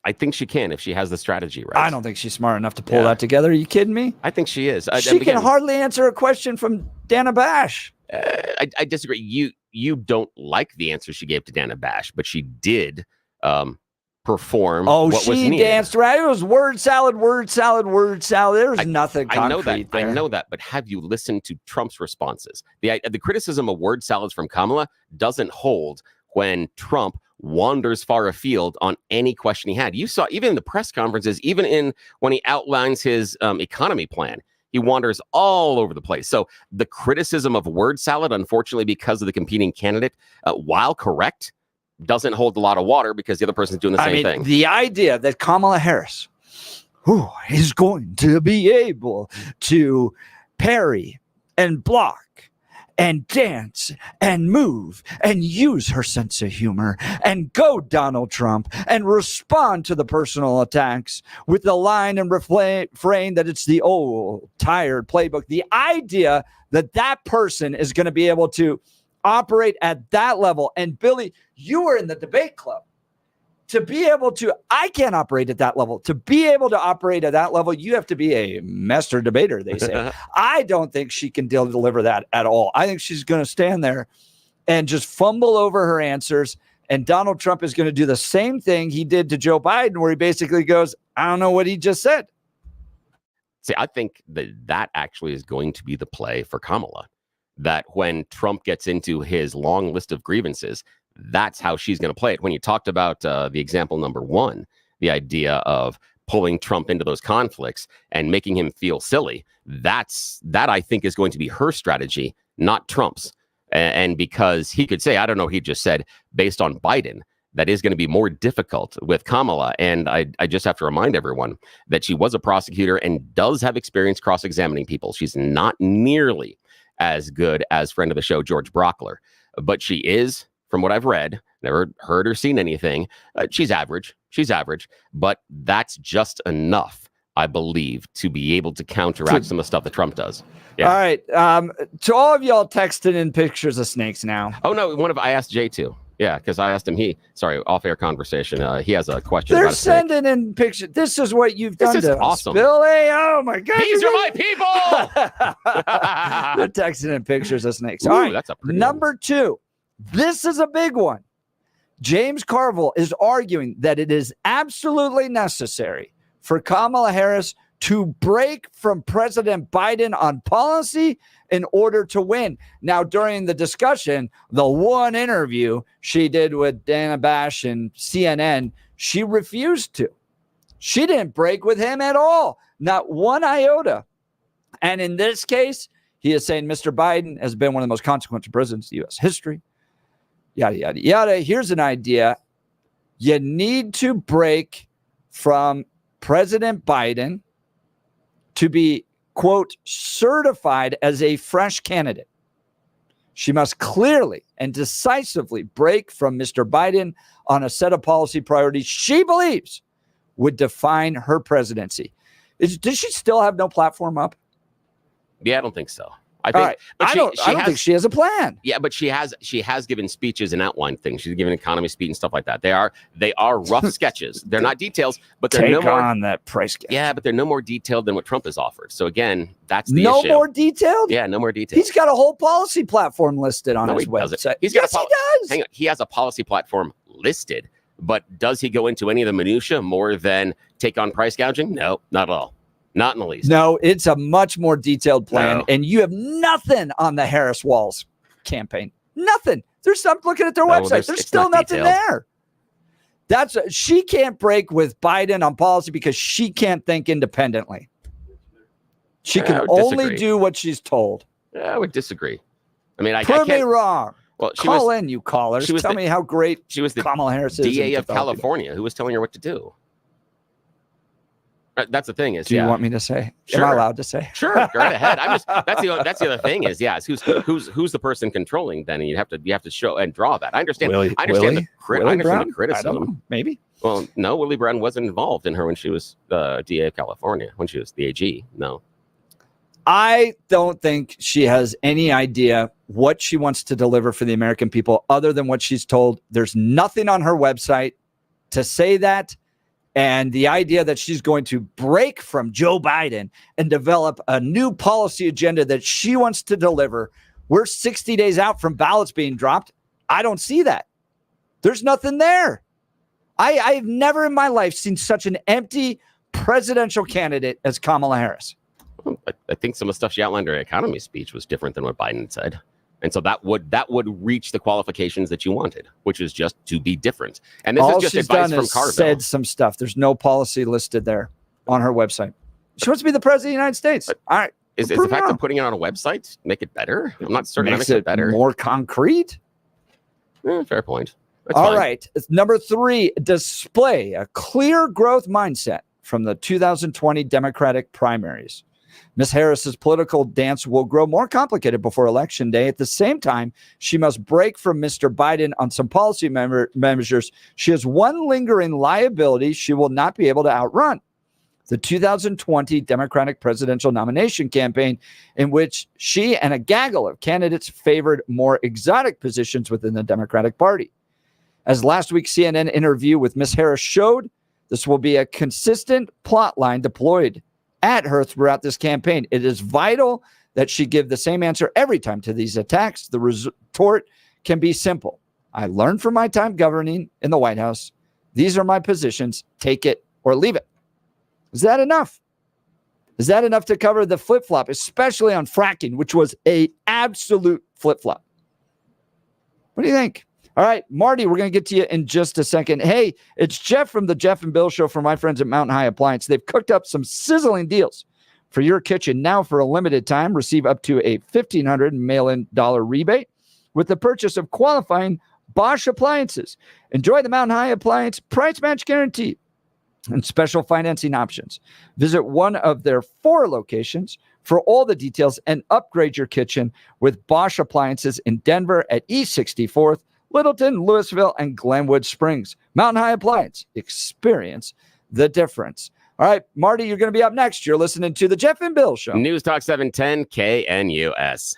I think she can if she has the strategy right. I don't think she's smart enough to pull that together. Are you kidding me? I think she is. She can hardly answer a question from Dana Bash. I disagree. You don't like the answer she gave to Dana Bash, but she did perform what was needed. She danced right. It was word salad, word salad, word salad. There was nothing concrete I know that. there. I know that. But have you listened to Trump's responses? The criticism of word salads from Kamala doesn't hold when Trump wanders far afield on any question he had. You saw even in the press conferences, even when he outlines his economy plan, he wanders all over the place. So the criticism of word salad, unfortunately, because of the competing candidate, while correct, doesn't hold a lot of water because the other person's doing the same thing. The idea that Kamala Harris is going to be able to parry and block and dance and move and use her sense of humor and go Donald Trump and respond to the personal attacks with the line and refrain that it's the old tired playbook. The idea that that person is going to be able to operate at that level. And Billy, you were in the debate club. To be able to, I can't operate at that level. To be able to operate at that level, you have to be a master debater, they say. I don't think she can deliver that at all. I think she's going to stand there and just fumble over her answers. And Donald Trump is going to do the same thing he did to Joe Biden, where he basically goes, I don't know what he just said. See, I think that actually is going to be the play for Kamala. That when Trump gets into his long list of grievances, that's how she's going to play it. When you talked about the example number one, the idea of pulling Trump into those conflicts and making him feel silly, that I think is going to be her strategy, not Trump's. And because he could say, I don't know, he just said, based on Biden, that is going to be more difficult with Kamala. And I just have to remind everyone that she was a prosecutor and does have experience cross-examining people. She's not nearly as good as friend of the show, George Brockler, but she is, from what I've read, never heard or seen anything. She's average, but that's just enough, I believe, to be able to counteract some of the stuff that Trump does. Yeah. All right. To all of y'all texting in pictures of snakes now. Oh, no. I asked Jay too. Yeah, because I asked him, off-air conversation. He has a question. They're about sending in pictures. This is what you've done This is to awesome. us, Billy. Oh, my God. These are my people. They're texting in pictures of snakes. Ooh, All right. that's a pretty Number two. This is a big one. James Carville is arguing that it is absolutely necessary for Kamala Harris to break from President Biden on policy in order to win. Now, during the discussion, the one interview she did with Dana Bash and CNN, she refused to. She didn't break with him at all. Not one iota. And in this case, he is saying Mr. Biden has been one of the most consequential presidents in U.S. history. Yada, yada, yada. Here's an idea. You need to break from President Biden to be, quote, certified as a fresh candidate. She must clearly and decisively break from Mr. Biden on a set of policy priorities she believes would define her presidency. Does she still have no platform up? Yeah, I don't think so. I think, right. I don't think she has a plan. Yeah, but she has given speeches and outlined things. She's given an economy speech and stuff like that. They are rough sketches. They're not details, but they're no more on that price gap. Yeah, but they're no more detailed than what Trump has offered. So again, that's the issue. No more detailed? Yeah, no more detailed. He's got a whole policy platform listed on his website. He does. Hang on. He has a policy platform listed, but does he go into any of the minutia more than take on price gouging? No, not at all. Not in the least. No, it's a much more detailed plan. No. And you have nothing on the Harris Walls campaign. Nothing. I'm looking at their website. There's still nothing there. She can't break with Biden on policy because she can't think independently. She can only do what she's told. Yeah, I would disagree. I mean, Prove me wrong. Well, Call in, you callers. Tell me how great she was. Kamala Harris is. DA of California, who was telling her what to do. That's the thing is, do you want me to say? Sure. Am I allowed to say? Sure, go right ahead. That's the other thing is, who's the person controlling then, and you have to show and draw that. I understand the criticism. Maybe. Well, no, Willie Brown wasn't involved in her when she was DA of California, when she was the AG. No. I don't think she has any idea what she wants to deliver for the American people other than what she's told. There's nothing on her website to say that. And the idea that she's going to break from Joe Biden and develop a new policy agenda that she wants to deliver. We're 60 days out from ballots being dropped. I don't see that. There's nothing there. I've never in my life seen such an empty presidential candidate as Kamala Harris. I think some of the stuff she outlined in her economy speech was different than what Biden said. And so that would reach the qualifications that you wanted, which is just to be different. And this All is just she's advice done from is Carville. said some stuff. There's no policy listed there on her website. She wants to be the president of the United States. All right. Is the fact of putting it on a website make it better? I'm not certain that makes it better. More concrete? Fair point. That's All fine. right. Number 3, display a clear growth mindset from the 2020 Democratic primaries. Ms. Harris's political dance will grow more complicated before Election Day. At the same time, she must break from Mr. Biden on some policy measures. She has one lingering liability she will not be able to outrun: the 2020 Democratic presidential nomination campaign, in which she and a gaggle of candidates favored more exotic positions within the Democratic Party. As last week's CNN interview with Ms. Harris showed, this will be a consistent plot line deployed at her throughout this campaign. It is vital that she give the same answer every time to these attacks. The retort can be simple: I learned from my time governing in the White House. These are my positions. Take it or leave it. Is that enough? Is that enough to cover the flip-flop, especially on fracking, which was an absolute flip-flop? What do you think? All right, Marty, we're going to get to you in just a second. Hey, it's Jeff from the Jeff and Bill Show for my friends at Mountain High Appliance. They've cooked up some sizzling deals for your kitchen. Now, for a limited time, receive up to a $1,500 mail-in rebate with the purchase of qualifying Bosch appliances. Enjoy the Mountain High Appliance price match guarantee and special financing options. Visit one of their 4 locations for all the details and upgrade your kitchen with Bosch appliances in Denver at East 64th, Littleton, Louisville, and Glenwood Springs. Mountain High Appliance. Experience the difference. All right, Marty, you're going to be up next. You're listening to the Jeff and Bill Show. News Talk 710 KNUS.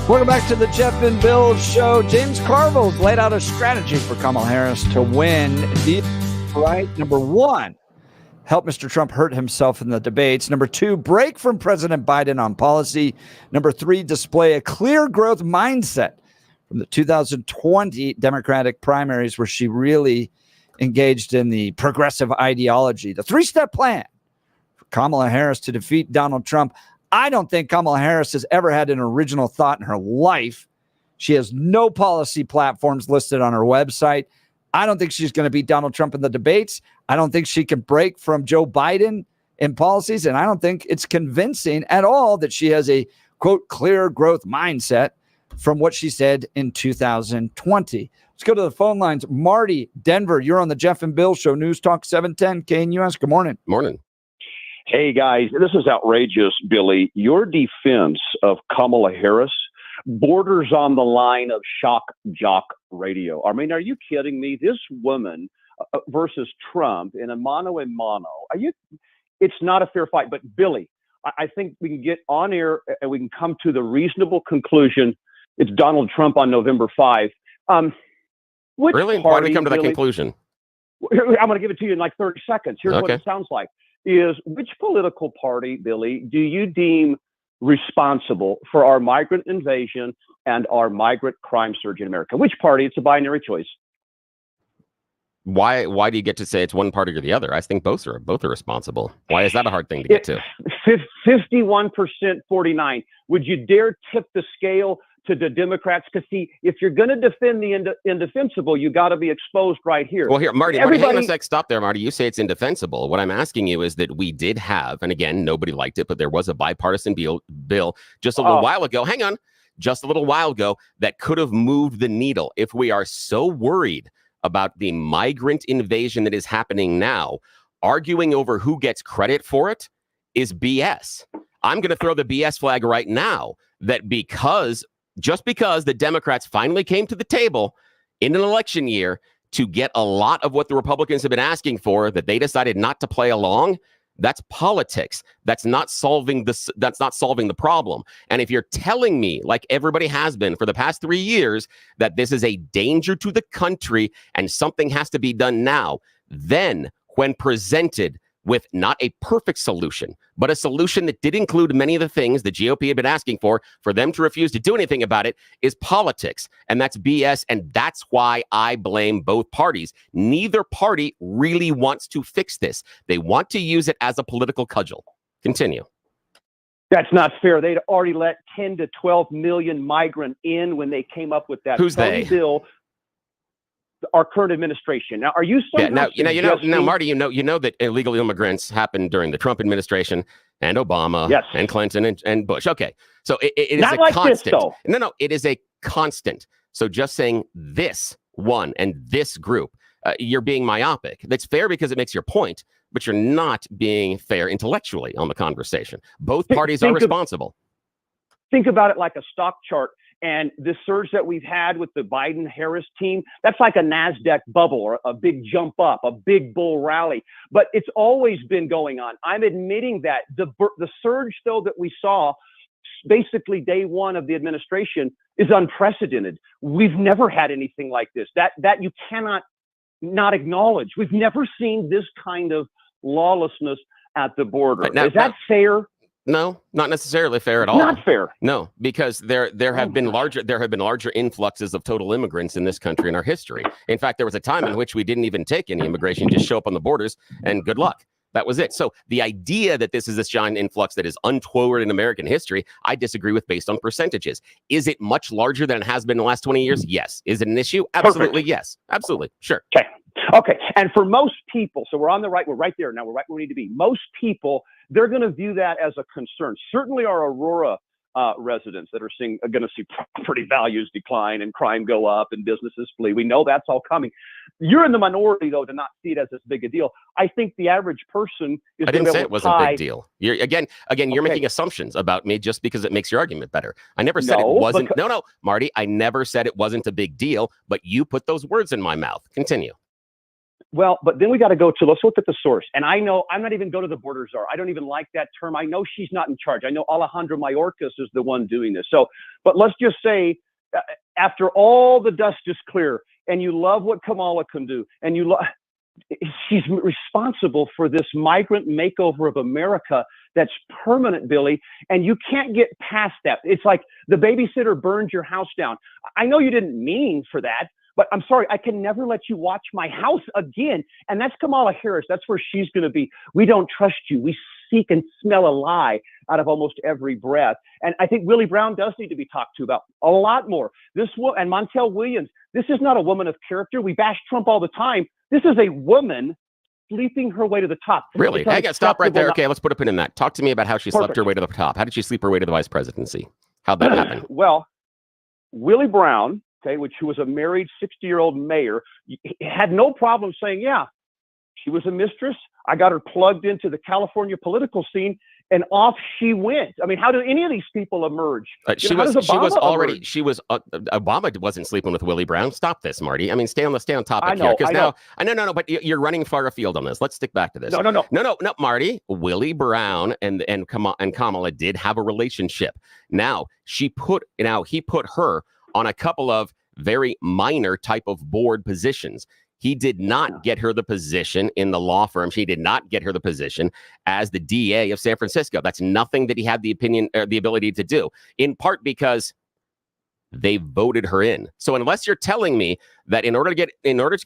Welcome back to the Jeff and Bill Show. James Carville's laid out a strategy for Kamala Harris to win. Right? Number one, help Mr. Trump hurt himself in the debates. Number two, break from President Biden on policy. Number three, display a clear growth mindset from the 2020 Democratic primaries, where she really engaged in the progressive ideology. The three-step plan for Kamala Harris to defeat Donald Trump. I don't think Kamala Harris has ever had an original thought in her life. She has no policy platforms listed on her website. I don't think she's going to beat Donald Trump in the debates. I don't think she can break from Joe Biden in policies. And I don't think it's convincing at all that she has a, quote, clear growth mindset from what she said in 2020. Let's go to the phone lines. Marty, Denver, you're on the Jeff and Bill Show, News Talk 710 KNUS. Good morning. Morning. Hey, guys, this is outrageous, Billy. Your defense of Kamala Harris borders on the line of shock jock radio. I mean, are you kidding me? This woman versus Trump in a mano a mano. It's not a fair fight. But, Billy, I think we can get on air and we can come to the reasonable conclusion. It's Donald Trump on November 5. Really? Why do we come to that conclusion? I'm going to give it to you in like 30 seconds. Here's what it sounds like. Which political party, Billy, do you deem responsible for our migrant invasion and our migrant crime surge in America? Which party? It's a binary choice. Why do you get to say it's one party or the other? I think both are responsible. Why is that a hard thing to get to? 51%, 49. Would you dare tip the scale to the Democrats? Because see, if you're going to defend the indefensible, you got to be exposed right here. Well, here, Marty, hang on a sec. Stop there, Marty. You say it's indefensible. What I'm asking you is that we did have, and again, nobody liked it, but there was a bipartisan bill just a little while ago. Hang on. Just a little while ago that could have moved the needle. If we are so worried about the migrant invasion that is happening now, arguing over who gets credit for it is BS. I'm going to throw the BS flag right now that just because the Democrats finally came to the table in an election year to get a lot of what the Republicans have been asking for, that they decided not to play along, that's politics. That's not solving the problem. And if you're telling me, like everybody has been for the past 3 years, that this is a danger to the country and something has to be done now, then when presented with not a perfect solution, but a solution that did include many of the things the GOP had been asking for them to refuse to do anything about it, is politics. And that's BS. And that's why I blame both parties. Neither party really wants to fix this. They want to use it as a political cudgel. Continue. That's not fair. They'd already let 10 to 12 million migrant in when they came up with that bill. Our current administration. Now, are you now, Marty, you know that illegal immigrants happened during the Trump administration and Obama and Clinton and Bush. Okay. So it is not a like constant. This, though. No, it is a constant. So just saying this one and this group, you're being myopic. That's fair because it makes your point, but you're not being fair intellectually on the conversation. Both parties are responsible. Think about it like a stock chart. And this surge that we've had with the Biden-Harris team, that's like a NASDAQ bubble or a big jump up, a big bull rally. But it's always been going on. I'm admitting that. The surge, though, that we saw basically day one of the administration is unprecedented. We've never had anything like this. That you cannot not acknowledge. We've never seen this kind of lawlessness at the border. Is that fair? No, not necessarily fair at all. Not fair. No, because there have been larger influxes of total immigrants in this country in our history. In fact, there was a time in which we didn't even take any immigration, just show up on the borders and good luck. That was it. So the idea that this is this giant influx that is untoward in American history, I disagree with based on percentages. Is it much larger than it has been in the last 20 years? Yes. Is it an issue? Absolutely. Perfect. Yes. Absolutely. Sure. Okay. And for most people, so we're on the right, we're right there now, we're right where we need to be. Most people, they're going to view that as a concern. Certainly our Aurora residents that are going to see property values decline and crime go up and businesses flee. We know that's all coming. You're in the minority, though, to not see it as this big a deal. I think the average person is. I didn't say it wasn't a big deal. You're making assumptions about me just because it makes your argument better. I never said it wasn't. No, Marty, I never said it wasn't a big deal, but you put those words in my mouth. Continue. Well, but then we got to go to, let's look at the source. And I know, I'm not even go to the border czar. I don't even like that term. I know she's not in charge. I know Alejandro Mayorkas is the one doing this. So, but let's just say, after all the dust is clear, and you love what Kamala can do, and she's responsible for this migrant makeover of America that's permanent, Billy, and you can't get past that. It's like the babysitter burned your house down. I know you didn't mean for that, but I'm sorry, I can never let you watch my house again. And that's Kamala Harris. That's where she's going to be. We don't trust you. We seek and smell a lie out of almost every breath. And I think Willie Brown does need to be talked to about a lot more. And Montel Williams, this is not a woman of character. We bash Trump all the time. This is a woman sleeping her way to the top. Really? Hey, stop right there. Okay, let's put a pin in that. Talk to me about how she slept her way to the top. How did she sleep her way to the vice presidency? How'd that happen? Well, Willie Brown, who was a married 60-year-old mayor, had no problem saying, yeah, she was a mistress. I got her plugged into the California political scene, and off she went. I mean, how do any of these people emerge? Obama wasn't sleeping with Willie Brown. Stop this, Marty. I mean, stay on topic here. Because now, no, but you're running far afield on this. Let's stick back to this. No, Marty. Willie Brown and Kamala did have a relationship. Now, he put her on a couple of very minor type of board positions. He did not get her the position in the law firm. She did not get her the position as the DA of San Francisco. That's nothing that he had the ability to do, in part because they voted her in. So unless you're telling me that in order to get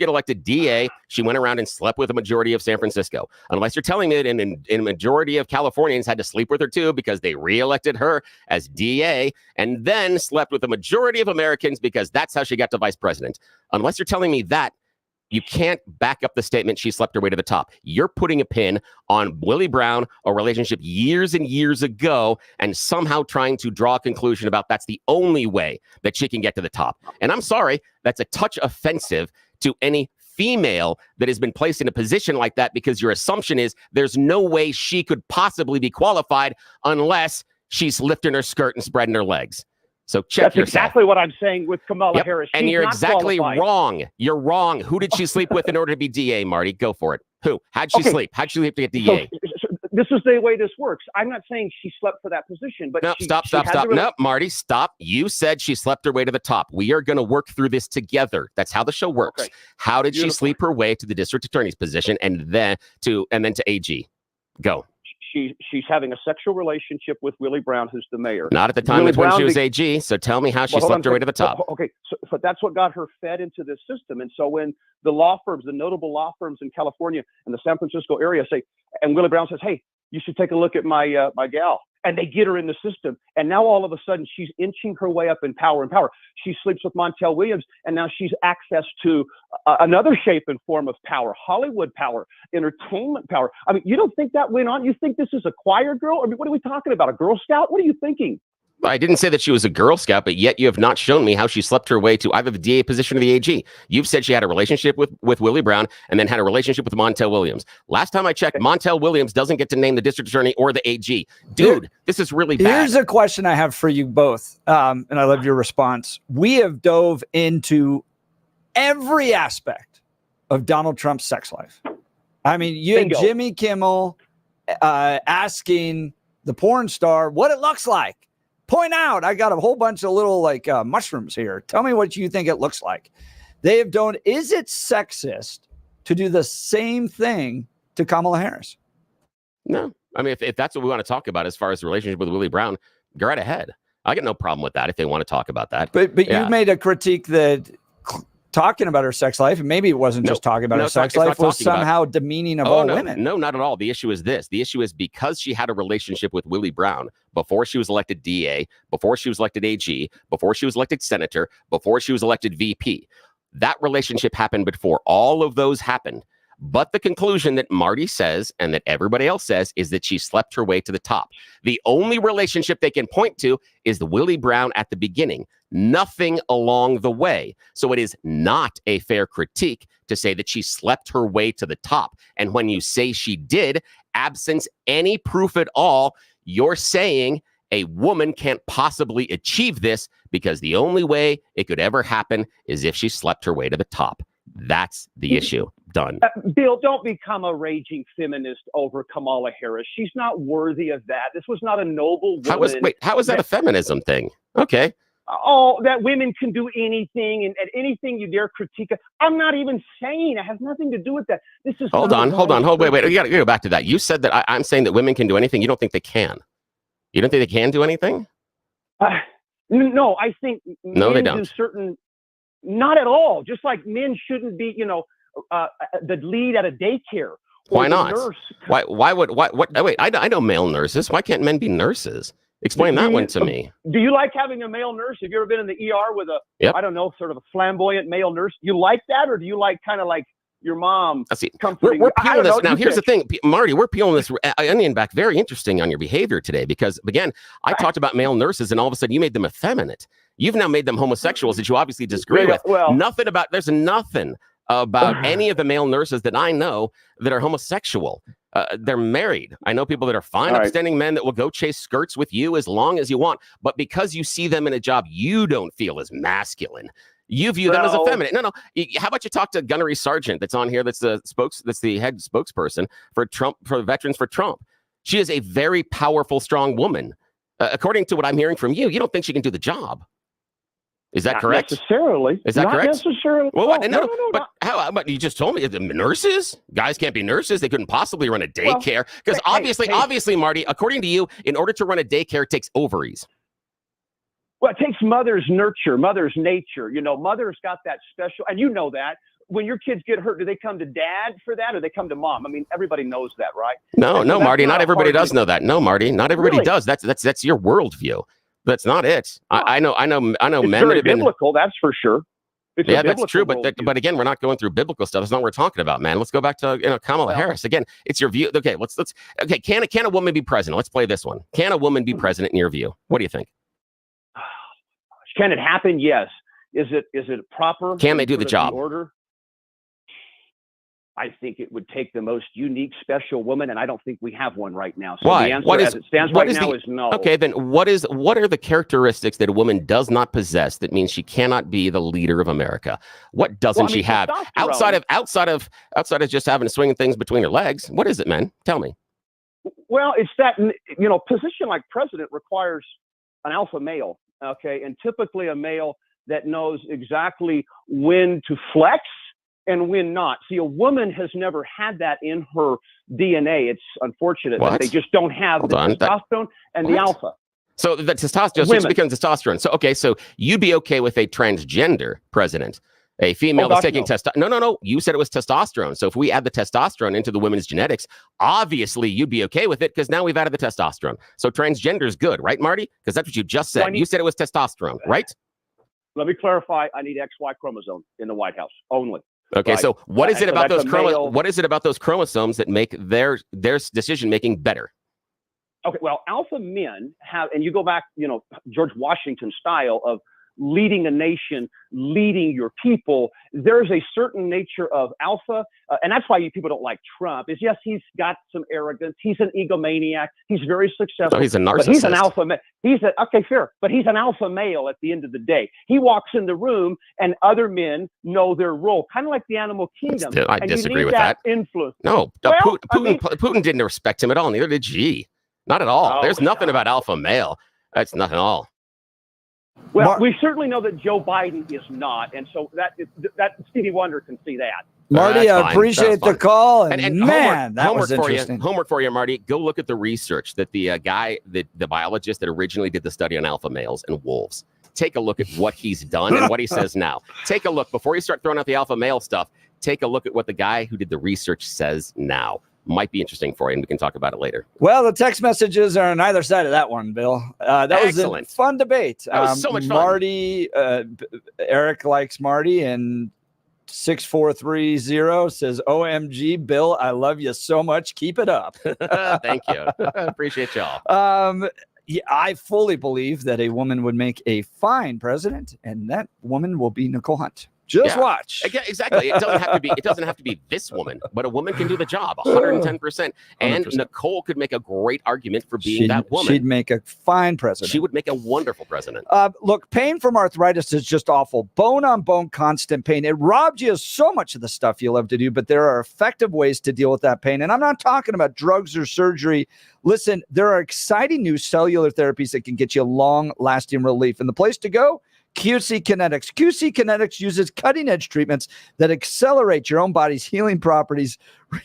elected DA, she went around and slept with a majority of San Francisco, unless you're telling me that in a majority of Californians had to sleep with her too because they reelected her as DA and then slept with the majority of Americans because that's how she got to vice president. Unless you're telling me that, you can't back up the statement she slept her way to the top. You're putting a pin on Willie Brown, a relationship years and years ago, and somehow trying to draw a conclusion about that's the only way that she can get to the top. And I'm sorry, that's a touch offensive to any female that has been placed in a position like that, because your assumption is there's no way she could possibly be qualified unless she's lifting her skirt and spreading her legs. So check yourself. That's exactly what I'm saying with Kamala Harris. And you're exactly qualified. wrong. You're wrong. Who did she sleep with in order to be DA, Marty? Go for it. Who? How'd she sleep? How'd she sleep to get DA? So this is the way this works. I'm not saying she slept for that position, but stop. No, Marty, stop. You said she slept her way to the top. We are going to work through this together. That's how the show works. Okay. How did she sleep her way to the district attorney's position and then to AG? Go. She's having a sexual relationship with Willie Brown, who's the mayor. Not at the time when she was AG. So tell me how she slept her way to the top. Okay, so that's what got her fed into this system. And so when the law firms, the notable law firms in California and the San Francisco area say, and Willie Brown says, hey, you should take a look at my gal. And they get her in the system. And now all of a sudden she's inching her way up in power and power. She sleeps with Montel Williams, and now she's access to another shape and form of power, Hollywood power, entertainment power. I mean, you don't think that went on? You think this is a choir girl? I mean, what are we talking about? A Girl Scout? What are you thinking? I didn't say that she was a Girl Scout, but yet you have not shown me how she slept her way to either the DA position or the AG. You've said she had a relationship with Willie Brown and then had a relationship with Montel Williams. Last time I checked, Montel Williams doesn't get to name the district attorney or the AG. Dude, this is really bad. Here's a question I have for you both, and I love your response. We have dove into every aspect of Donald Trump's sex life. I mean, you had Jimmy Kimmel asking the porn star what it looks like. Point out, I got a whole bunch of little mushrooms here. Tell me what you think it looks like. They have done. Is it sexist to do the same thing to Kamala Harris? No. I mean, if that's what we want to talk about as far as the relationship with Willie Brown, go right ahead. I get no problem with that if they want to talk about that. But you made a critique that talking about her sex life, and maybe it wasn't just talking about her sex life, was somehow demeaning of all women. No, not at all. The issue is this. The issue is because she had a relationship with Willie Brown before she was elected DA, before she was elected AG, before she was elected senator, before she was elected VP. That relationship happened before all of those happened. But the conclusion that Marty says and that everybody else says is that she slept her way to the top. The only relationship they can point to is the Willie Brown at the beginning, nothing along the way. So it is not a fair critique to say that she slept her way to the top. And when you say she did, absence any proof at all, you're saying a woman can't possibly achieve this because the only way it could ever happen is if she slept her way to the top. That's the issue. Done. Bill, don't become a raging feminist over Kamala Harris. She's not worthy of that. This was not a noble woman. How is that a feminism thing? Okay. Oh, that women can do anything and anything you dare critique. I'm not even saying it has nothing to do with that. This is hold on. Wait. You got to go back to that. You said that I'm saying that women can do anything. You don't think they can? You don't think they can do anything? No, I think no, they don't. Not at all. Just like men shouldn't be, the lead at a daycare. Why not? Why would wait, I know male nurses. Why can't men be nurses? Explain that one to me. Do you like having a male nurse? Have you ever been in the ER with I don't know, sort of a flamboyant male nurse? You like that, or do you like kind of like your mom? We're peeling this. Now, here's the thing, Marty, we're peeling this onion back. Very interesting on your behavior today, because again, I talked about male nurses and all of a sudden you made them effeminate. You've now made them homosexuals that you obviously disagree with. Well, there's nothing about any of the male nurses that I know that are homosexual. They're married. I know people that are fine, upstanding men that will go chase skirts with you as long as you want. But because you see them in a job you don't feel as masculine, you view them as effeminate. No. How about you talk to Gunnery Sargent that's on here? That's the head spokesperson for Trump, for Veterans for Trump. She is a very powerful, strong woman. According to what I'm hearing from you, you don't think she can do the job. Is that correct? Necessarily. Is that not correct? Necessarily. Well, what? No. But how? But you just told me the nurses. Guys can't be nurses. They couldn't possibly run a daycare because obviously, Marty. According to you, in order to run a daycare, it takes ovaries. Well, it takes mother's nurture, mother's nature. Mother's got that special, and you know that. When your kids get hurt, do they come to dad for that, or they come to mom? I mean, everybody knows that, right? No, Marty. Not everybody does know that. No, Marty. Not everybody does. That's your worldview. That's not it. I know men that have been biblical. That's for sure. That's true. But again, we're not going through biblical stuff. That's not what we're talking about, man. Let's go back to Kamala Harris. Again, it's your view. Okay, okay. Can a woman be president? Let's play this one. Can a woman be president in your view? What do you think? Can it happen? Yes. Is it proper? Can they do the job? Order? I think it would take the most unique, special woman, and I don't think we have one right now. So why? The answer as it stands right now is no. Okay, then what are the characteristics that a woman does not possess that means she cannot be the leader of America? What doesn't she have outside of just having to swing things between her legs? What is it, man? Tell me. Well, it's that position like president requires an alpha male, okay, and typically a male that knows exactly when to flex and when not. See, a woman has never had that in her DNA. It's unfortunate that they just don't have testosterone and the alpha. So the testosterone just becomes testosterone. So you'd be okay with a transgender president, a female that's taking testosterone. No. You said it was testosterone. So if we add the testosterone into the women's genetics, obviously you'd be okay with it because now we've added the testosterone. So transgender is good, right, Marty? Because that's what you just said. You said it was testosterone, right? Let me clarify. I need XY chromosome in the White House only. Okay, so what is it about those what is it about those chromosomes that make their decision making better? Okay, well, alpha men have, and you go back, George Washington style of leading a nation, leading your people. There's a certain nature of alpha, and that's why you people don't like Trump. Is yes, he's got some arrogance. He's an egomaniac. He's very successful. Oh, he's a narcissist. But he's an alpha male. Okay, fair. But he's an alpha male at the end of the day. He walks in the room, and other men know their role, kind of like the animal kingdom. I disagree with that. Influence. No, Putin didn't respect him at all. Neither did Xi. Not at all. There's nothing about alpha male. That's nothing at all. Well, we certainly know that Joe Biden is not, and so that Stevie Wonder can see that. Marty, I appreciate the call, and man, that was interesting. Homework for you, Marty. Go look at the research that the the biologist that originally did the study on alpha males and wolves. Take a look at what he's done and what he says now. Take a look before you start throwing out the alpha male stuff. Take a look at what the guy who did the research says now. Might be interesting for you, and we can talk about it later. Well, the text messages are on either side of that one, Bill. That was a fun debate. That was so much fun. Marty, Eric likes Marty, and 6430 says, OMG, Bill, I love you so much. Keep it up. Thank you. Appreciate y'all. Yeah, I fully believe that a woman would make a fine president, and that woman will be Nicole Hunt. Just watch. Yeah, exactly. It doesn't have to be this woman, but a woman can do the job 110%. And 100%. Nicole could make a great argument for being that woman. She'd make a fine president. She would make a wonderful president. Look, pain from arthritis is just awful. Bone on bone, constant pain. It robs you of so much of the stuff you love to do, but there are effective ways to deal with that pain. And I'm not talking about drugs or surgery. Listen, there are exciting new cellular therapies that can get you long-lasting relief. And the place to go? QC Kinetics. QC Kinetics uses cutting-edge treatments that accelerate your own body's healing properties,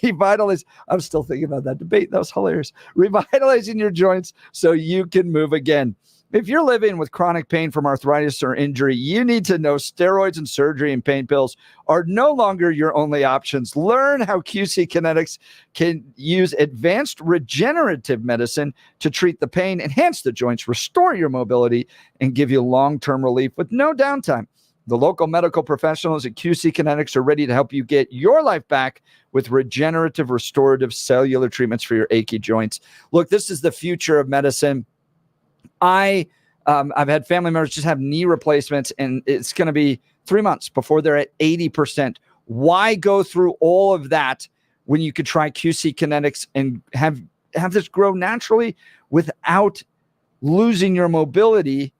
revitalize. I'm still thinking about that debate. That was hilarious. Revitalizing your joints so you can move again. If you're living with chronic pain from arthritis or injury, you need to know steroids and surgery and pain pills are no longer your only options. Learn how QC Kinetics can use advanced regenerative medicine to treat the pain, enhance the joints, restore your mobility, and give you long-term relief with no downtime. The local medical professionals at QC Kinetics are ready to help you get your life back with regenerative, restorative cellular treatments for your achy joints. Look, this is the future of medicine. I've had family members just have knee replacements, and it's going to be 3 months before they're at 80%. Why go through all of that when you could try QC Kinetics and have this grow naturally without losing your mobility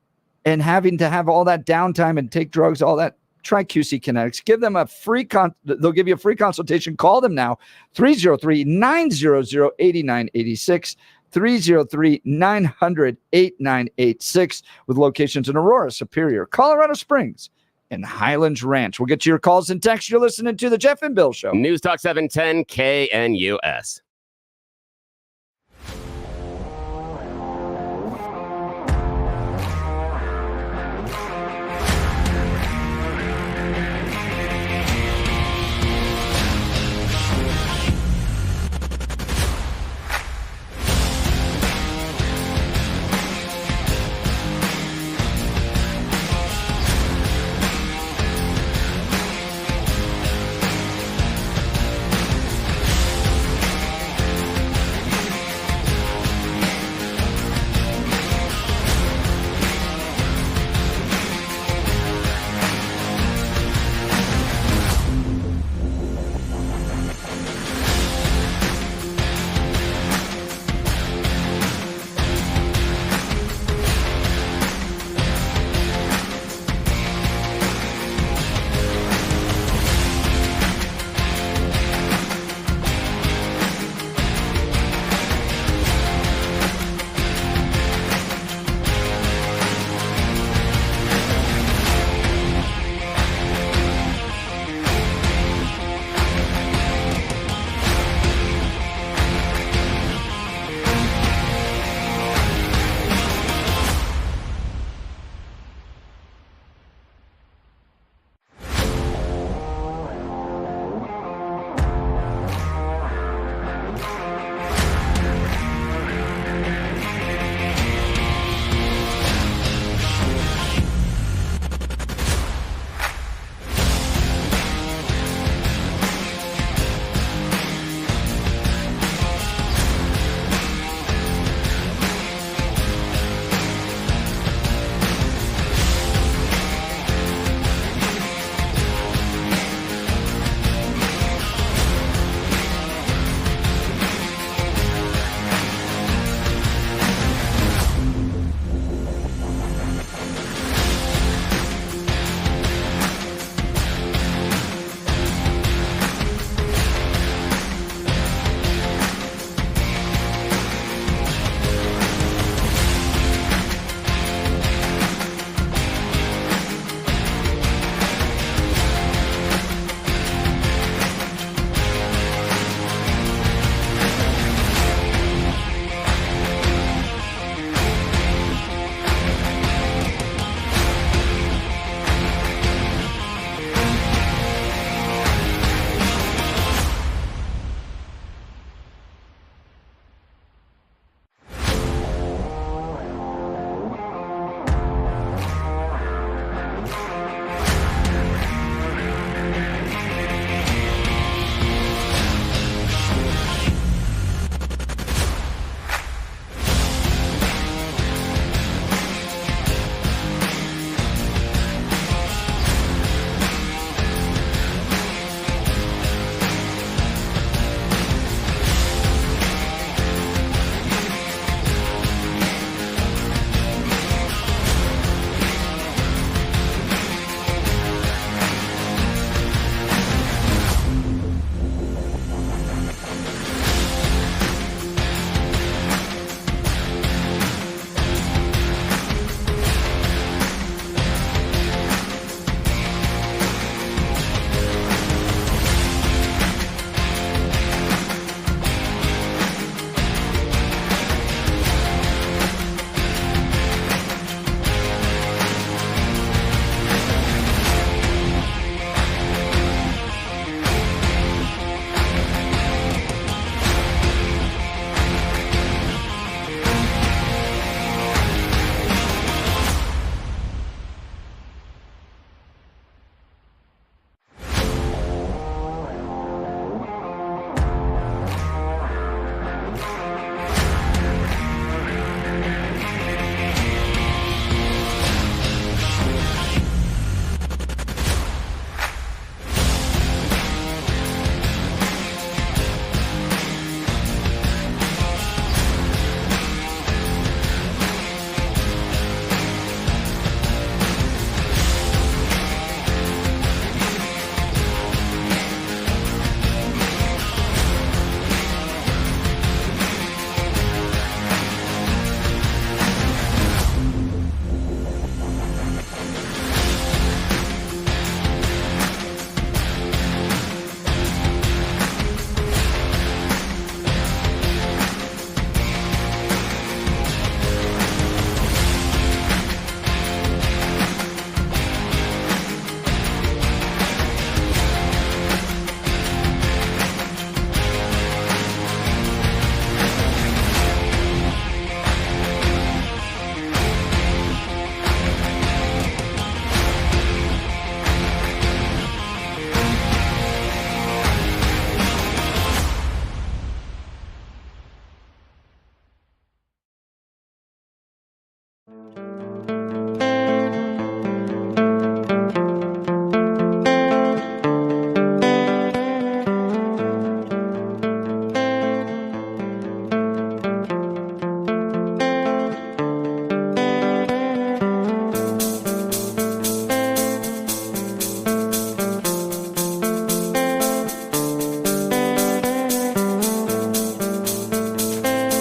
and having to have all that downtime and take drugs, all that? Try QC Kinetics. Give them a free they'll give you a free consultation. Call them now, 303-900-8986. 303-900-8986 with locations in Aurora, Superior, Colorado Springs, and Highlands Ranch. We'll get to your calls and texts. You're listening to the Jeff and Bill Show. News Talk 710 KNUS.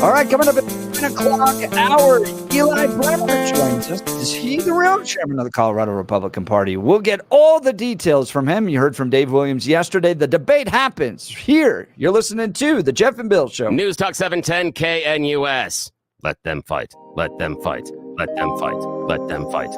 All right, coming up at 9 o'clock hour, Eli Bremer joins us. Is he the real chairman of the Colorado Republican Party? We'll get all the details from him. You heard from Dave Williams yesterday. The debate happens here. You're listening to The Jeff and Bill Show. News Talk 710 KNUS. Let them fight. Let them fight. Let them fight. Let them fight.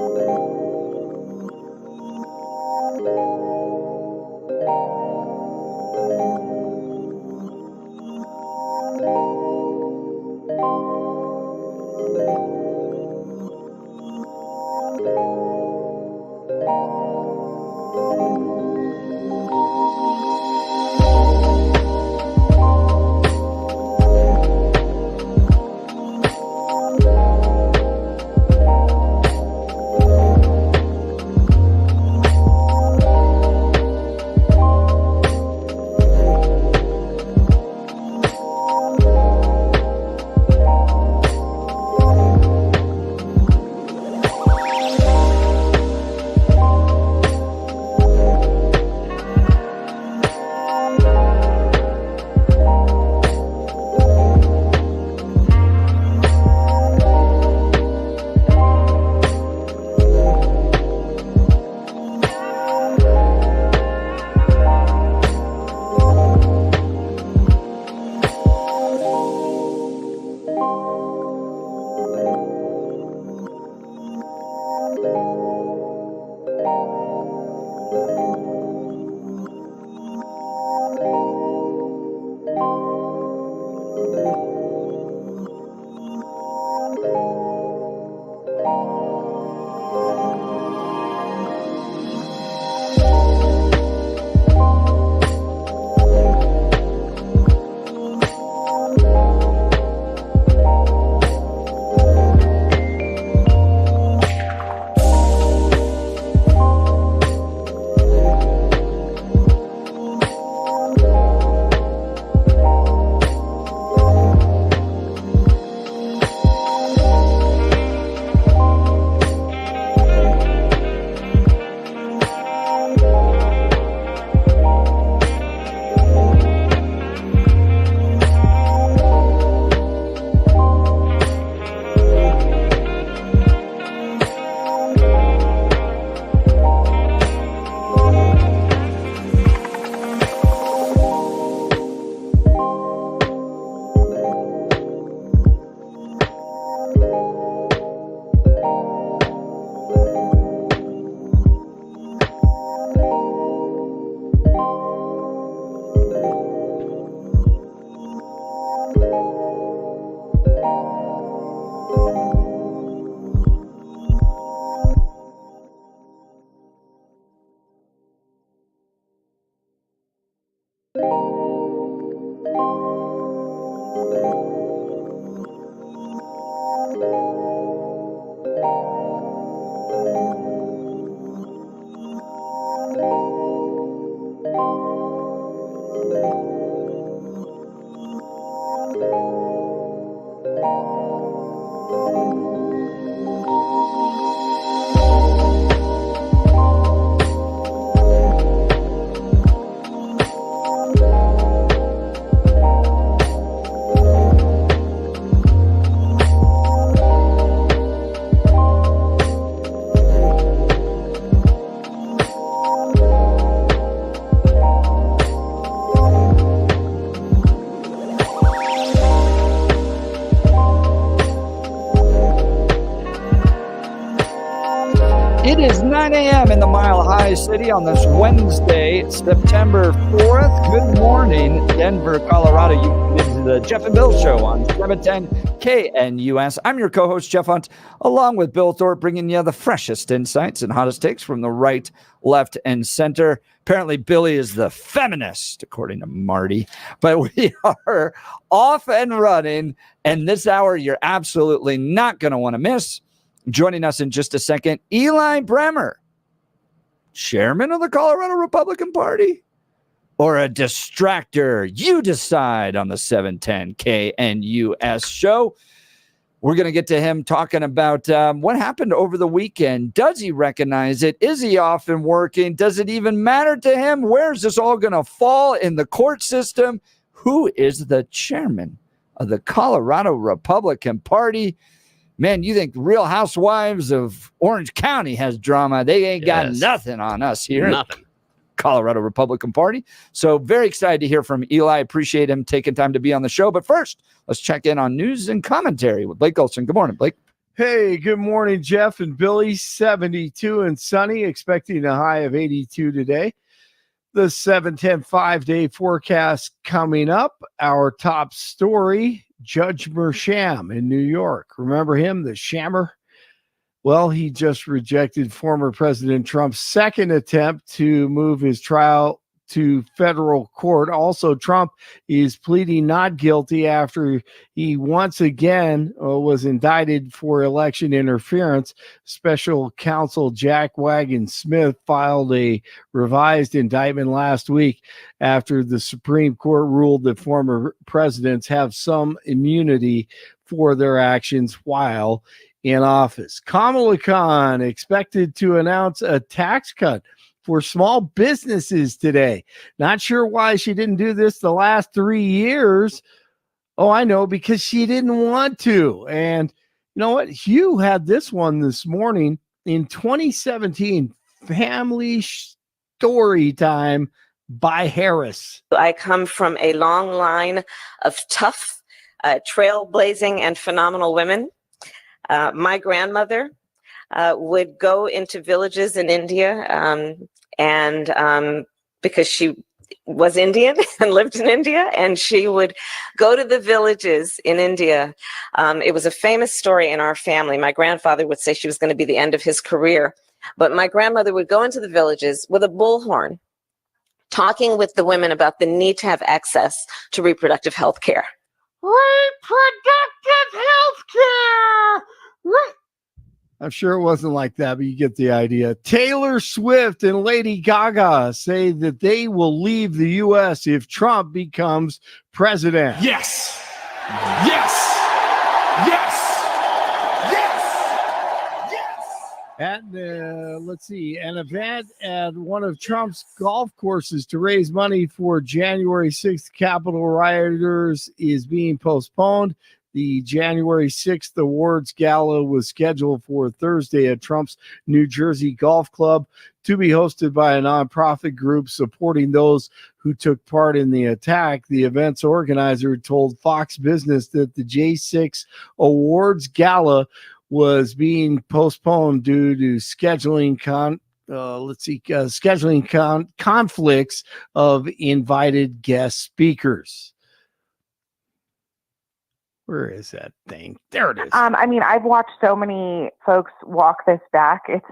It is 9 a.m. in the Mile High City on this Wednesday, September 4th. Good morning, Denver, Colorado. You tuned into the Jeff and Bill Show on 710 KNUS. I'm your co-host, Jeff Hunt, along with Bill Thorpe, bringing you the freshest insights and hottest takes from the right, left, and center. Apparently, Billy is the feminist, according to Marty. But we are off and running, and this hour you're absolutely not going to want to miss. Joining us in just a second, Eli Bremer, chairman of the Colorado Republican Party, or a distractor? You decide on the 710 KNUS show. We're going to get to him talking about what happened over the weekend. Does he recognize it? Is he off and working? Does it even matter to him? Where is this all going to fall in the court system? Who is the chairman of the Colorado Republican Party. Man, you think Real Housewives of Orange County has drama? They ain't got nothing on us here. Nothing. Colorado Republican Party. So very excited to hear from Eli. Appreciate him taking time to be on the show. But first, let's check in on news and commentary with Blake Olson. Good morning, Blake. Hey, good morning, Jeff and Billy. 72 and sunny, expecting a high of 82 today. The 7-10 5-day forecast coming up. Our top story, Judge Mersham in New York. Remember him, the shammer? Well, he just rejected former President Trump's second attempt to move his trial to federal court. Also, Trump is pleading not guilty after he once again was indicted for election interference. Special counsel Jack Wagon Smith filed a revised indictment last week after the Supreme Court ruled that former presidents have some immunity for their actions while in office. Kamala Khan expected to announce a tax cut for small businesses today. Not sure why she didn't do this the last 3 years. Oh, I know, because she didn't want to. And you know what? Hugh had this one this morning in 2017, Family Story Time by Harris. I come from a long line of tough, trailblazing, and phenomenal women. My grandmother would go into villages in India, and because she was Indian and lived in India, and she would go to the villages in India. It was a famous story in our family. My grandfather would say she was going to be the end of his career, but my grandmother would go into the villages with a bullhorn, talking with the women about the need to have access to reproductive health care. Reproductive health care! I'm sure it wasn't like that, but you get the idea. Taylor Swift and Lady Gaga say that they will leave the U.S. if Trump becomes president. Yes. Yes. Yes. Yes. Yes. At let's see, an event at one of Trump's golf courses to raise money for January 6th Capitol rioters is being postponed. The January 6th awards gala was scheduled for Thursday at Trump's New Jersey Golf Club to be hosted by a nonprofit group supporting those who took part in the attack. The event's organizer told Fox Business that the J6 awards gala was being postponed due to scheduling conflicts of invited guest speakers. Where is that thing? There it is. I mean, I've watched so many folks walk this back. It's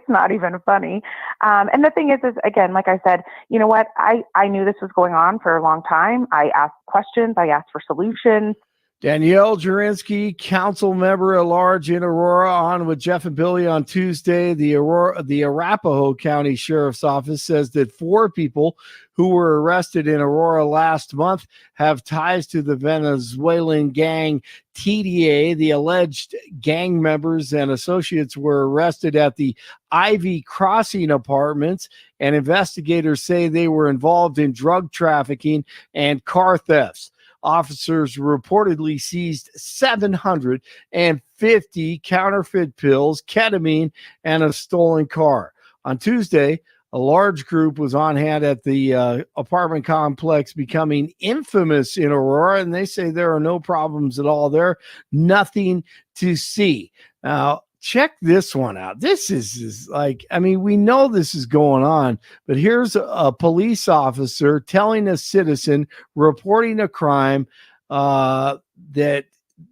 not even funny. And the thing is again, like I said, you know what? I knew this was going on for a long time. I asked questions. I asked for solutions. Danielle Jurinsky, council member at large in Aurora, on with Jeff and Billy on Tuesday. The Arapahoe County Sheriff's Office says that 4 people who were arrested in Aurora last month have ties to the Venezuelan gang TDA. The alleged gang members and associates were arrested at the Ivy Crossing apartments, and investigators say they were involved in drug trafficking and car thefts. Officers reportedly seized 750 counterfeit pills, ketamine, and a stolen car. On Tuesday, a large group was on hand at the apartment complex becoming infamous in Aurora, and they say there are no problems at all there, nothing to see. Now, check this one out. This is like, I mean, we know this is going on, but here's a police officer telling a citizen reporting a crime that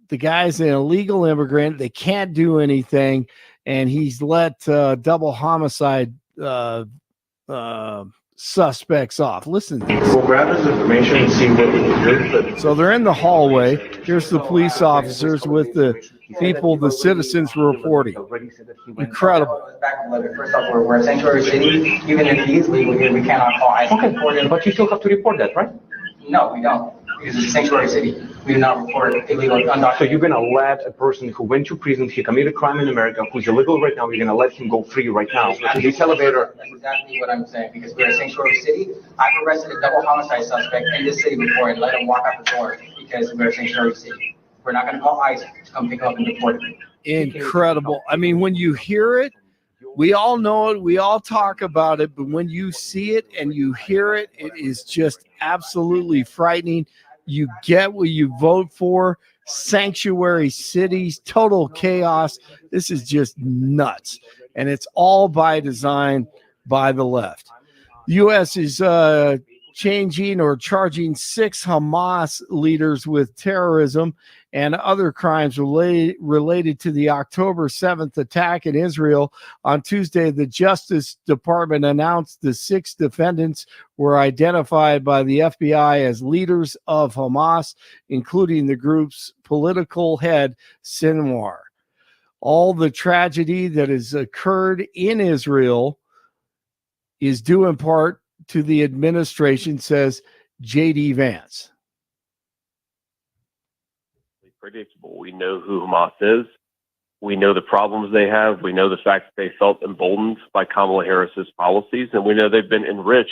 the guy's an illegal immigrant. They can't do anything, and he's let double homicide suspects off. Listen to this. We'll grab his information and see what we can do. So they're in the hallway. Here's the police officers with the people, the citizens reporting. Incredible. First off, we're a sanctuary city. Even if he is legal here, we cannot call ICE. Okay, but you still have to report that, right? No, we don't. Because it's a sanctuary city. We do not report illegal undocumented. So you're going to let a person who went to prison, he committed a crime in America, who's illegal right now, you're going to let him go free right now. This elevator. That's exactly what I'm saying. Because we're a sanctuary city. I've arrested a double homicide suspect in this city before and let him walk out the door. because we're a sanctuary city. We're not going to call ICE to come pick up and deport them. Incredible. I mean, when you hear it, we all know it, we all talk about it, but when you see it and you hear it, it is just absolutely frightening. You get what you vote for. Sanctuary cities, total chaos. This is just nuts. And it's all by design by the left. The U.S. is changing or charging 6 Hamas leaders with terrorism and other crimes related to the October 7th attack in Israel. On Tuesday, the Justice Department announced the 6 defendants were identified by the FBI as leaders of Hamas, including the group's political head, Sinwar. All the tragedy that has occurred in Israel is due in part to the administration, says J.D. Vance. Predictable. We know who Hamas is. We know the problems they have. We know the fact that they felt emboldened by Kamala Harris's policies, and we know they've been enriched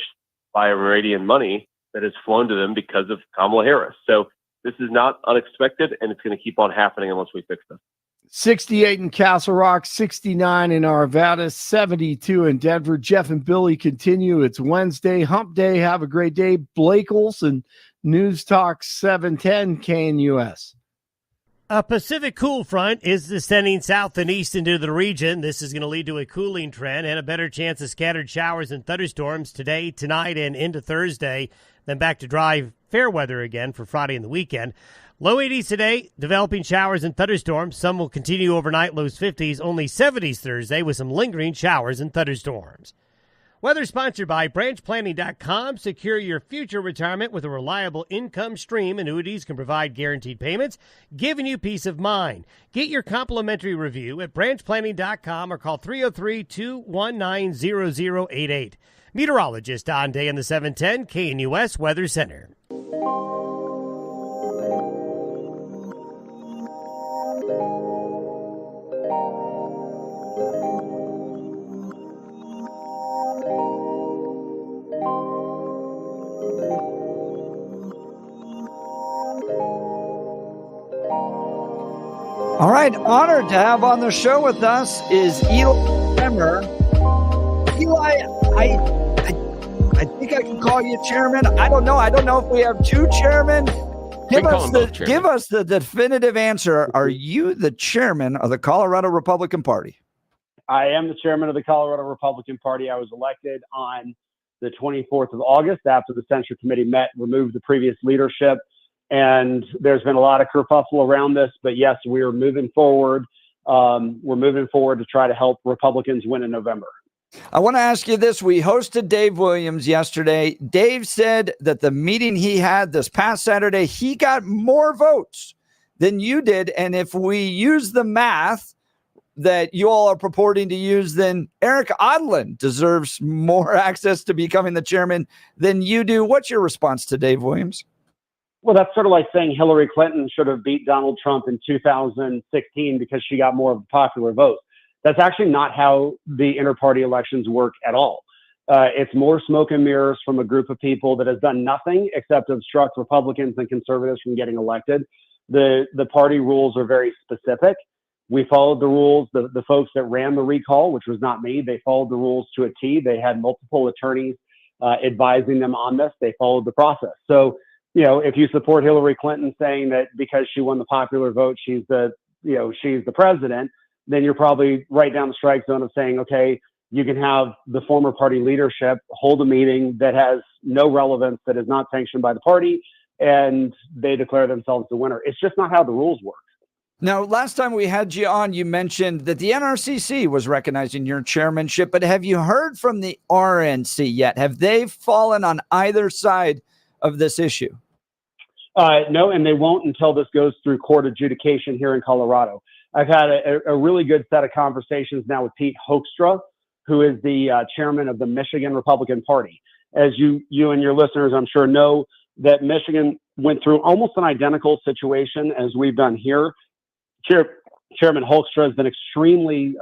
by Iranian money that has flown to them because of Kamala Harris. So this is not unexpected, and it's going to keep on happening unless we fix this. 68 in Castle Rock, 69 in Arvada, 72 in Denver. Jeff and Billy continue. It's Wednesday, hump day. Have a great day. Blake Olson, News Talk 710 KNUS. A Pacific cool front is descending south and east into the region. This is going to lead to a cooling trend and a better chance of scattered showers and thunderstorms today, tonight, and into Thursday. Then back to dry, fair weather again for Friday and the weekend. Low 80s today, developing showers and thunderstorms. Some will continue overnight, lows 50s, only 70s Thursday with some lingering showers and thunderstorms. Weather sponsored by branchplanning.com. Secure your future retirement with a reliable income stream. Annuities can provide guaranteed payments, giving you peace of mind. Get your complimentary review at branchplanning.com or call 303-219-0088. Meteorologist Don Day in the 710 KNUS Weather Center. All right, honored to have on the show with us is Eli Bremer. Eli, I think I can call you chairman. I don't know. I don't know if we have 2 chairmen. Give us the definitive answer. Are you the chairman of the Colorado Republican Party? I am the chairman of the Colorado Republican Party. I was elected on the 24th of August after the Censure Committee met, removed the previous leadership. And there's been a lot of kerfuffle around this, but yes, we are moving forward. We're moving forward to try to help Republicans win in November. I want to ask you this. We hosted Dave Williams yesterday. Dave said that the meeting he had this past Saturday, he got more votes than you did. And if we use the math that you all are purporting to use, then Eric Odlin deserves more access to becoming the chairman than you do. What's your response to Dave Williams? Well, that's sort of like saying Hillary Clinton should have beat Donald Trump in 2016 because she got more of a popular vote. That's actually not how the inter-party elections work at all. It's more smoke and mirrors from a group of people that has done nothing except obstruct Republicans and conservatives from getting elected. The party rules are very specific. We followed the rules. The folks that ran the recall, which was not me, they followed the rules to a T. They had multiple attorneys advising them on this. They followed the process. So, you know, if you support Hillary Clinton saying that because she won the popular vote, she's the president, then you're probably right down the strike zone of saying, okay, you can have the former party leadership hold a meeting that has no relevance, that is not sanctioned by the party, and they declare themselves the winner. It's just not how the rules work. Now, last time we had you on, you mentioned that the NRCC was recognizing your chairmanship, but have you heard from the RNC yet? Have they fallen on either side of this issue? No, and they won't until this goes through court adjudication here in Colorado. I've had a really good set of conversations now with Pete Hoekstra, who is the chairman of the Michigan Republican Party. As you and your listeners, I'm sure, know that Michigan went through almost an identical situation as we've done here. Chairman Hoekstra has been extremely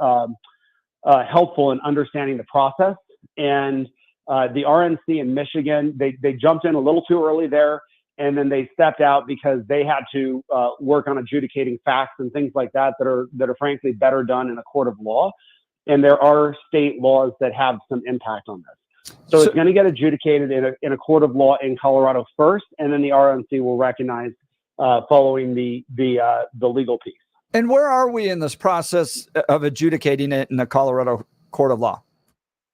helpful in understanding the process. And the RNC in Michigan, they jumped in a little too early there. and then they stepped out because they had to work on adjudicating facts and things like that that are frankly better done in a court of law. And there are state laws that have some impact on this. So it's going to get adjudicated in a court of law in Colorado first, and then the RNC will recognize following the legal piece. And where are we in this process of adjudicating it in the Colorado court of law?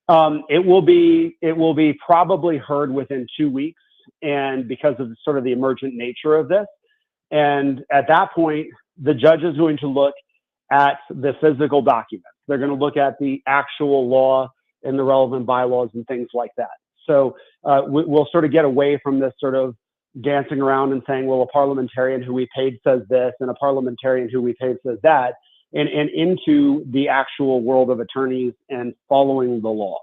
It will be probably heard within 2 weeks, and because of sort of the emergent nature of this. And at that point, the judge is going to look at the physical documents. They're going to look at the actual law and the relevant bylaws and things like that. So we'll sort of get away from this sort of dancing around and saying, well, a parliamentarian who we paid says this and a parliamentarian who we paid says that, and into the actual world of attorneys and following the law.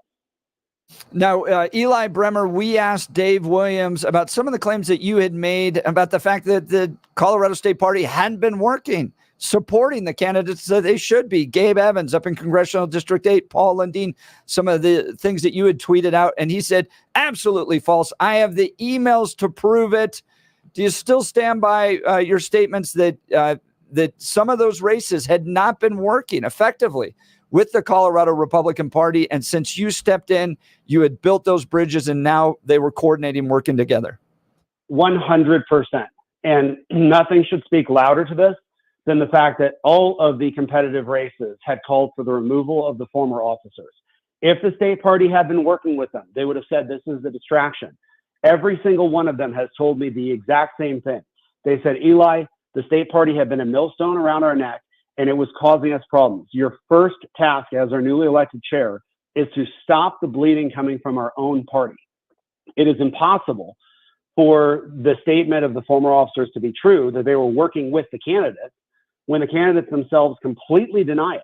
Now, Eli Bremer, we asked Dave Williams about some of the claims that you had made about the fact that the Colorado State Party hadn't been working, supporting the candidates that they should be. Gabe Evans up in Congressional District 8, Paul Lundeen, some of the things that you had tweeted out. And he said, absolutely false. I have the emails to prove it. Do you still stand by your statements that that some of those races had not been working effectively with the Colorado Republican Party? And since you stepped in, you had built those bridges and now they were coordinating, working together. 100%. And nothing should speak louder to this than the fact that all of the competitive races had called for the removal of the former officers. If the state party had been working with them, they would have said this is a distraction. Every single one of them has told me the exact same thing. They said, Eli, the state party had been a millstone around our neck and it was causing us problems. Your first task as our newly elected chair is to stop the bleeding coming from our own party. It is impossible for the statement of the former officers to be true that they were working with the candidates when the candidates themselves completely deny it.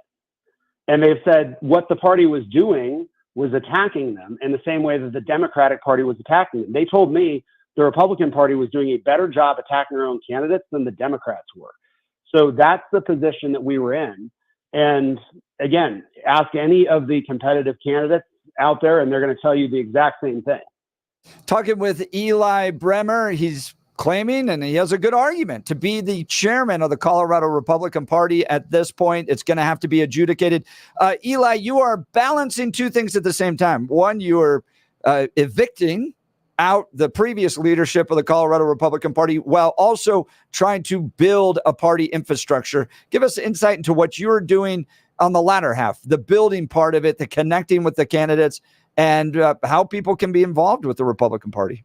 And they've said what the party was doing was attacking them in the same way that the Democratic Party was attacking them. They told me the Republican Party was doing a better job attacking their own candidates than the Democrats were. So that's the position that we were in. And again, ask any of the competitive candidates out there and they're going to tell you the exact same thing. Talking with Eli Bremer, he's claiming, and he has a good argument, to be the chairman of the Colorado Republican Party at this point. It's going to have to be adjudicated. Eli, you are balancing two things at the same time. One, you are evicting out the previous leadership of the Colorado Republican Party while also trying to build a party infrastructure. Give us insight into what you're doing on the latter half, the building part of it, the connecting with the candidates, and how people can be involved with the Republican Party.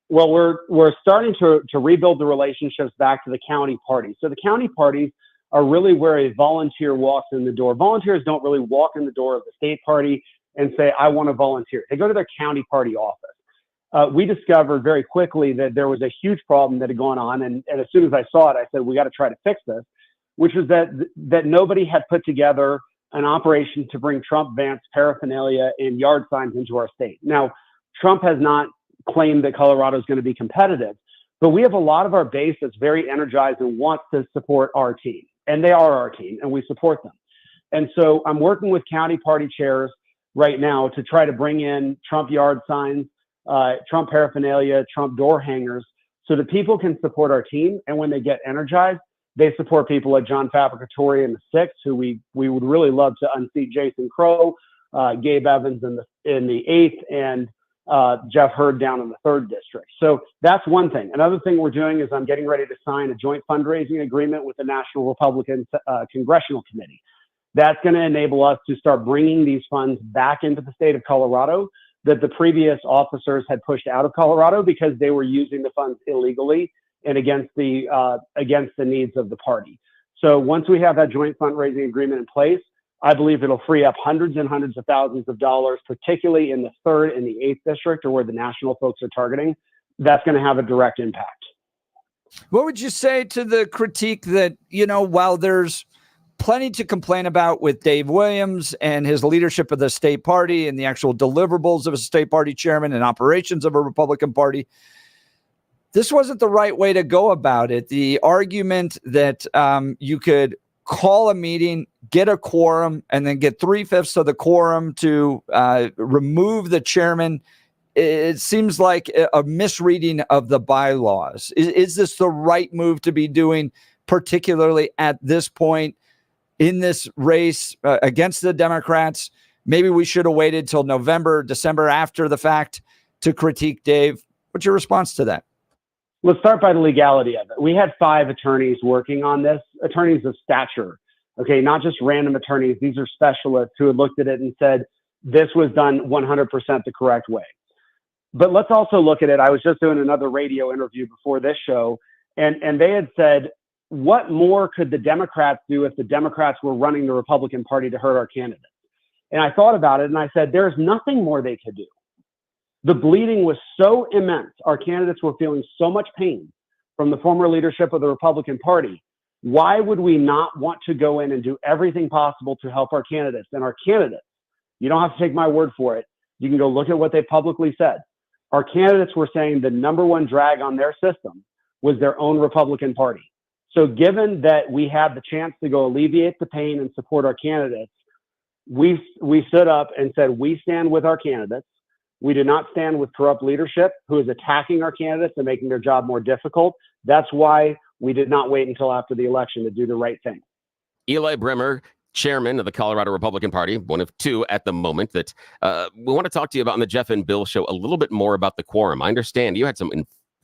Well, we're starting to rebuild the relationships back to the county parties. So the county parties are really where a volunteer walks in the door. Volunteers don't really walk in the door of the state party and say, I want to volunteer. They go to their county party office. We discovered very quickly that there was a huge problem that had gone on. And as soon as I saw it, I said, we got to try to fix this, which was that nobody had put together an operation to bring Trump Vance paraphernalia and yard signs into our state. Now, Trump has not claimed that Colorado is going to be competitive, but we have a lot of our base that's very energized and wants to support our team. And they are our team and we support them. And so I'm working with county party chairs right now to try to bring in Trump yard signs, Trump paraphernalia, Trump door hangers, so that people can support our team. And when they get energized, they support people like John Fabricatori in the 6th, who we would really love to unseat Jason Crow, Gabe Evans in the 8th, and Jeff Hurd down in the 3rd district. So that's one thing. Another thing we're doing is I'm getting ready to sign a joint fundraising agreement with the National Republican Congressional Committee. That's going to enable us to start bringing these funds back into the state of Colorado that the previous officers had pushed out of Colorado because they were using the funds illegally and against the needs of the party. So once we have that joint fundraising agreement in place, I believe it'll free up hundreds and hundreds of thousands of dollars, particularly in the 3rd and the 8th district, or where the national folks are targeting. That's going to have a direct impact. What would you say to the critique that, while there's plenty to complain about with Dave Williams and his leadership of the state party and the actual deliverables of a state party chairman and operations of a Republican Party, this wasn't the right way to go about it? The argument that you could call a meeting, get a quorum, and then get 3/5 of the quorum to remove the chairman it seems like a misreading of the bylaws. Is this the right move to be doing, particularly at this point in this race against the Democrats? Maybe we should have waited till November, December after the fact to critique Dave. What's your response to that? Let's start by the legality of it. We had 5 attorneys working on this, attorneys of stature, okay, not just random attorneys. These are specialists who had looked at it and said, this was done 100% the correct way. But let's also look at it. I was just doing another radio interview before this show, and they had said, what more could the Democrats do if the Democrats were running the Republican Party to hurt our candidates? And I thought about it, and I said, there's nothing more they could do. The bleeding was so immense. Our candidates were feeling so much pain from the former leadership of the Republican Party. Why would we not want to go in and do everything possible to help our candidates? And our candidates, you don't have to take my word for it. You can go look at what they publicly said. Our candidates were saying the number one drag on their system was their own Republican Party. So given that we had the chance to go alleviate the pain and support our candidates, we stood up and said, we stand with our candidates. We do not stand with corrupt leadership who is attacking our candidates and making their job more difficult. That's why we did not wait until after the election to do the right thing. Eli Bremer, chairman of the Colorado Republican Party, one of 2 at the moment, that we want to talk to you about on the Jeff and Bill show a little bit more about the quorum. I understand you had some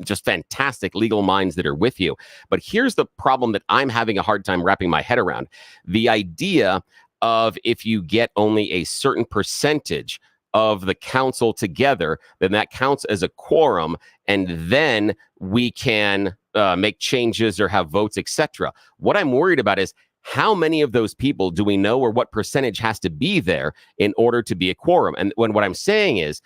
just fantastic legal minds that are with you, but here's the problem that I'm having a hard time wrapping my head around. The idea of if you get only a certain percentage of the council together, then that counts as a quorum, and then we can make changes or have votes, etc. What I'm worried about is how many of those people do we know, or what percentage has to be there in order to be a quorum? And what I'm saying is,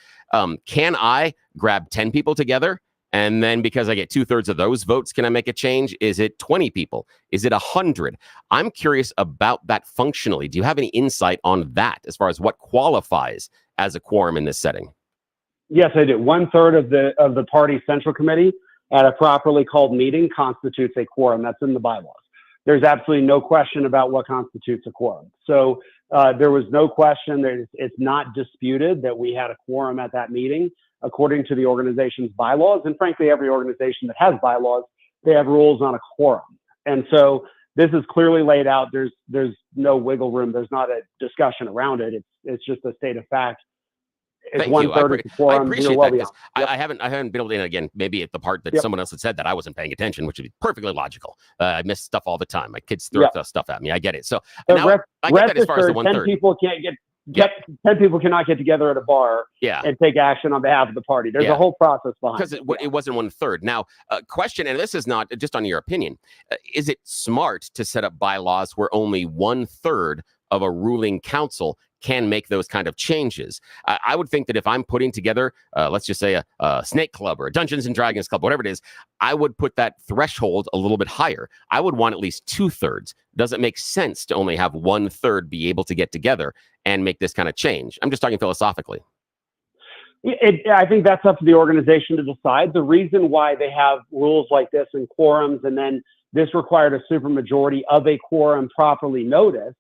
can I grab 10 people together? And then because I get 2/3 of those votes, can I make a change? Is it 20 people? Is it 100? I'm curious about that functionally. Do you have any insight on that as far as what qualifies as a quorum in this setting? Yes, I do. 1/3 of the party central committee at a properly called meeting constitutes a quorum. That's in the bylaws. There's absolutely no question about what constitutes a quorum. So there was no question. It's not disputed that we had a quorum at that meeting according to the organization's bylaws. And frankly, every organization that has bylaws, they have rules on a quorum. And so this is clearly laid out. There's no wiggle room. There's not a discussion around it. It's just a state of fact. It's 1/3 of the quorum. I appreciate that, because I haven't been able to, and again, maybe at the part that someone else had said that I wasn't paying attention, which would be perfectly logical. I miss stuff all the time. My kids throw stuff at me. I get it. So now I get that as far as the 1/3. 10 people can't get 10 people cannot get together at a bar and take action on behalf of the party. There's a whole process behind it. Because it wasn't 1/3. Now, question, and this is not just on your opinion, is it smart to set up bylaws where only 1/3 of a ruling council can make those kind of changes? I would think that if I'm putting together, let's just say a snake club or a Dungeons and Dragons club, whatever it is, I would put that threshold a little bit higher. I would want at least 2/3. Does it make sense to only have 1/3 be able to get together and make this kind of change? I'm just talking philosophically. I think that's up to the organization to decide. The reason why they have rules like this and quorums, and then this required a supermajority of a quorum properly noticed,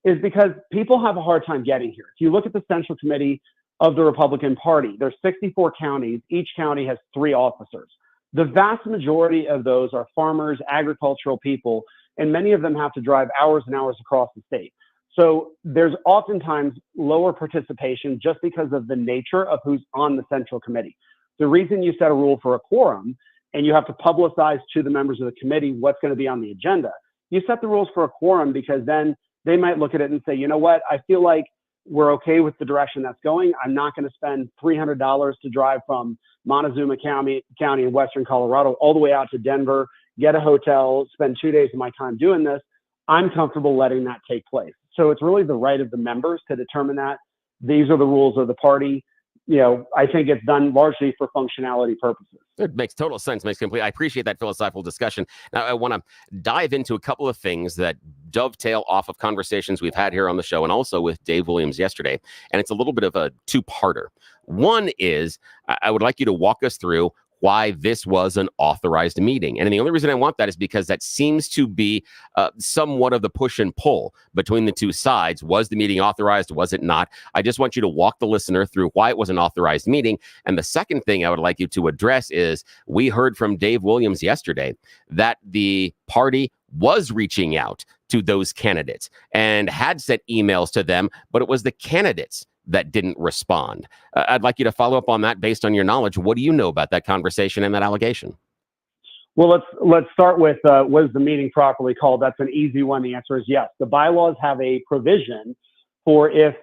is because people have a hard time getting here. If you look at the Central Committee of the Republican Party, there's 64 counties. Each county has 3 officers. The vast majority of those are farmers, agricultural people, and many of them have to drive hours and hours across the state. So there's oftentimes lower participation just because of the nature of who's on the Central Committee. The reason you set a rule for a quorum and you have to publicize to the members of the committee what's going to be on the agenda, you set the rules for a quorum because then they might look at it and say, you know what, I feel like we're okay with the direction that's going. I'm not going to spend $300 to drive from Montezuma County in Western Colorado all the way out to Denver, get a hotel, spend 2 days of my time doing this. I'm comfortable letting that take place. So it's really the right of the members to determine that. These are the rules of the party. You know, I think it's done largely for functionality purposes. It makes total sense. Makes complete. I appreciate that philosophical discussion. Now, I want to dive into a couple of things that dovetail off of conversations we've had here on the show and also with Dave Williams yesterday. And it's a little bit of a 2-parter. One is I would like you to walk us through why this was an authorized meeting. And the only reason I want that is because that seems to be somewhat of the push and pull between the two sides. Was the meeting authorized? Was it not? I just want you to walk the listener through why it was an authorized meeting. And the second thing I would like you to address is we heard from Dave Williams yesterday that the party was reaching out to those candidates and had sent emails to them, but it was the candidates that didn't respond. I'd like you to follow up on that based on your knowledge. What do you know about that conversation and that allegation? Well, let's start with was the meeting properly called? That's an easy one. The answer is yes. The bylaws have a provision for if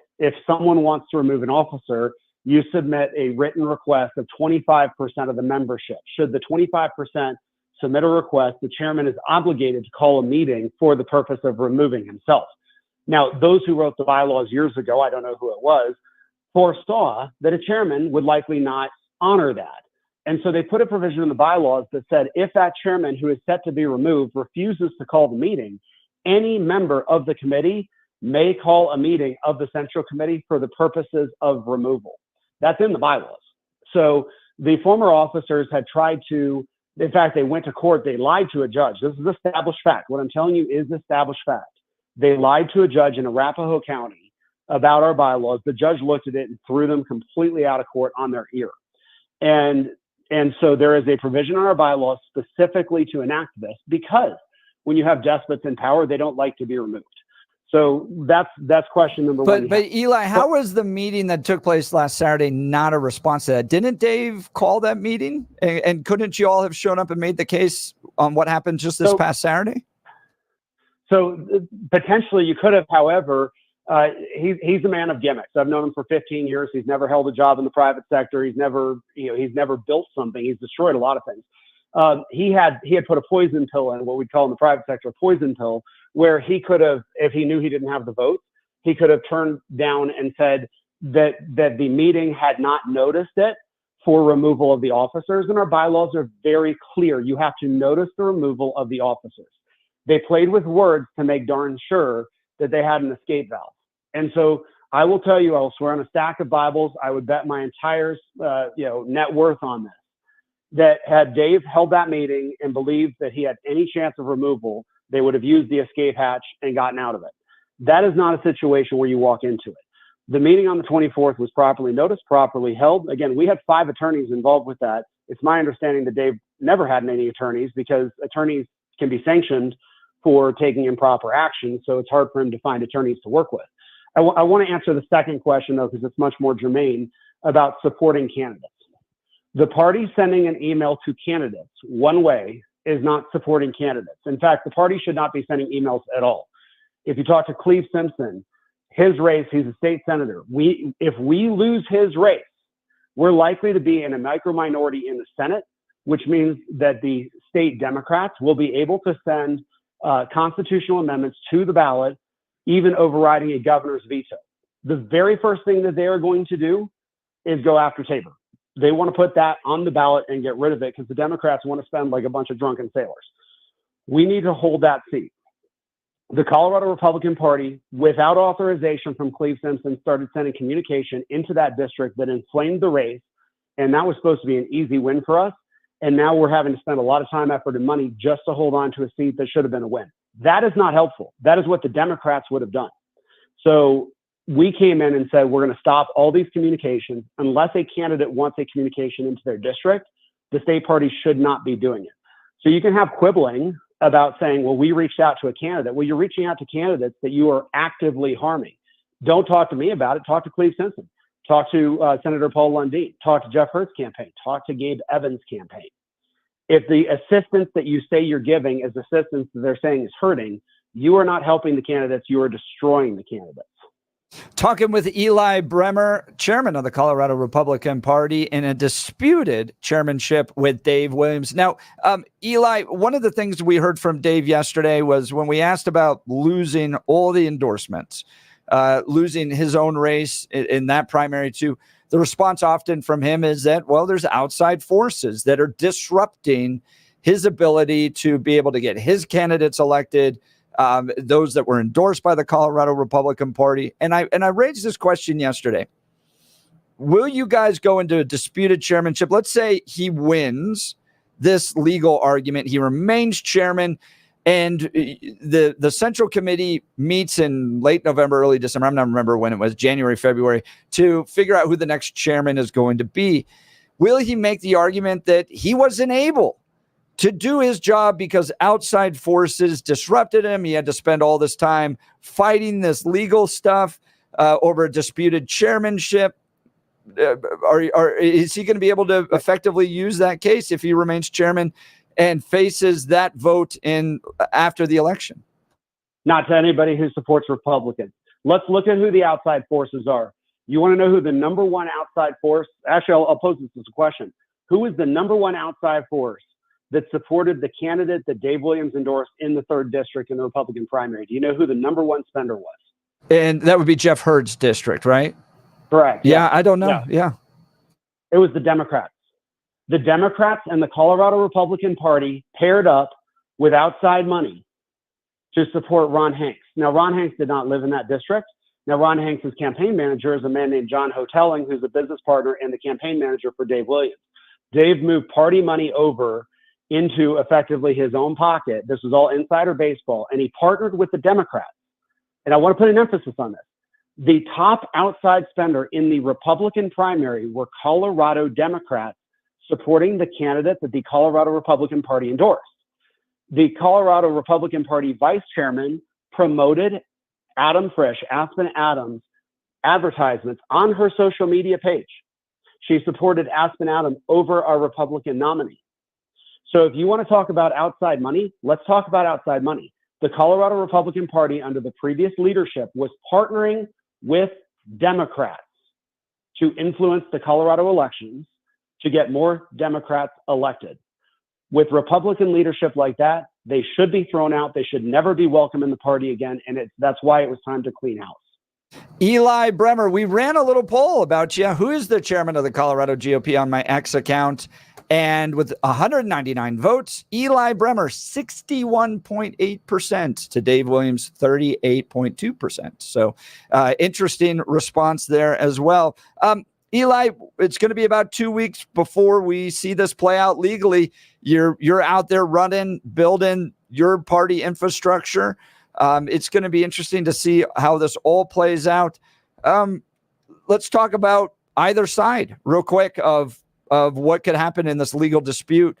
someone wants to remove an officer, you submit a written request of 25% of the membership. Should the 25% submit a request, the chairman is obligated to call a meeting for the purpose of removing himself. Now, those who wrote the bylaws years ago, I don't know who it was, foresaw that a chairman would likely not honor that. And so they put a provision in the bylaws that said if that chairman who is set to be removed refuses to call the meeting, any member of the committee may call a meeting of the central committee for the purposes of removal. That's in the bylaws. So the former officers had tried to, in fact, they went to court, they lied to a judge. This is established fact. What I'm telling you is established fact. They lied to a judge in Arapahoe County about our bylaws. The judge looked at it and threw them completely out of court on their ear. And so there is a provision in our bylaws specifically to enact this because when you have despots in power, they don't like to be removed. So that's question number one. But Eli, how was the meeting that took place last Saturday not a response to that? Didn't Dave call that meeting? And couldn't you all have shown up and made the case on what happened just this past Saturday? So potentially you could have. However, he's a man of gimmicks. I've known him for 15 years. He's never held a job in the private sector. He's never built something. He's destroyed a lot of things. He had put a poison pill in, what we call in the private sector a poison pill, where he could have, if he knew he didn't have the vote, he could have turned down and said that the meeting had not noticed it for removal of the officers. And our bylaws are very clear. You have to notice the removal of the officers. They played with words to make darn sure that they had an escape valve. And so I will tell you, I will swear on a stack of Bibles, I would bet my entire net worth on this, that had Dave held that meeting and believed that he had any chance of removal, they would have used the escape hatch and gotten out of it. That is not a situation where you walk into it. The meeting on the 24th was properly noticed, properly held. Again, we had 5 attorneys involved with that. It's my understanding that Dave never had any attorneys because attorneys can be sanctioned for taking improper action. So it's hard for him to find attorneys to work with. I want to answer the second question, though, because it's much more germane about supporting candidates. The party sending an email to candidates one way is not supporting candidates. In fact, the party should not be sending emails at all. If you talk to Cleve Simpson, his race, he's a state senator. If we lose his race, we're likely to be in a micro minority in the Senate, which means that the state Democrats will be able to send constitutional amendments to the ballot, even overriding a governor's veto. The very first thing that they are going to do is go after Tabor. They want to put that on the ballot and get rid of it because the Democrats want to spend like a bunch of drunken sailors. We need to hold that seat. The Colorado Republican Party, without authorization from Cleve Simpson, started sending communication into that district that inflamed the race, and that was supposed to be an easy win for us. And now we're having to spend a lot of time, effort, and money just to hold on to a seat that should have been a win. That is not helpful. That is what the Democrats would have done. So we came in and said, we're going to stop all these communications. Unless a candidate wants a communication into their district, the state party should not be doing it. So you can have quibbling about saying, well, we reached out to a candidate. Well, you're reaching out to candidates that you are actively harming. Don't talk to me about it. Talk to Cleve Simpson. Talk to Senator Paul Lundeen. Talk to Jeff Hurt's campaign. Talk to Gabe Evans' campaign. If the assistance that you say you're giving is assistance that they're saying is hurting, you are not helping the candidates. You are destroying the candidates. Talking with Eli Bremer, chairman of the Colorado Republican Party, in a disputed chairmanship with Dave Williams. Now, Eli, one of the things we heard from Dave yesterday was when we asked about losing all the endorsements, losing his own race in that primary too, the response often from him is that, well, there's outside forces that are disrupting his ability to be able to get his candidates elected, those that were endorsed by the Colorado Republican Party. And I raised this question yesterday. will you guys go into a disputed chairmanship? Let's say he wins this legal argument. He remains chairman, and the Central Committee meets in late November, early December. I'm not remember when it was, January, February, to figure out who the next chairman is going to be. Will he make the argument that he wasn't able to do his job because outside forces disrupted him? He had to spend all this time fighting this legal stuff over a disputed chairmanship. Is he going to be able to effectively use that case if he remains chairman and faces that vote in after the election? Not to anybody who supports Republicans. Let's look at who the outside forces are. You want to know who the number one outside force? Actually, I'll pose this as a question. Who is the number one outside force that supported the candidate that Dave Williams endorsed in the 3rd district in the Republican primary? Do you know who the number one spender was? And that would be Jeff Hurd's district, right? Correct. Yeah, I don't know. Yeah. It was the Democrats. The Democrats and the Colorado Republican Party paired up with outside money to support Ron Hanks. Now, Ron Hanks did not live in that district. Now, Ron Hanks' campaign manager is a man named John Hotelling, who's a business partner and the campaign manager for Dave Williams. Dave moved party money over into effectively his own pocket. This was all insider baseball, and he partnered with the Democrats. And I want to put an emphasis on this. The top outside spender in the Republican primary were Colorado Democrats supporting the candidate that the Colorado Republican Party endorsed. The Colorado Republican Party vice chairman promoted Adam Frisch, Aspen Adams, advertisements on her social media page. She supported Aspen Adams over our Republican nominee. So if you want to talk about outside money, let's talk about outside money. The Colorado Republican Party under the previous leadership was partnering with Democrats to influence the Colorado elections to get more Democrats elected. With Republican leadership like that, they should be thrown out. They should never be welcome in the party again. And that's why it was time to clean house. Eli Bremer, we ran a little poll about you. Who is the chairman of the Colorado GOP on my X account? And with 199 votes, Eli Bremer, 61.8% to Dave Williams, 38.2%. So interesting response there as well. Eli, it's going to be about 2 weeks before we see this play out legally. You're out there running, building your party infrastructure. It's going to be interesting to see how this all plays out. Let's talk about either side real quick of what could happen in this legal dispute.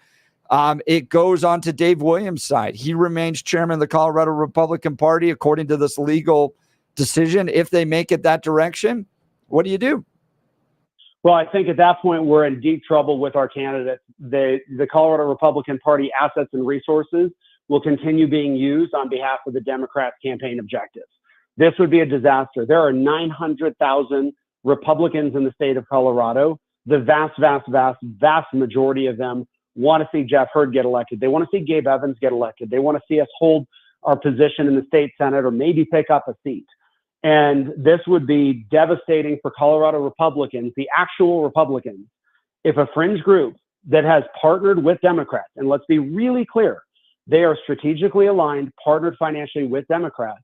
It goes on to Dave Williams' side. He remains chairman of the Colorado Republican Party according to this legal decision. If they make it that direction, what do you do? Well, I think at that point, we're in deep trouble with our candidate. The Colorado Republican Party assets and resources will continue being used on behalf of the Democrats' campaign objectives. This would be a disaster. There are 900,000 Republicans in the state of Colorado. The vast majority of them want to see Jeff Hurd get elected. They want to see Gabe Evans get elected. They want to see us hold our position in the state Senate or maybe pick up a seat. And this would be devastating for Colorado Republicans, the actual Republicans, if a fringe group that has partnered with Democrats, and let's be really clear, they are strategically aligned, partnered financially with Democrats.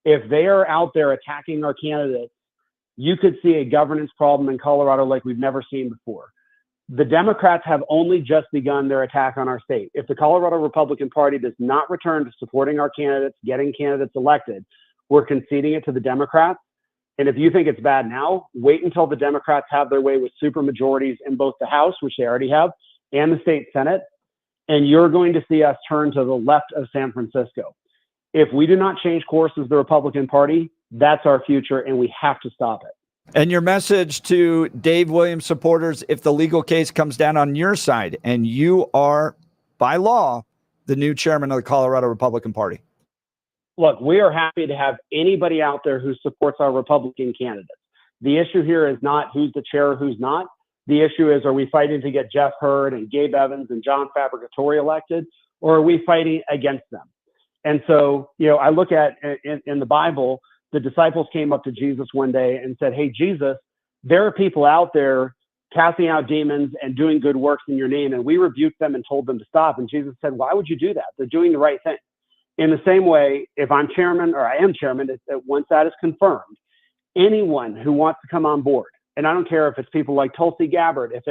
If they are out there attacking our candidates, you could see a governance problem in Colorado like we've never seen before. The Democrats have only just begun their attack on our state. If the Colorado Republican Party does not return to supporting our candidates, getting candidates elected, we're conceding it to the Democrats. And if you think it's bad now, wait until the Democrats have their way with supermajorities in both the House, which they already have, and the state Senate. And you're going to see us turn to the left of San Francisco. If we do not change course as the Republican Party, that's our future, and we have to stop it. And your message to Dave Williams supporters, if the legal case comes down on your side and you are, by law, the new chairman of the Colorado Republican Party. Look, we are happy to have anybody out there who supports our Republican candidates. The issue here is not who's the chair, who's not. The issue is, are we fighting to get Jeff Hurd and Gabe Evans and John Fabricatore elected, or are we fighting against them? And so, I look at in the Bible, the disciples came up to Jesus one day and said, "Hey, Jesus, there are people out there casting out demons and doing good works in your name." And we rebuked them and told them to stop. And Jesus said, "Why would you do that? They're doing the right thing." In the same way, if I'm chairman, or I am chairman, once that is confirmed, anyone who wants to come on board, And I don't care if it's people like Tulsi Gabbard, if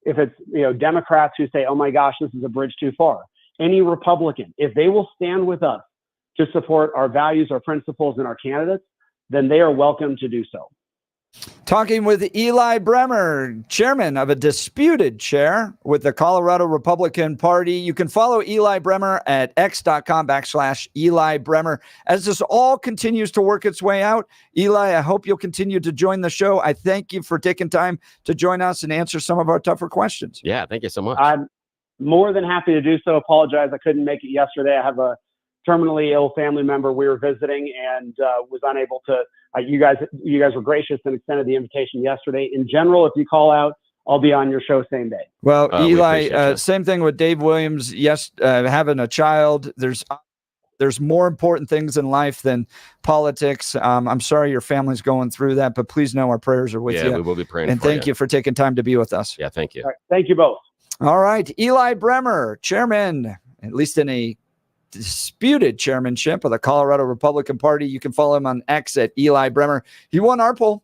it's Democrats who say, oh my gosh, this is a bridge too far. Any Republican, if they will stand with us to support our values, our principles, and our candidates, then they are welcome to do so. Talking with Eli Bremer, chairman of a disputed chair with the Colorado Republican Party. You can follow Eli Bremer at x.com/Eli Bremer. As this all continues to work its way out, Eli, I hope you'll continue to join the show. I thank you for taking time to join us and answer some of our tougher questions. Yeah, thank you so much. I'm more than happy to do so. Apologize, I couldn't make it yesterday. I have a terminally ill family member we were visiting and was unable to. You guys were gracious and extended the invitation yesterday. In general, if you call out, I'll be on your show same day. Well, Eli, same thing with Dave Williams. Yes, having a child. There's more important things in life than politics. I'm sorry your family's going through that, but please know our prayers are with you. Yeah, we will be praying and for you. thank you for taking time to be with us. Yeah, thank you. All right, thank you both. All right, Eli Bremer, chairman, at least in a disputed chairmanship of the Colorado Republican Party. You can follow him on X at Eli Bremer. He won our poll.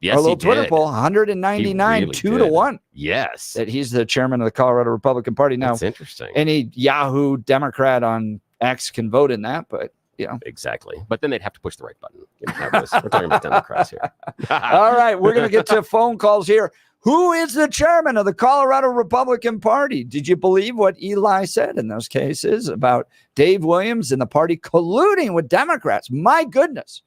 Yes, our little he Twitter did. poll, 199, He really 2-1. Yes. That he's the chairman of the Colorado Republican Party. Now, That's interesting. Any Yahoo Democrat on X can vote in that, but Exactly. But then they'd have to push the right button. We're talking about Democrats here. All right, we're going to get to phone calls here. Who is the chairman of the Colorado Republican Party? Did you believe what Eli said in those cases about Dave Williams and the party colluding with Democrats? My goodness.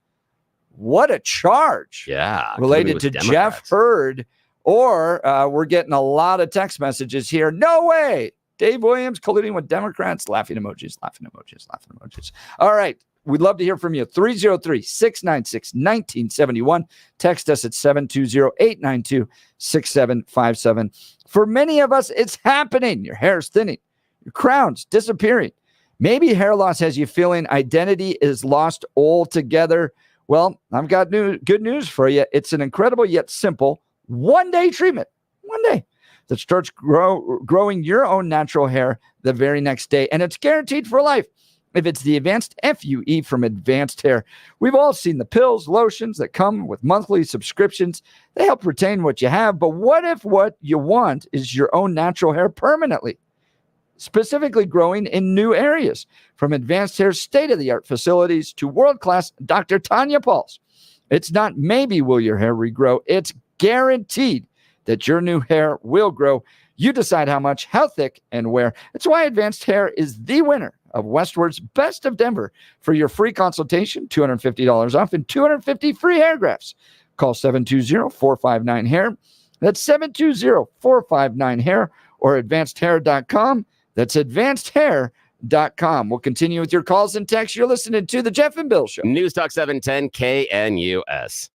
What a charge. Yeah. Related to Jeff Hurd. Or we're getting a lot of text messages here. No way. Dave Williams colluding with Democrats. Laughing emojis, laughing emojis, laughing emojis. All right. We'd love to hear from you. 303-696-1971. Text us at 720-892-6757. For many of us, it's happening. Your hair is thinning. Your crown's disappearing. Maybe hair loss has you feeling identity is lost altogether. Well, I've got good news for you. It's an incredible yet simple one-day treatment. One day. That starts growing your own natural hair the very next day. And it's guaranteed for life. If it's the Advanced FUE from Advanced Hair. We've all seen the pills, lotions that come with monthly subscriptions. They help retain what you have, but what if what you want is your own natural hair permanently? Specifically growing in new areas. From Advanced Hair's state-of-the-art facilities to world-class Dr. Tanya Pauls. It's not maybe will your hair regrow, it's guaranteed that your new hair will grow. You decide how much, how thick, and where. It's why Advanced Hair is the winner of Westward's Best of Denver. For your free consultation, $250 off and 250 free hair grafts. Call 720-459-HAIR. That's 720-459-HAIR or advancedhair.com. That's advancedhair.com. We'll continue with your calls and texts. You're listening to The Jeff and Bill Show. News Talk 710 KNUS.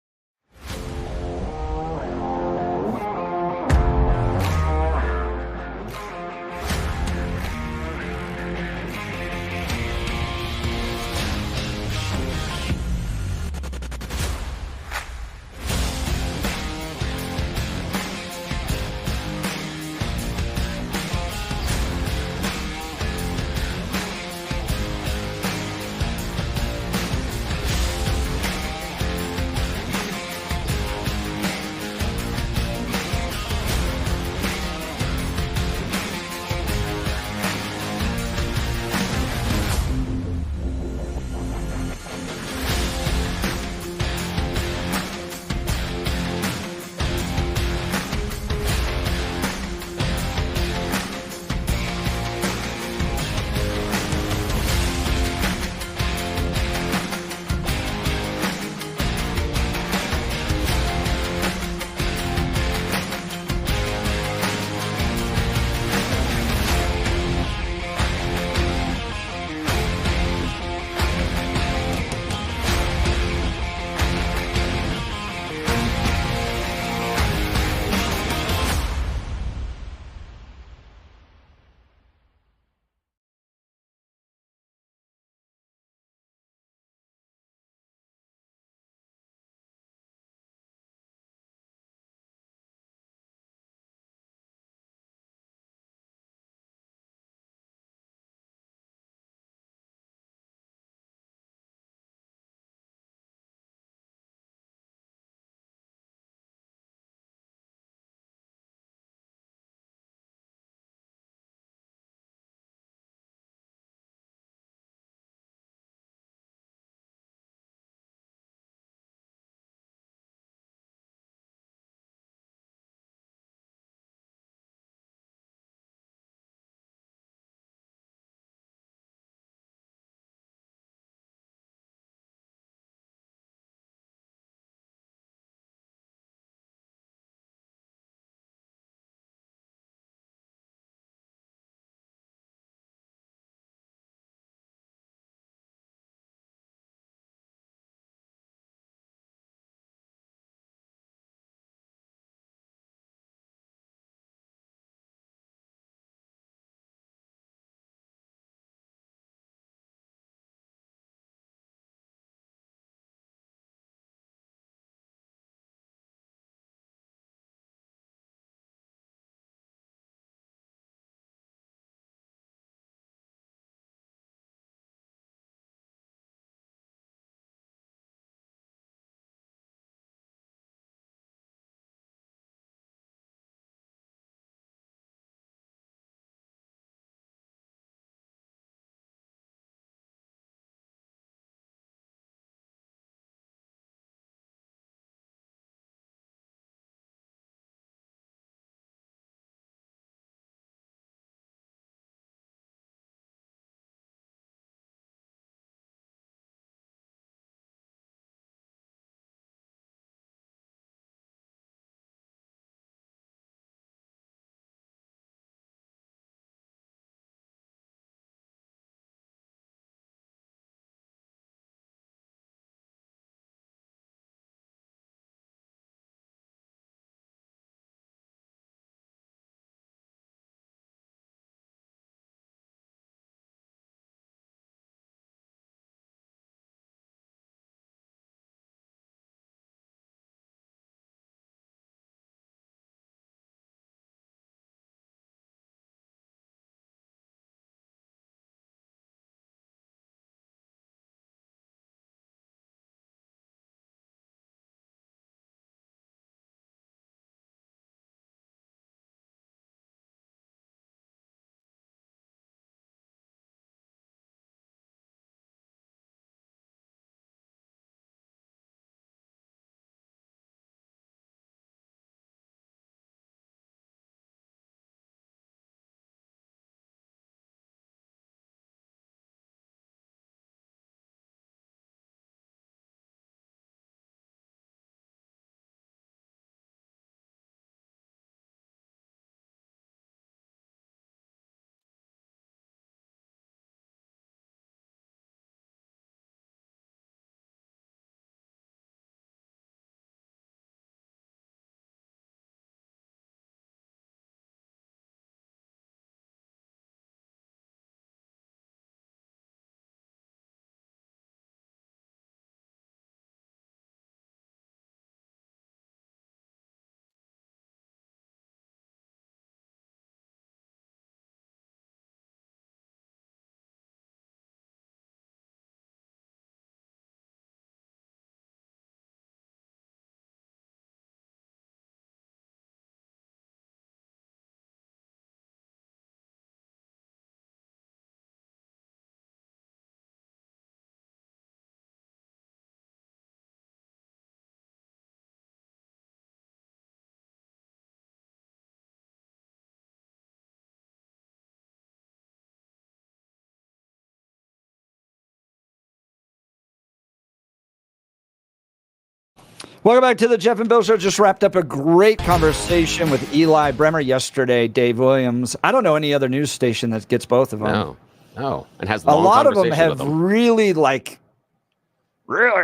Welcome back to the Jeff and Bill Show. Just wrapped up a great conversation with Eli Bremer yesterday, Dave Williams. I don't know any other news station that gets both of them. No. And has a long lot of them conversations have with them. really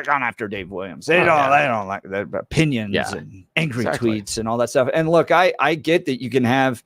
gone after Dave Williams. They don't like their opinions and angry tweets and all that stuff. And look, I get that you can have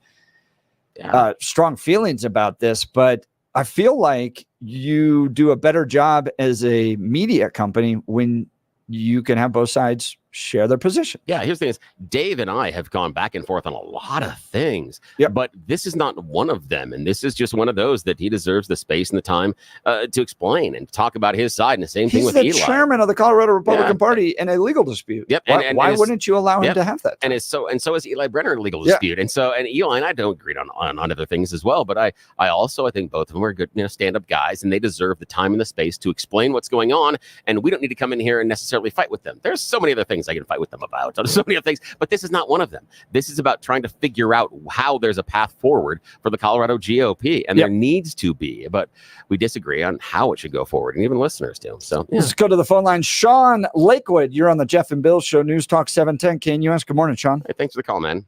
strong feelings about this, but I feel like you do a better job as a media company when you can have both sides share their position. Yeah, here's the thing is, Dave and I have gone back and forth on a lot of things, but this is not one of them. And this is just one of those that he deserves the space and the time to explain and talk about his side. And the same thing with Eli. He's the chairman of the Colorado Republican Party in a legal dispute. Yep. Why wouldn't you allow him to have that? And so is Eli Brenner in a legal dispute. And Eli and I don't agree on other things as well. But I also think both of them are good, stand-up guys, and they deserve the time and the space to explain what's going on. And we don't need to come in here and necessarily fight with them. There's so many other things I can fight with them about. There's so many other things, but this is not one of them. This is about trying to figure out how there's a path forward for the Colorado GOP, and there needs to be, but we disagree on how it should go forward, and even listeners do. So let's go to the phone line. Sean Lakewood, you're on the Jeff and Bill Show, News Talk 710 KNUS. Good morning, Sean. Hey, thanks for the call, man.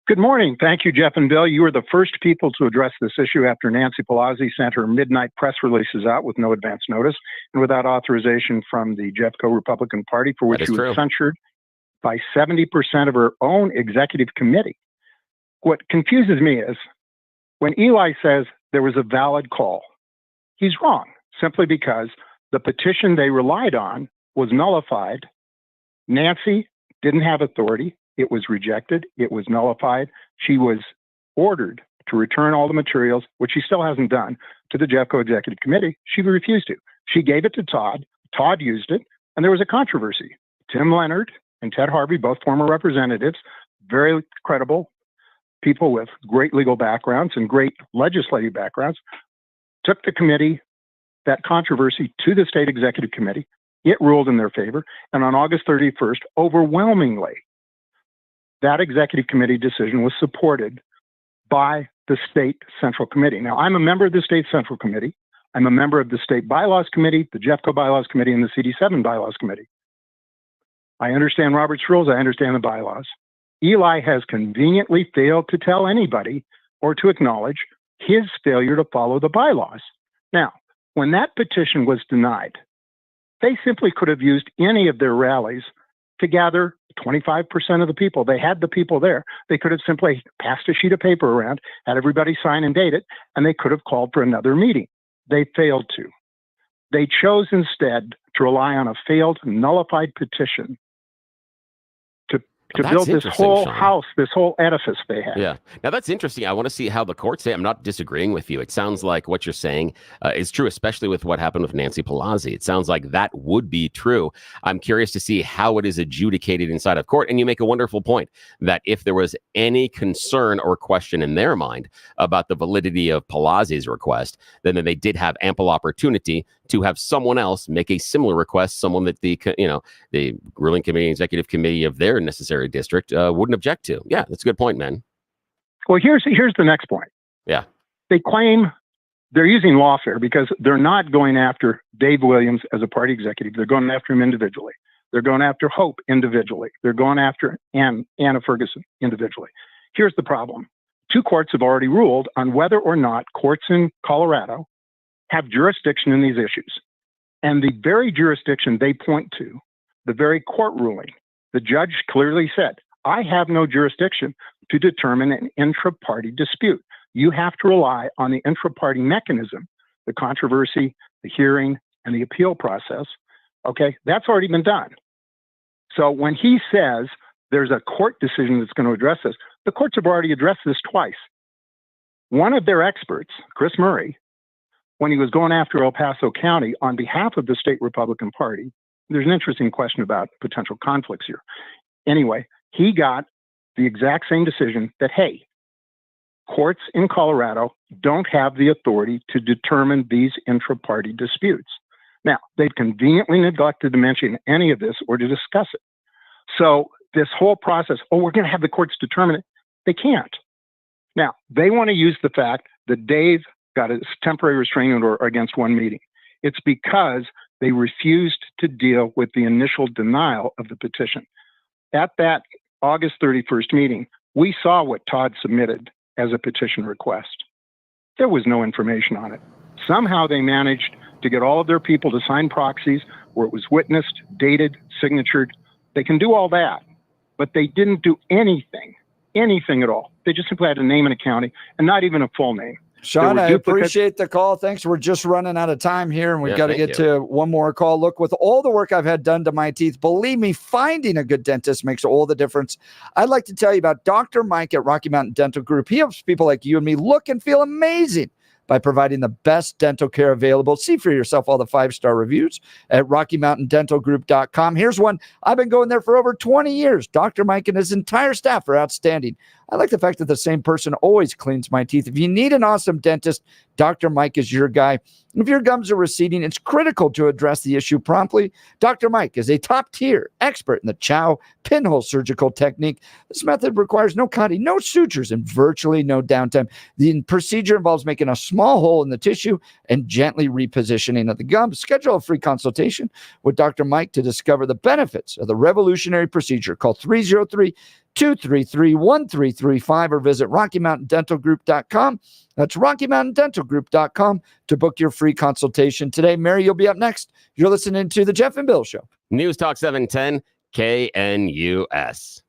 Good morning. Thank you, Jeff and Bill. You were the first people to address this issue after Nancy Pelosi sent her midnight press releases out with no advance notice and without authorization from the Jeffco Republican Party, for which she was censured by 70% of her own executive committee. What confuses me is when Eli says there was a valid call, he's wrong, simply because the petition they relied on was nullified. Nancy didn't have authority. It was rejected. It was nullified. She was ordered to return all the materials, which she still hasn't done, to the Jeffco Executive Committee. She refused to. She gave it to Todd. Todd used it, and there was a controversy. Tim Leonard and Ted Harvey, both former representatives, very credible people with great legal backgrounds and great legislative backgrounds, took the committee, that controversy, to the State Executive Committee. It ruled in their favor. And on August 31st, overwhelmingly, that Executive Committee decision was supported by the State Central Committee. Now, I'm a member of the State Central Committee. I'm a member of the State Bylaws Committee, the Jeffco Bylaws Committee, and the CD7 Bylaws Committee. I understand Robert's rules. I understand the bylaws. Eli has conveniently failed to tell anybody or to acknowledge his failure to follow the bylaws. Now, when that petition was denied, they simply could have used any of their rallies to gather 25% of the people. They had the people there. They could have simply passed a sheet of paper around, had everybody sign and date it, and they could have called for another meeting. They failed to. They chose instead to rely on a failed, nullified petition to build this whole house, this whole edifice they had. Yeah. Now, that's interesting. I want to see how the courts say. I'm not disagreeing with you. It sounds like what you're saying is true, especially with what happened with Nancy Pelosi. It sounds like that would be true. I'm curious to see how it is adjudicated inside of court. And you make a wonderful point that if there was any concern or question in their mind about the validity of Pelosi's request, then they did have ample opportunity to have someone else make a similar request, someone that the ruling committee, executive committee of their necessary district wouldn't object to. Yeah, that's a good point, man. Well, here's the next point. Yeah. They claim they're using lawfare because they're not going after Dave Williams as a party executive. They're going after him individually. They're going after Hope individually. They're going after Anna Ferguson individually. Here's the problem. Two courts have already ruled on whether or not courts in Colorado have jurisdiction in these issues. And the very jurisdiction they point to, the very court ruling, the judge clearly said, I have no jurisdiction to determine an intra-party dispute. You have to rely on the intra-party mechanism, the controversy, the hearing, and the appeal process. Okay, that's already been done. So when he says there's a court decision that's going to address this, the courts have already addressed this twice. One of their experts, Chris Murray, when he was going after El Paso County on behalf of the state Republican Party, there's an interesting question about potential conflicts here. Anyway, he got the exact same decision that, hey, courts in Colorado don't have the authority to determine these intra-party disputes. Now, they've conveniently neglected to mention any of this or to discuss it. So this whole process, we're going to have the courts determine it. They can't. Now, they want to use the fact that Dave got a temporary restraining order against one meeting. It's because They refused to deal with the initial denial of the petition. At that August 31st meeting, we saw what Todd submitted as a petition request. There was no information on it. Somehow they managed to get all of their people to sign proxies where it was witnessed, dated, signatured. They can do all that, but they didn't do anything at all. They just simply had a name and a county and not even a full name. Sean, I appreciate the call. Thanks. We're just running out of time here, and we've got to get to one more call. Look, with all the work I've had done to my teeth, believe me, finding a good dentist makes all the difference. I'd like to tell you about Dr. Mike at Rocky Mountain Dental Group. He helps people like you and me look and feel amazing by providing the best dental care available. See for yourself all the 5-star reviews at RockyMountainDentalGroup.com. Here's one. I've been going there for over 20 years. Dr. Mike and his entire staff are outstanding. I like the fact that the same person always cleans my teeth. If you need an awesome dentist, Dr. Mike is your guy. If your gums are receding, it's critical to address the issue promptly. Dr. Mike is a top-tier expert in the Chow pinhole surgical technique. This method requires no cutting, no sutures, and virtually no downtime. The procedure involves making a small hole in the tissue and gently repositioning of the gums. Schedule a free consultation with Dr. Mike to discover the benefits of the revolutionary procedure. Call 303-233-1335 or visit RockyMountainDentalGroup.com. That's RockyMountainDentalGroup.com to book your free consultation today. Mary, you'll be up next. You're listening to The Jeff and Bill Show. News Talk 710 KNUS.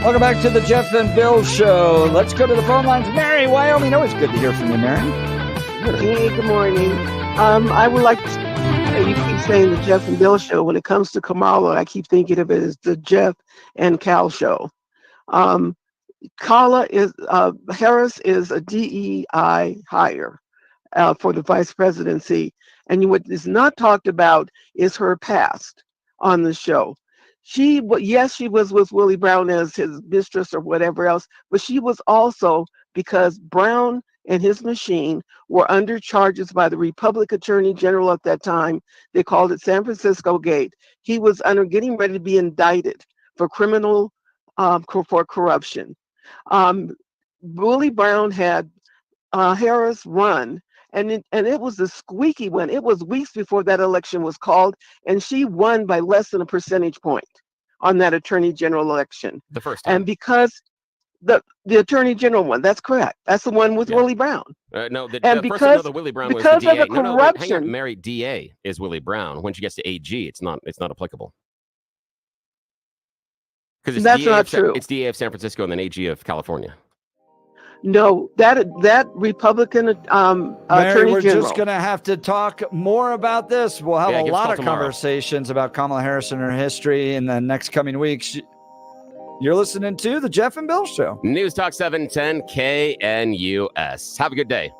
Welcome back to the Jeff and Bill Show. Let's go to the phone lines. Mary, Wyoming. Always good to hear from you, Mary. Hey, good morning. I would like to, you keep saying the Jeff and Bill Show. When it comes to Kamala, I keep thinking of it as the Jeff and Cal Show. Harris is a DEI hire for the vice presidency. And what is not talked about is her past on the show. She was with Willie Brown as his mistress or whatever else, but she was also, because Brown and his machine were under charges by the Republican Attorney General at that time. They called it San Francisco Gate. He was getting ready to be indicted for for corruption. Willie Brown had Harris run, and it was a squeaky win. It was weeks before that election was called, and she won by less than a percentage point on that Attorney General election. The first time. And because the Attorney General one, that's correct. That's the one with Willie Brown. No, the And person, because- the Willie Brown was because the of DA. the No, hang on. corruption- Mary, DA is Willie Brown. When she gets to AG, it's not applicable. Because it's That's DA not of true. It's DA of San Francisco and then AG of California. No, that Republican Mary, Attorney we're General. just going to have to talk more about this. We'll have Yeah, a give us a lot call of tomorrow. conversations about Kamala Harris and her history in the next coming weeks. You're listening to the Jeff and Bill Show. News Talk 710 KNUS. Have a good day.